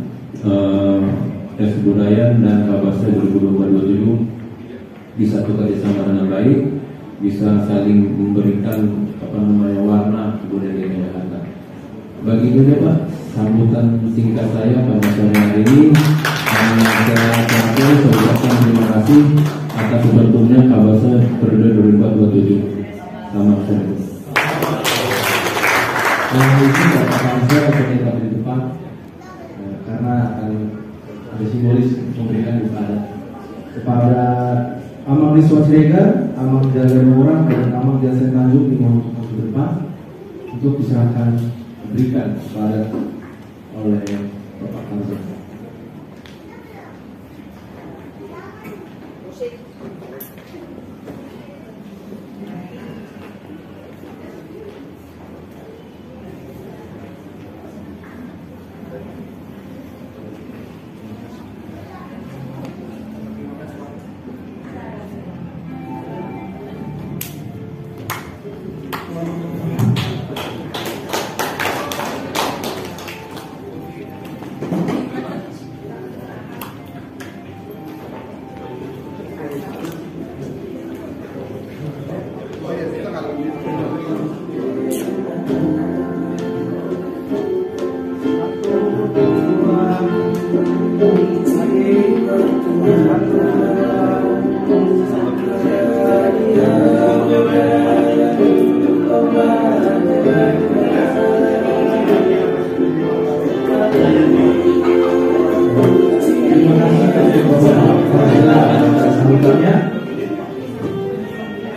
kebudayaan dan Kabasda 2027 bisa bekerjasama dengan baik, bisa saling memberikan warna kebudayaan Jakarta. Begitu ya Pak, sambutan singkat saya pada sore hari ini. Saya ucapkan terima kasih atas bertumbuhnya Kabasda periode 2027. Selamat sore. Ini katakan saya terlihat di depan karena akan ada simbolis memberikan kepada Amang Niswasrega, Amang Jalan Murah, dan Amang Jalan Tanjung dimohon untuk masuk ke depan untuk diserahkan diberikan kepada oleh Bapak Kanzler.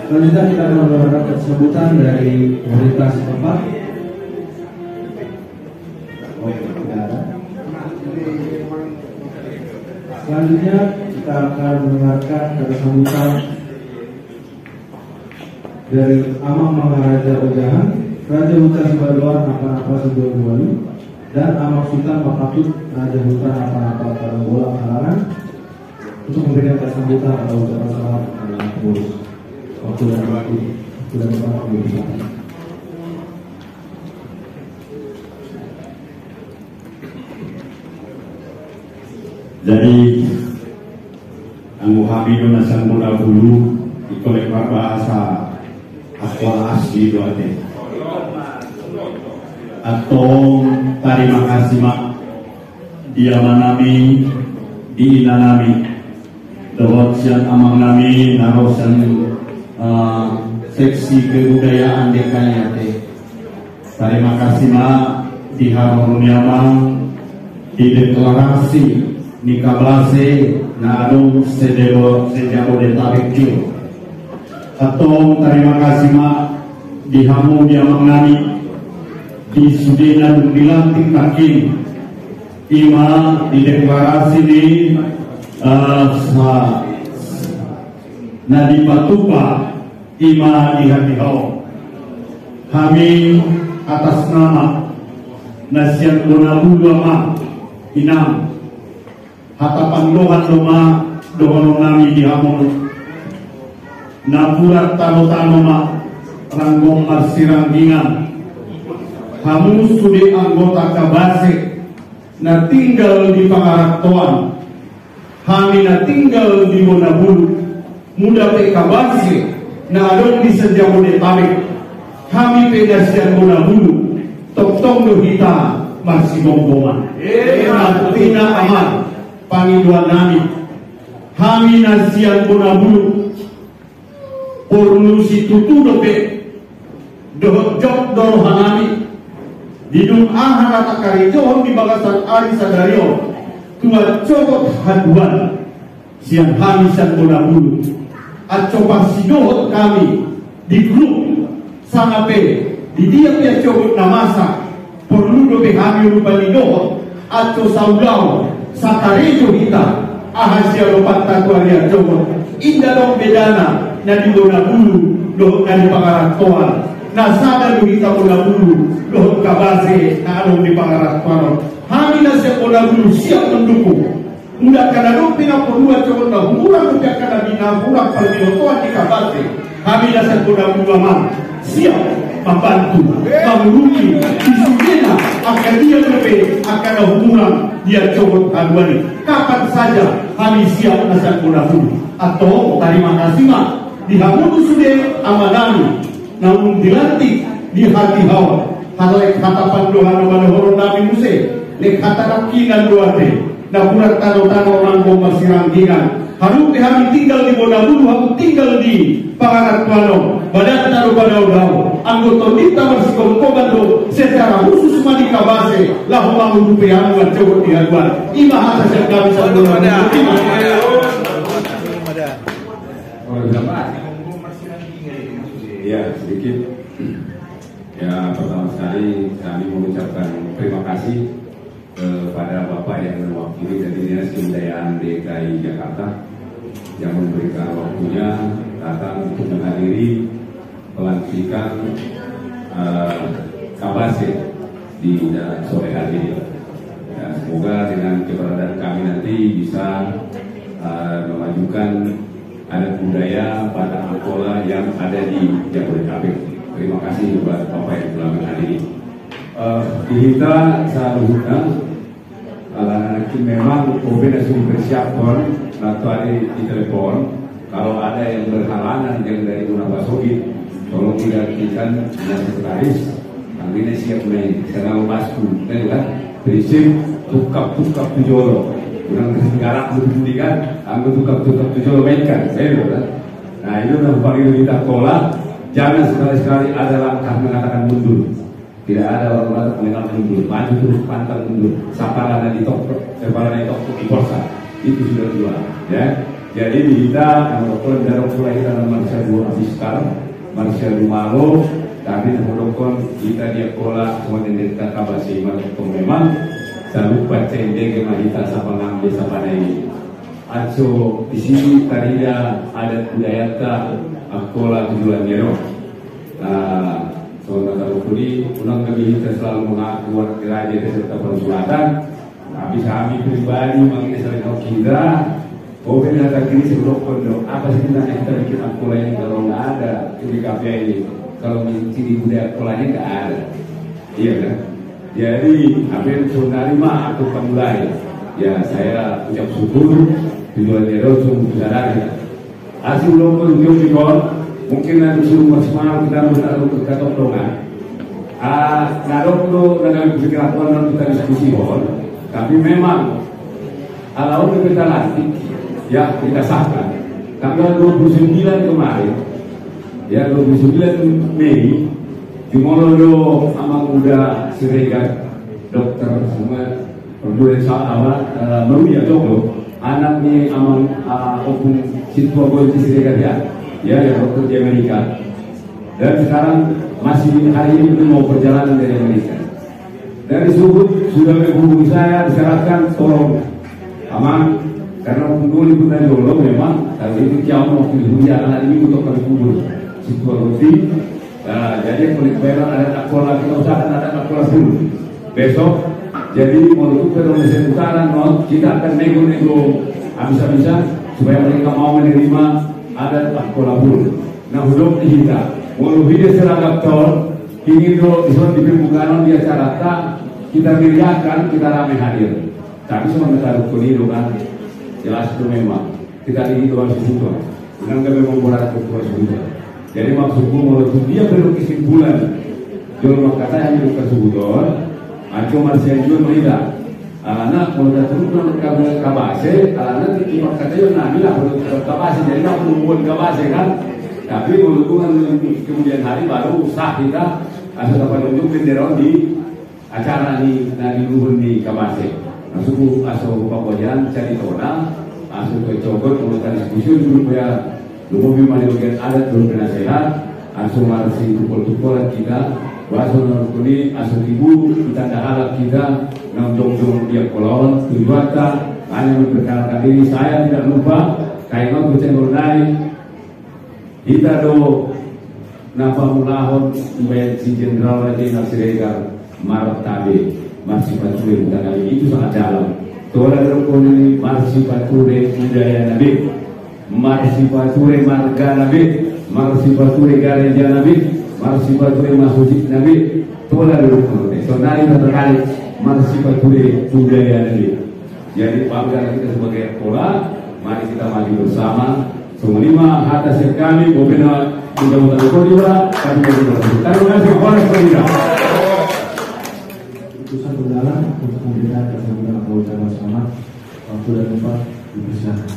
Selanjutnya kita akan mendengarkan sambutan dari pemerintah setempat. Selanjutnya kita akan mendengarkan kata sambutan dari Amang Maharaja Ojahan, Raja Hutan Sibaluar Napa-Napa Sidoarjo, dan Amang Sultan Mapatut Raja Hutan Napa-Napa Karangbola Karangan untuk memberikan kata sambutan atau ucapan selamat kepada pengurus. Waktu dan waktu. Jadi Anggo Hamidun Nasan Muda Bulu ikolek bahasa akwa asli doate atau terima kasih mak dia manami di inanami dawat sian amang nami narosan seksi kebudayaan dekanya teh. Terima kasih mak di harmoniamang di deklarasi nikablase na adong Jabodetabek jo. Atau terima kasih mak di harmoniamang nami di sudena dung dilantik takin ima di deklarasi di Nadi Patupa ima di hati hau kami atas nama Nasian Bonabudu ama inam hatapan dohan doma dohan nami di hamon naburat tano-tano ma ranggong marsiranggingan kamu sudi anggota Kabase na tinggal di Pangaratoan kami na tinggal di Bonabudu muda pe Kabase na adong di Jabodetabek kami pe Nasian Bonabudu tok-tok do hita marsi gonggongan tina aman pangiduan nami kami Nasian Bonabudu pornusi tutu do pe jok dorohan nami didung ahara takari johon di bagasan ari sadario tua cokot haduan siang kami Nasian Bonabudu acoba sidohot kami di grup sangape di dia punya cokot namasa perlu dobe kami lupa didohot aco saudau sakarejo kita ahasia lopat takuaria cokot indah dong bedana na di Bonabudu dohot na di Pangaratoan na sada do kita Bonabudu dohot Kabase na adong di Pangaratoan kami Nasian Bonabudu siap mendukung Mudah karena pina perdua coba na murah mudah karena bina murah perbinotoan di kabate. Kami dasar kuda ulama siap membantu, menguruki, isunya akan dia lebih akan hubungan dia coba haluan. Kapan saja kami siap dasar kuda atau terima kasih mak dihamudu sudah amanami, namun dilantik di hati hawa. Kalau kata panduan orang Nabi Musa, lek kata rakinan doate. Nah bulan tano-tano rangkong masih rangkingan. Harus kami tinggal di Bonabulu, aku tinggal di Pangarat Tuano. Badan taruh pada udao. Anggota kita masih komando secara khusus mandi kabase. Lahu bangun dupe amuan cowok di haluan. Imah atas yang kami sebelum ada. Ya sedikit. Ya pertama sekali kami mengucapkan terima kasih kepada Bapak yang mewakili dari Dinas Kebudayaan DKI Jakarta yang memberikan waktunya datang untuk menghadiri pelantikan Kabase di sore hari ini. Ya, semoga dengan keberadaan kami nanti bisa memajukan adat budaya Batak Angkola yang ada di Jabodetabek. Terima kasih kepada Bapak yang telah menghadiri. Kita seharusnya nanti memang COVID sudah bersiapkan atau ada di telepon. Kalau ada yang berhalangan yang dari Munabasogi, tolong digantikan dengan sekretaris. Nanti siap main senang masku, kan? Prinsip tukap tujolo. Kurang ketinggalan berpendidikan, anggap tukap tujolo mainkan, Nah itu yang paling kita tolak. Jangan sekali-sekali ada langkah mengatakan mundur. Tidak ada orang mengenal mundur, maju terus pantang mundur. Sapalana di toko di Polsa itu sudah dua, ya. Jadi kita melakukan darah pula kita manusia dua abiskar, manusia Lumalo, tapi melakukan kita dia pola semua kita kabasi melakukan memang selalu baca indek mahita sama ngambil sama ini. Aso di sini tadinya ada budaya Angkola tujuan Nero. Saudara Rukuni, ulang kami kita selalu mengaku raja serta persulatan. Habis kami pribadi mengenai saling kita. Oh, kita kini sebelum pondok. Apa sih kita bikin Angkola ini kalau nggak ada di kafe ini? Kalau ciri budaya Angkolanya nggak ada, iya kan? Jadi apa yang saudari mah aku mulai. Ya saya ucap syukur tujuan Nero sungguh besar. Asal belum menunjuk di bawah. Mungkin nanti suruh maksimal kita menaruh ke kantor dongan. Naruh lo dengan pikiran orang kita diskusi hon. Tapi memang kalau kita lantik, ya kita sahkan. Tanggal 29 kemarin, ya 29 Mei, di Molodo Amang Muda Siregar, dokter semua perguruan awal Meruya Joko, anaknya Amang Opung Sitwa Boy Siregar ya yang dokter di Amerika, dan sekarang masih hari ini mau perjalanan dari Amerika. Dari Subud sudah menghubungi saya, disyaratkan tolong aman karena dulu liputan dulu memang kali ini jauh waktu hujan hari ini untuk kami kubur Sitwa Roti. Jadi kulit merah ada Angkola, kita usahakan ada Angkola dulu besok. Jadi menurut Indonesia Utara kita akan nego-nego habis-habisan supaya mereka mau menerima ada Angkola pun. Nah, hidup di kita. Walau dia seragam tol, ingin do di pembukaan dia carata kita beriakan kita ramai hadir. Tapi semua kita rukun kan jelas itu memang kita ingin doa subuh. Dengan kami membuat doa subuh. Jadi maksudku menurut dia perlu kesimpulan. Jual kata yang itu subuh. Aku masih jual mereka. Anak kalau datang ke kabase, anak itu katanya nabi lah kalau kabase jadi nak membuat kabase kan. Tapi menurutku kemudian hari baru sah kita asal dapat unjuk bendera di acara di luhur di kabase. Masuk asal Bapak Wajan cari orang, asal ke Cokot melakukan diskusi dulu ya. Lupa memang bagian adat belum kena sehat, asal marasi tukul-tukulan kita. Bahasa Nurkuni asal ibu kita dahalak kita nonton dia kolon tujuan hanya memperkenalkan diri. Saya tidak lupa kayak mau bercenggol naik kita do napa mulahon si jenderal lagi Siregar Maret Tabe masih patuh bukan kali itu sangat dalam. Tola rukun marsipature budaya Nabi, marsipature marga Nabi, marsipature gereja Nabi, marsipature masjid Nabi. Tola rukun. Sonari terkali marsipature budaya Nabi. Jadi bangga kita sebagai Tola, mari kita maju bersama. Semua atas kami berbeda mudah-mudahan juga kami berdoa. Terima kasih kepada pemerintah. Keputusan undangan untuk memberikan kesempatan anggota bersama waktu dan tempat dipersilakan.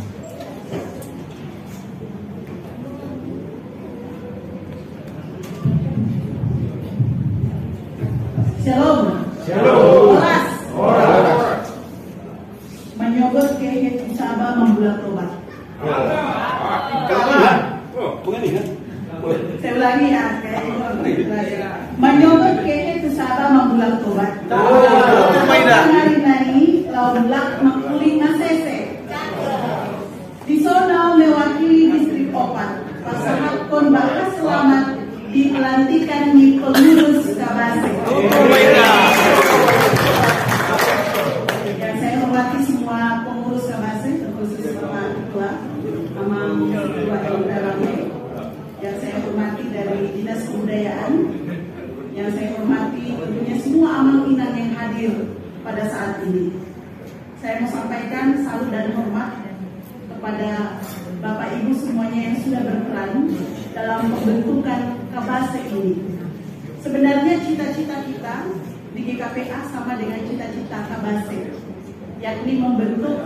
Shalom. Shalom. Oras. Menyogok ke Sabah membulat tobat. Saya ulangi ya, menyogok ke Sabah membulat tobat. Nari-nari laulak makuli ngasese. Di sono mewakili distrik Opat. Pasangan kon bahas selamat di pelantikan di pengurus Kabase. Yang saya hormati semua pengurus Kabase, terkhusus Bapak Ketua Amang Ketua LDRB. Yang saya hormati dari Dinas Kebudayaan. Yang saya hormati tentunya semua Amang Inang yang hadir pada saat ini. Saya mau sampaikan salut dan hormat kepada Bapak Ibu semuanya yang sudah berperan dalam pembentukan Kabase ini. Sebenarnya cita-cita kita di GKPA sama dengan cita-cita Kabase, yakni membentuk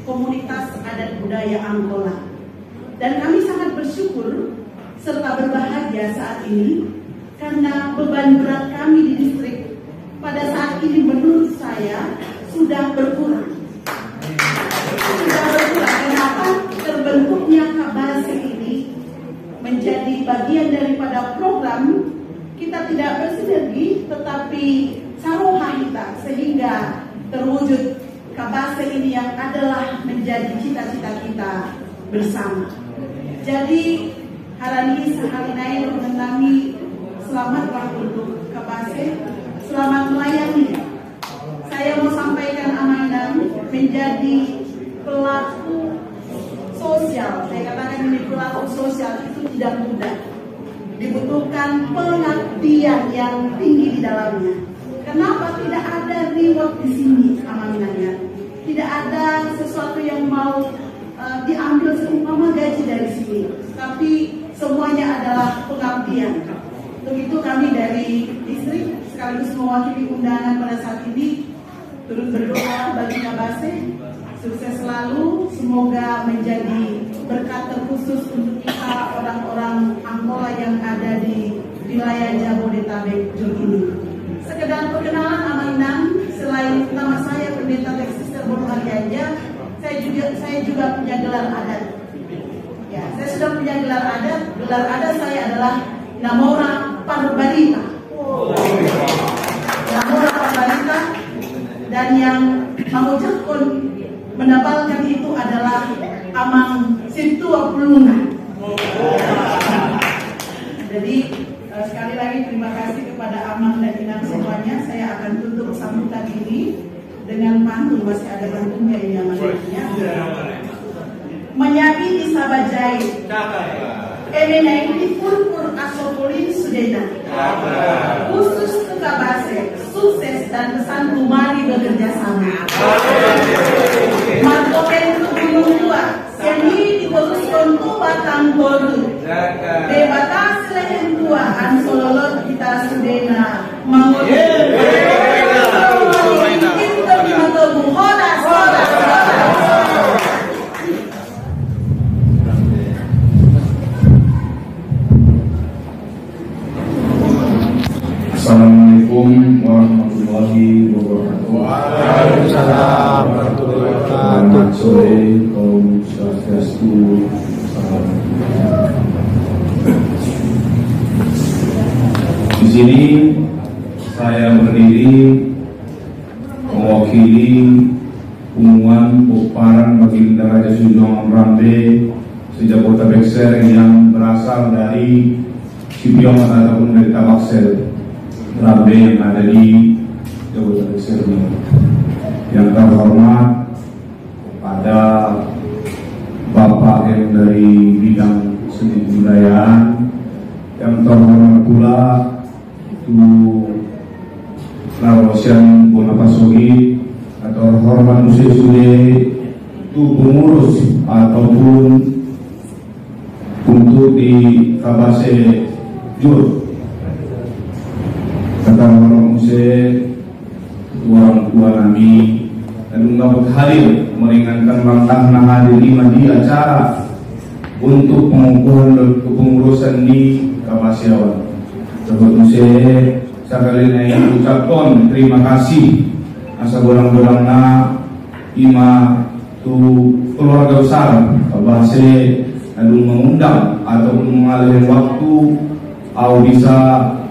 komunitas adat budaya Angkola. Dan kami sangat bersyukur serta berbahagia saat ini karena beban berat kami di distrik pada saat ini menurut saya sudah berkurang. Kenapa? Terbentuknya Kabase ini menjadi bagian daripada program kita tidak bersinergi tetapi saroha kita sehingga terwujud Kabase ini yang adalah menjadi cita-cita kita bersama. Jadi hari ini mengenangi selamatlah untuk Kabase, selamat melayani. Saya mau sampaikan amanah menjadi pelaku sosial. Saya katakan ini pelaku sosial itu tidak mudah. Dibutuhkan pengabdian yang tinggi di dalamnya. Kenapa tidak ada reward di sini amanahnya? Tidak ada sesuatu yang mau diambil seumpama gaji dari sini. Tapi semuanya adalah pengabdian. Untuk itu kami dari distrik sekaligus mewakili undangan pada saat ini turut berdoa bagi Kabase, sukses selalu, semoga menjadi berkat terkhusus untuk kita orang-orang Angkola yang ada di wilayah Jabodetabek ini. Sekedar perkenalan Amanang, selain nama saya Pendeta Leksister Borharianja, saya juga punya gelar adat. Ya, saya sudah punya gelar adat. Gelar adat saya adalah Namora Parbarita. Namora Parbarita. Dan yang mengucapkan menabalkan itu adalah Amang Sintua Pulungan. Jadi sekali lagi terima kasih kepada Amang dan Inang semuanya. Saya akan tutup sambutan ini dengan pantun, masih ada pantunnya ini amanahnya. Menyabi di Sabajai. Emena ini purpur asopolin sudena. Khusus ke Kabase, sukses dan pesan kumari bekerja sama. Martoken untuk gunung tua, seni diurus untuk batang boru. Debatas lehen tua, ansololot kita sudena. Mangolin. Kita dimatobu hodas. Assalamualaikum warahmatullahi wabarakatuh. Waalaikumsalam warahmatullahi wabarakatuh. Selamat sore, Om Swastiastu. Di sini saya berdiri mewakili Umuan Puparan Baginda Raja Sujong Rambe Sejabodetabek yang berasal dari Cibiong ataupun dari Tabaksel Rambe yang ada di Jabodetabek ini. yang terhormat pada Bapak yang dari bidang seni budayaan, yang terhormat pula itu Lawasian Bonapasohi atau hormat Sude itu pengurus ataupun untuk di Kabase Jur kata orang orang tua kami dan dapat hadir meringankan langkah hadir di acara untuk pengukuhan dan kepengurusan di Kabasiawan. Sebab saya sekali lagi ucapkan terima kasih asa bolang-bolangna ima tu keluarga besar Kabase lalu mengundang ataupun mengalihkan waktu au bisa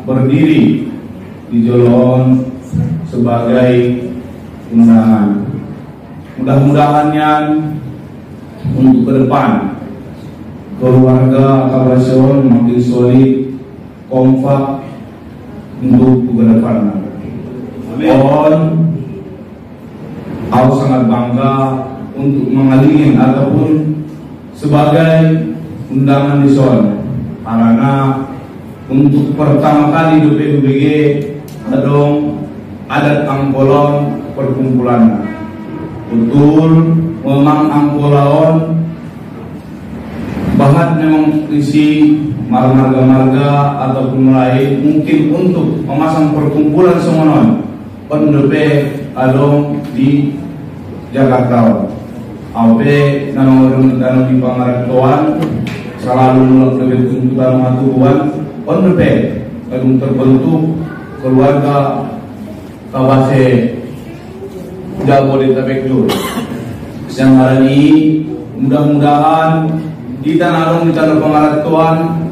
berdiri di Jolon sebagai undangan. Mudah-mudahannya untuk ke depan keluarga Kabasiawan makin solid, kompak untuk ke depan. Aku sangat bangga untuk mengalihkan ataupun sebagai undangan di Son karena untuk pertama kali di PUBG adong adat angkolon perkumpulan. Betul memang angkolon bahan memang isi marga-marga ataupun mulai mungkin untuk memasang perkumpulan semonon pendepe adong di Jakarta. Ape nanong di Pangaratuan selalu lebih tuntutan matuan pendepe adong terbentuk keluarga Kabase Jabodetabek Jur. Siang hari ini mudah-mudahan di tanah Pangaratuan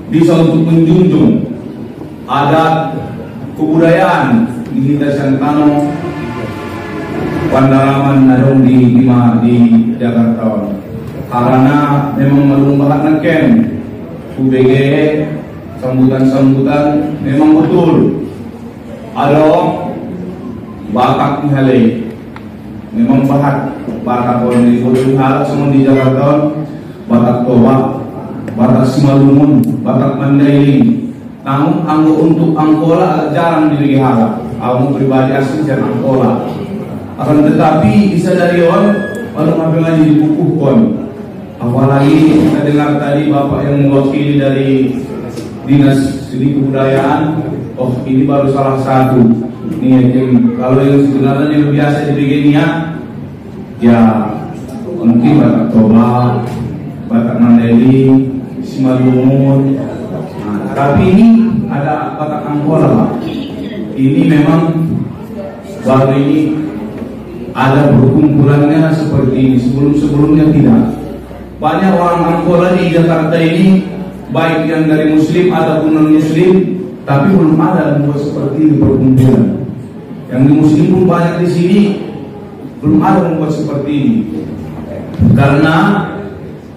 bisa untuk menjunjung adat kebudayaan di Desa Tano Pandaraman adong di Jakarta karena memang melumbahan neken UBG sambutan memang betul ada bakat halai memang bakat orang di Bodoh hal semua di Jakarta bakat toba bakat simalumun bakat mandailing namun untuk angkola jarang dibagi hal aku pribadi asli jangan angkola akan tetapi bisa dari orang apa ngaji di buku apalagi kita dengar tadi bapak yang mewakili dari dinas seni kebudayaan. Oh ini baru salah satu nih kalau yang sebenarnya yang biasa dibikinnya ya mungkin batak toba batak mandailing simalungun tapi ini ada batak angkola ini memang baru ini ada perkumpulannya seperti ini sebelumnya tidak banyak orang angkola di Jakarta ini baik yang dari muslim ataupun non muslim tapi belum ada membuat seperti ini perkumpulan yang di muslim pun banyak di sini belum ada membuat seperti ini karena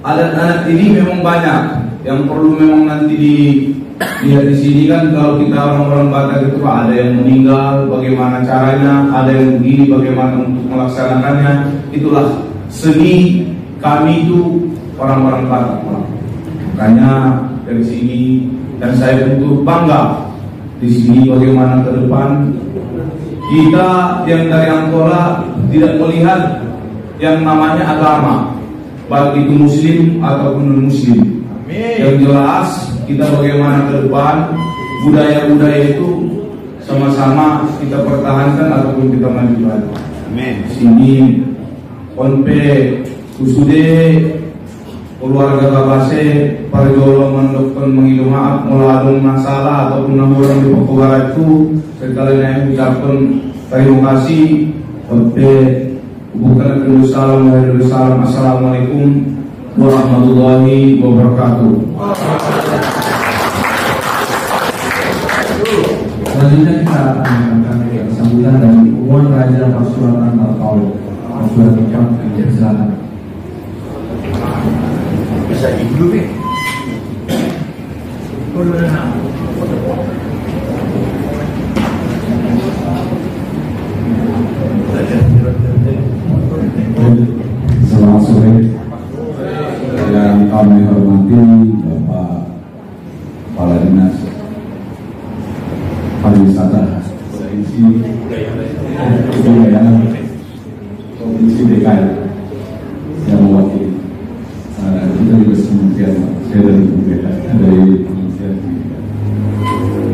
adat-adat ini memang banyak yang perlu memang nanti dilihat di sini kan kalau kita orang-orang Batak itu Pak ada yang meninggal bagaimana caranya ada yang begini bagaimana untuk melaksanakannya itulah seni kami itu orang-orang Batak Pak. Makanya dari sini dan saya tentu bangga di sini bagaimana ke depan kita yang dari Angkola tidak melihat yang namanya agama baik itu muslim ataupun non muslim. Yang jelas kita bagaimana ke depan budaya-budaya itu sama-sama kita pertahankan ataupun kita majukan. Amin. Sini onpe kusude keluarga Kabase parjolo mendokter mengilu maaf meladung masalah ataupun orang di Papua itu sekali lagi ucapkan terima kasih onpe bukan salam assalamualaikum warahmatullahi wabarakatuh. Selanjutnya kita akan mendengarkan sambutan dari Umum Raja Persulatan Tarkawi. Sudah tepat, silakan. Bisa dulu nih. Selamat sore. Yang kami hormati Bapak Kepala Dinas Pariwisata Provinsi Kebudayaan Provinsi DKI yang mewakili kita juga kementerian saya dari Kementerian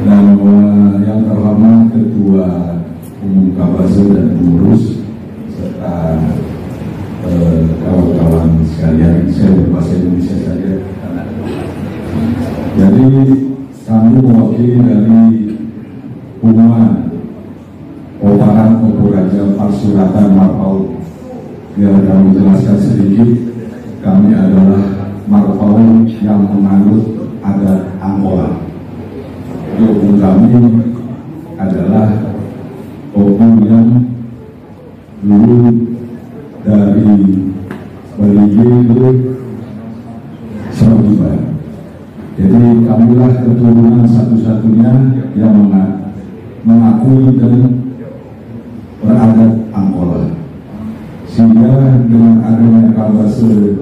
dan yang terhormat Ketua Umum Kabase dan pengurus serta kawan-kawan sekalian, saya berbahasa Indonesia saja. Jadi kami mewakili dari Punggungan Oparan Operaja Parsuratan Marpaul. Biar kami jelaskan sedikit, kami adalah Marpaul yang menganut adat Angkola. Hukum kami adalah hukum yang dulu dari Beligi itu Surabaya. Jadi kamilah keturunan satu-satunya yang mengakui dan beradat Angkola. Sehingga dengan adanya Kabase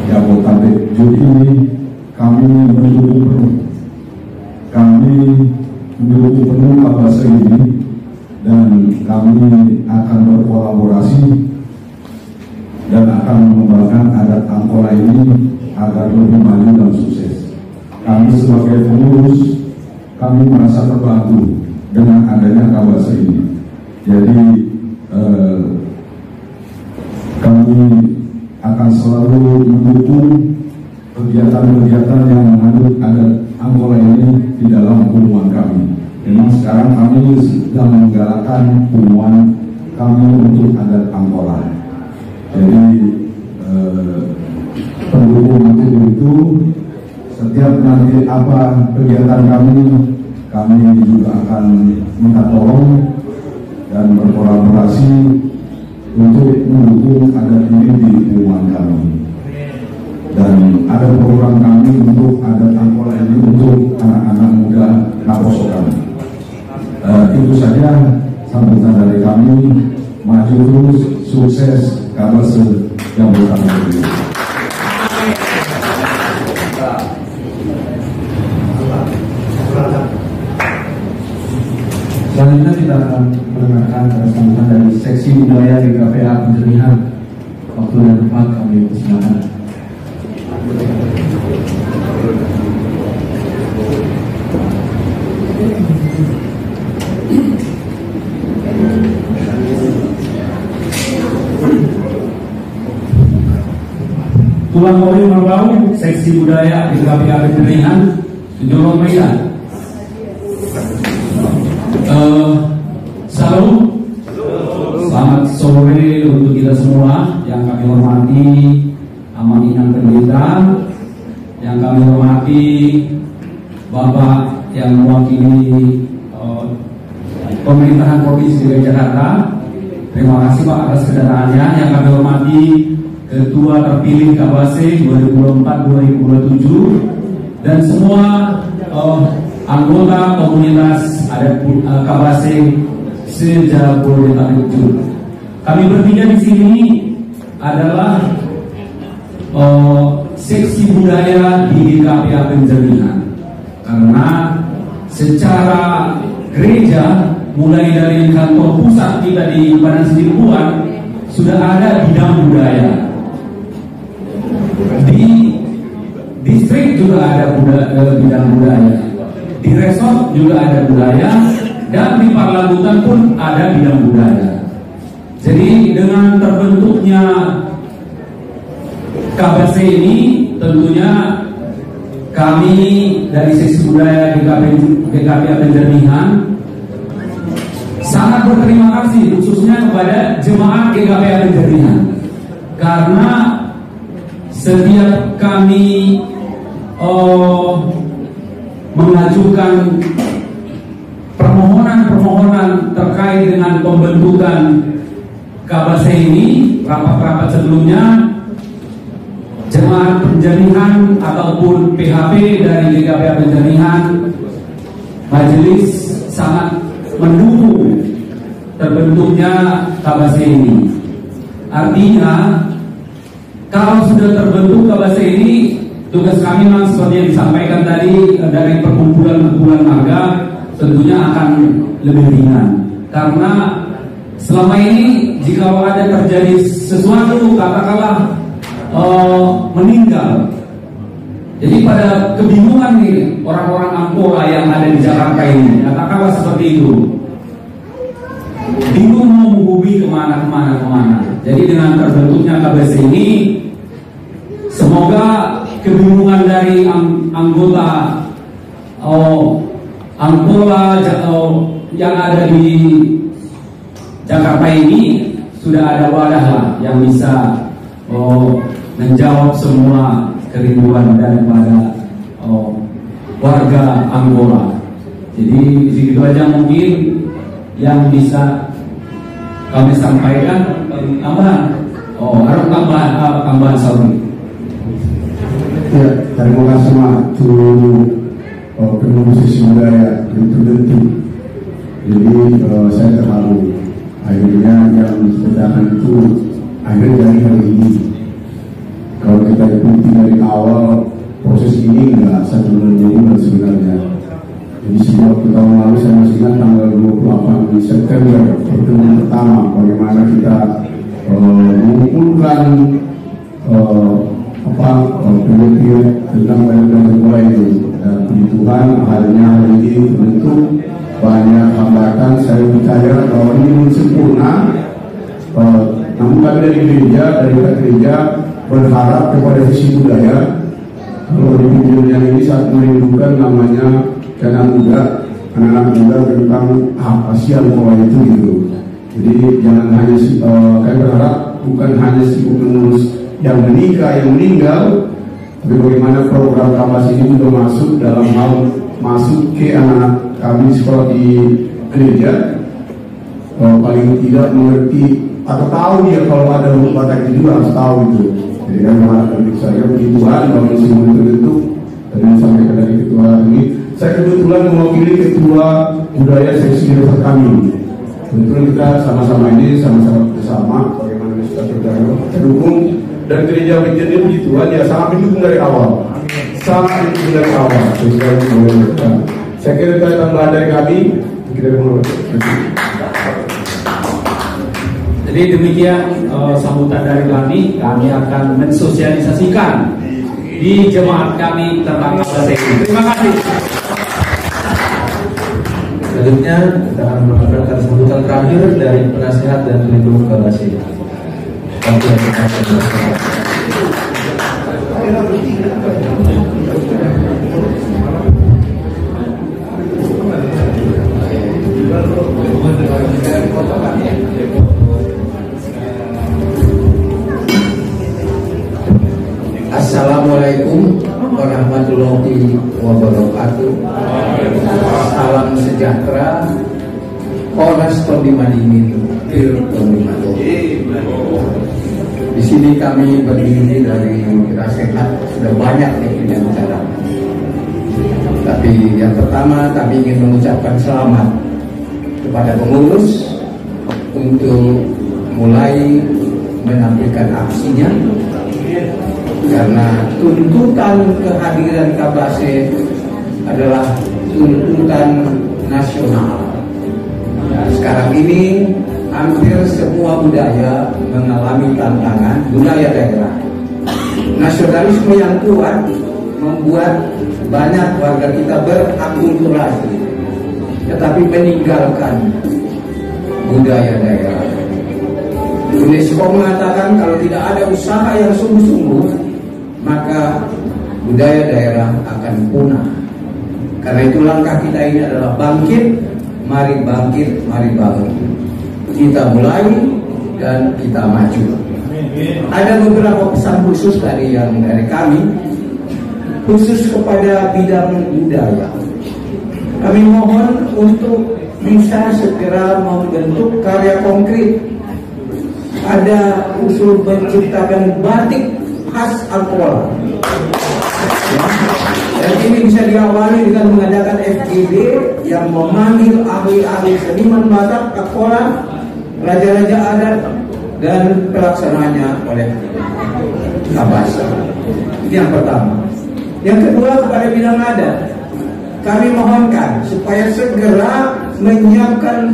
Jabodetabek Jur ini kami mendukung penuh. Kami mendukung penuh Kabase ini dan kami akan berkolaborasi dan akan mengembangkan adat Angkola ini agar lebih maju dan sukses. Kami sebagai pengurus, kami merasa terbantu dengan adanya Kabase ini. Jadi kami akan selalu mendukung kegiatan-kegiatan yang menganut adat Angkola ini di dalam hubungan kami. Memang sekarang kami sedang menggalakkan hubungan kami untuk adat Angkola. Jadi pendukung nanti itu setiap nanti apa kegiatan kami juga akan minta tolong dan berkolaborasi untuk mendukung adat ini di hubungan kami. Dan ada program kami untuk adat Angkola ini untuk anak-anak muda Naposo kami. Itu saja sambutan dari kami. Maju terus, sukses, Kabase yang bertanggung jawab. Selanjutnya kita akan mendengarkan sambutan dari seksi budaya di KPA Penjernihan. Waktu dan tempat kami persilakan. Tuan Polri Merbau, seksi budaya di KPA Penjernihan, Sejolong Medan. Salam, selamat sore untuk kita semua yang kami hormati Aman Inang Pendeta, yang kami hormati Bapak yang mewakili pemerintahan Provinsi DKI Jakarta. Terima kasih Pak atas kedatangannya. Yang kami hormati Ketua terpilih Kabase 2024-2027 dan semua anggota komunitas adat Kabase se-Jabodetabek Jur. Kami bertiga di sini adalah seksi budaya di KPA Penjernihan, karena secara gereja mulai dari kantor pusat kita di Badan Sendiribuan sudah ada bidang budaya. Di distrik juga ada bidang budaya, di resort juga ada budaya, dan di Parlagutan pun ada bidang budaya. Jadi dengan terbentuknya Kabase ini, tentunya kami dari seksi budaya KPA Penjernihan sangat berterima kasih khususnya kepada jemaat KPA Penjernihan, karena setiap kami mengajukan permohonan terkait dengan pembentukan Kabase ini, rapat-rapat sebelumnya jemaat Penjernihan ataupun PHP dari KPA Penjernihan majelis sangat mendukung terbentuknya KBASE ini. Artinya kalau sudah terbentuk KBASE ini, tugas kami memang seperti yang disampaikan tadi dari perkumpulan marga tentunya akan lebih ringan. Karena selama ini jika ada terjadi sesuatu, katakanlah meninggal, jadi pada kebingungan nih orang-orang Angkola yang ada di Jakarta ini, katakanlah seperti itu, bingung mau menghubungi kemana. Jadi dengan terbentuknya KBASE ini, semoga kebingungan dari anggota Angkola yang ada di Jakarta ini sudah ada wadah lah yang bisa menjawab semua kerinduan daripada warga Angkola. Jadi segitu aja mungkin yang bisa kami sampaikan. Harus tambahan sorry. Ya, terima kasih waktu pengurus sisi budaya terbentuk. Jadi saya terharu. Akhirnya yang disertakan itu akhirnya dari hari ini. Kalau kita ikuti dari awal proses ini enggak 1 bulan sebenarnya. Jadi sebab tahun lalu saya masih ingat tanggal 28 September pertemuan pertama bagaimana kita mengumpulkan penelitian tentang Angkola itu, dan puji Tuhan akhirnya hari ini tentu banyak hambatan. Saya percaya bahwa ini belum sempurna, namun kami dari gereja berharap kepada sisi budaya. Kalau di videonya ini saat merindukan namanya anak-anak muda tentang apa sih Angkola itu gitu. Jadi jangan hanya kami berharap bukan hanya si pengurus yang menikah, yang meninggal, tapi bagaimana program KBASE ini juga masuk dalam hal masuk ke anak kami sekolah di gereja, paling tidak mengerti atau tahu dia kalau ada Batak itu juga harus tahu itu. Jadi kan menurut saya puji Tuhan bahwa semua terbentuk. Tadi disampaikan dari ketua ini, saya kebetulan mewakili ketua budaya seksi desa kami. Kebetulan kita sama-sama bersama bagaimana kita terdukung. Dan gereja Wijen ini puji Tuhan ya sangat mendukung dari awal. Saya kira itu tambahan dari kami. Jadi demikian sambutan dari kami akan mensosialisasikan di jemaat kami tentang KBASE ini. Terima kasih. Selanjutnya kita akan mendengarkan sambutan terakhir dari penasihat dan pelindung KBASE. Assalamualaikum warahmatullahi wabarakatuh. Salam sejahtera. Polres Tondimanimin, Tondimado. Di sini kami berdiri dari Kita Sehat sudah banyak yang bicara. Tapi yang pertama kami ingin mengucapkan selamat kepada pengurus untuk mulai menampilkan aksinya, karena tuntutan kehadiran KBASE adalah tuntutan nasional. Nah, sekarang ini hampir semua budaya mengalami tantangan budaya daerah. Nasionalisme yang kuat membuat banyak warga kita berakulturasi, tetapi meninggalkan budaya daerah. UNESCO mengatakan kalau tidak ada usaha yang sungguh-sungguh, maka budaya daerah akan punah. Karena itu langkah kita ini adalah bangkit, mari bangun. Kita mulai dan kita maju. Ada beberapa pesan khusus dari kami, khusus kepada bidang budaya. Kami mohon untuk bisa segera membentuk karya konkret. Ada usul menciptakan batik khas Angkola. Dan ini bisa diawali dengan mengadakan FGD yang memanggil ahli-ahli seniman Batak Angkola raja-raja adat dan pelaksananya oleh Kabasa. Ini yang pertama. Yang kedua, kepada bidang adat, kami mohonkan supaya segera menyiapkan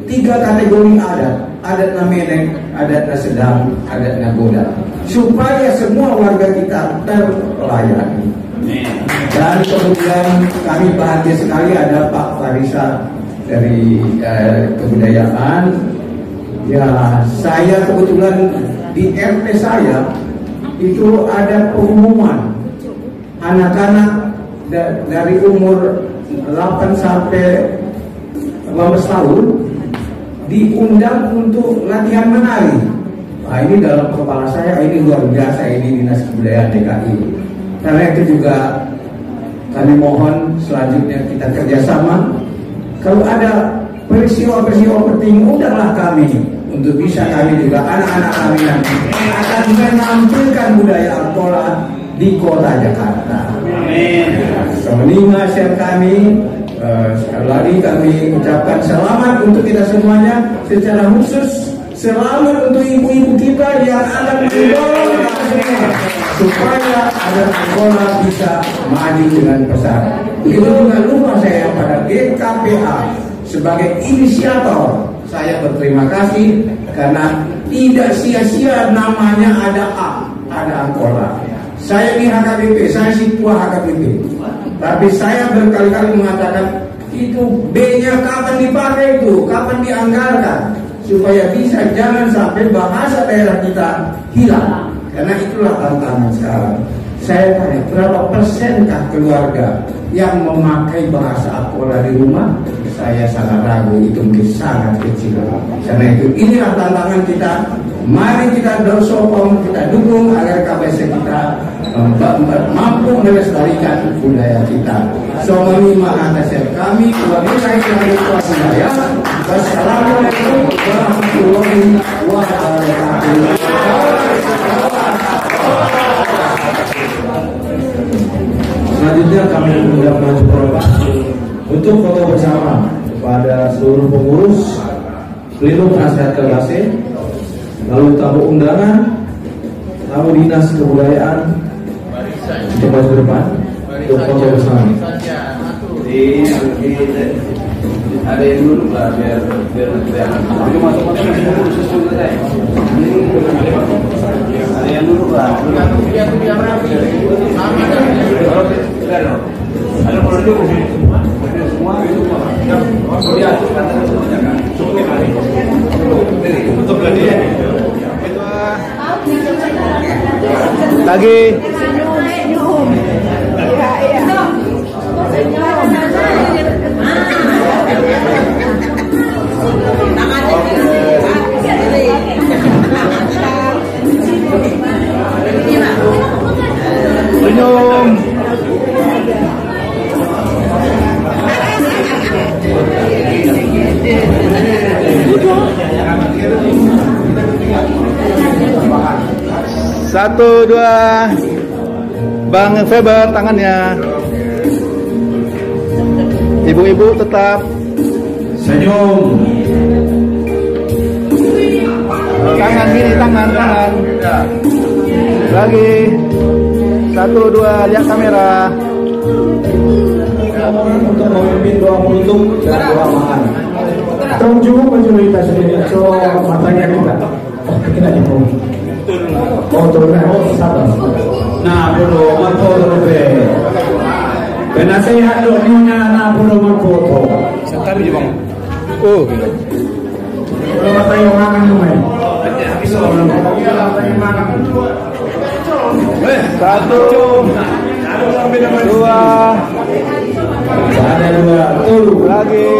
3 kategori adat: adat Namenek, adat Nasedang, adat Nagoda, supaya semua warga kita terlayani. Dan kemudian kami bahagia sekali ada Pak Farisa dari kebudayaan. Ya, saya kebetulan di RT saya itu ada pengumuman anak-anak dari umur 8 sampai 15 tahun diundang untuk latihan menari. Nah, ini dalam kepala saya ini luar biasa, ini Dinas Kebudayaan DKI. Karena itu juga kami mohon selanjutnya kita kerjasama. Kalau ada peristiwa-peristiwa penting, undanglah kami untuk bisa kami juga anak-anak kami nanti akan menampilkan budaya Angkola di kota Jakarta. Amin. Semeninga share kami. Sekali lagi kami ucapkan selamat untuk kita semuanya, secara khusus selamat untuk ibu-ibu kita yang akan mendorong kita semua supaya adat Angkola bisa maju dengan pesat. Begitu juga lupa saya pada GKPA sebagai inisiator. Saya berterima kasih karena tidak sia-sia namanya ada Angkola. Saya di HKBP, saya Ketua HKBP. Tapi saya berkali-kali mengatakan itu B-nya kapan dipakai itu, kapan dianggarkan, supaya bisa jangan sampai bahasa daerah kita hilang. Karena itulah tantangan sekarang. Saya tanya, berapa persenkah keluarga yang memakai bahasa Angkola di rumah? Saya sangat ragu, itu mungkin sangat kecil. Karena itu inilah tantangan kita. Mari kita sokong, kita dukung agar KBS kita mampu melestarikan budaya kita. Somanima atas kami, wabillahi taufiq. Wassalamualaikum warahmatullahi wabarakatuh. Selanjutnya kami mengundang maju korban untuk foto bersama kepada seluruh pengurus Pleno Penasehat Kabase, lalu tamu undangan, tamu dinas kebudayaan untuk maju ke depan untuk foto bersama. Ada yang dulu lah biar masuk ada yang dulu lah. Ada produk semua untuk lagi. Senyum. Satu, dua. Bang Feber tangannya. Ibu-ibu tetap senyum. Tangan kiri, tangan. Lagi. Satu, dua, lihat kamera. Untuk memimpin doa penutup dan doa makan. Tolong juga majoritas ini, so matanya kita. Oh, kita di bawah. Oh, turun, sabar. Nah, bodoh, foto deh. Penasehat doanya, nah bodoh foto. Sekarang di bawah. Oh, kalau matanya makan lumayan. Satu, dua, ada dua, lagi.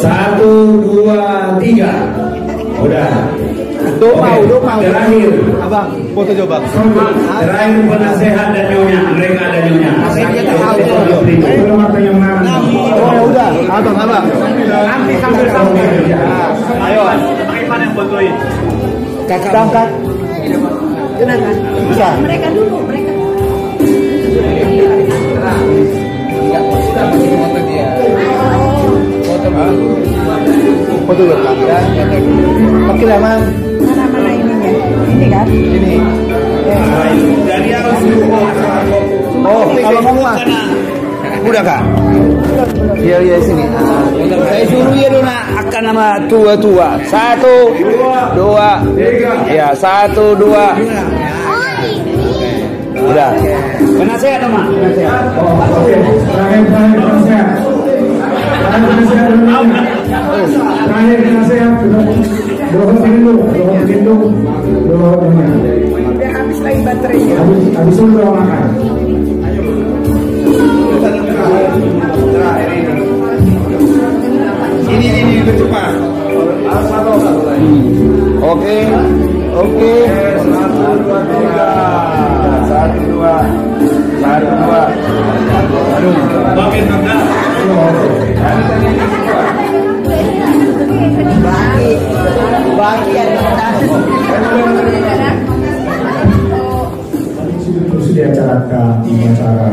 Satu, dua, tiga. Udah. Doa. Terakhir. Abang, foto coba. Terakhir penasehat dan nyonya, mereka ada nyonya. Kalau matanya makan. Oh ya udah, abang. Nanti sambil. Ayo. Bagaimana yang fotoin? Kakak angkat. Kenapa? Bisa. Mereka dulu, mereka. Sudah pakai foto dia. Foto Foto dulu kan? Oke lah, Mang. Mana ininya? Ini kan? Ini. Jadi harus Oh, kalau kamu Mas. Udah Kak? Iya sini. Saya suruh ya dona akan nama tua-tua. 1, 2, 3. Ya 1, 2. Udah. Penasehat dong, penasehat. Oke. Terakhir penasehat. Terakhir penasehat. Doa pintu. Udah habis lagi baterainya. Habis itu doa makan. Ini cepat. Satu lagi. Oke. 1, 2. Aduh. Makin rendah. Bagi terus diacarakan di acara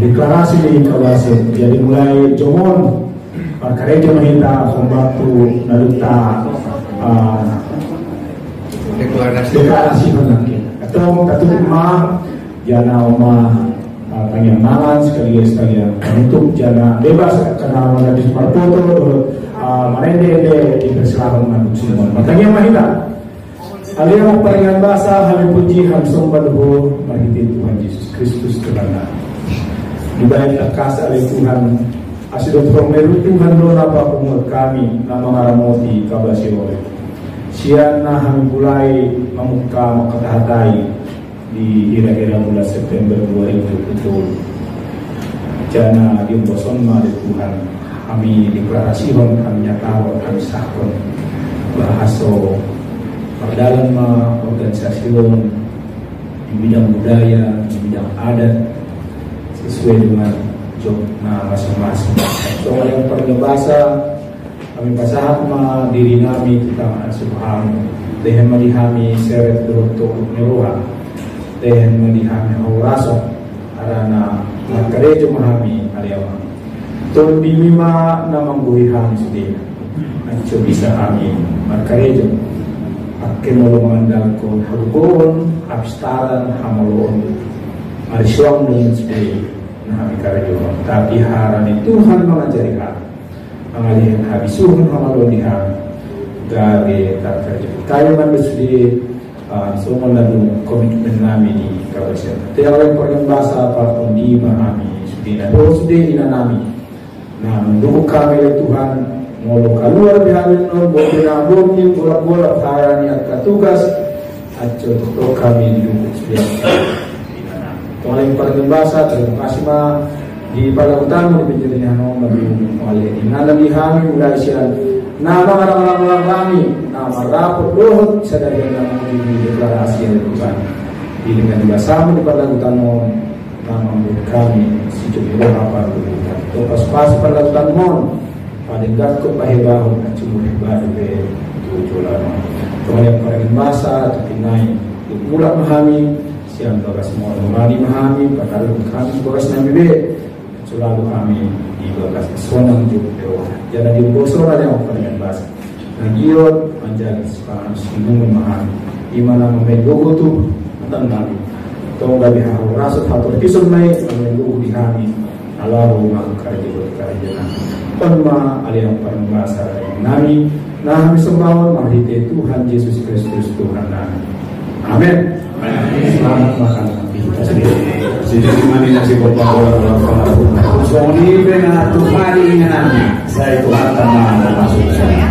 deklarasi di Kawasan. Jadi mulai Jomon Karejo Mahita membantu naduta deklarasi penangkin atau katuma jana oma penyemangan sekalian untuk jana bebas karena menjadi marpoto marende di persilakan manuk semua makanya Mahita Aliyah paringan bahasa, kami puji, kami sembah luhur, bagi Tuhan Yesus Kristus Tuhan. Dibayar kasih oleh Tuhan, asidot promeru Tuhan doa apa umur kami, nama ngaramoti kabasi oleh. Siana kami mulai memuka makatahatai di kira-kira bulan September 2020. Jana diumboson dari Tuhan, kami deklarasikan, kami nyatakan, kami sahkan bahaso dalam organisasi di bidang budaya, di bidang adat sesuai dengan job masing-masing. Soal yang pergebasa kami pasahat diri kami kita subhanahu tehen malihami seret untuk nyeruha tehen malihami hauraso karena makarejo mahami aliawa tol bimima namang buhihan sudin anco bisa kami makarejo akin mo lumandang ko halugon, abstaran, hamalon alisyong nung sday na kami karadyoon tapi haran ni Tuhan mengajari kami mengalihin habisuhan hamalon di kami gari karadyoon kayo man sday sumon na nung komitmen namin ni kawasan tiyaw yung pagkambasa para hindi mahami sday na doon sday ina namin na mendukung kami ng Tuhan ngolo keluar biharin non boleh nabungin bolak-bolak hari at katugas at contoh kami didukung sebiasa. Paling paling bahasa terima kasih di palagutan di penjelasan no oleh inalam di kami mulai siang nama orang-orang kami nama rapor dohot sadari nama di deklarasi yang Tuhan di dengan bersama di palagutan no nama kami si jodoh apa itu pas palagutan mon paling gakut pahebaho na cumur hebado be tujulan yang paling masa tapi naik mulak mahami siang bagas semua mari mahami patalu kami bagas nami be selalu kami di bagas sonang juga jadi di bosora yang paling masa nagiot menjaga sekarang sinung mahami di mana membegogo tu atan nabi tong gabi haru rasut hatur kisun mai membegogo di kami alaru mangkarjo Penma aliang permasa nami kami sembawan mahite Tuhan Yesus Kristus Tuhan kami. Amin. Selamat makan. Sini mani nasi berbawa dalam Soni bena tumari nami. Saya Tuhan tanah masuk saya.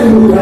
Ayo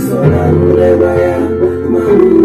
Seorang rebaya mau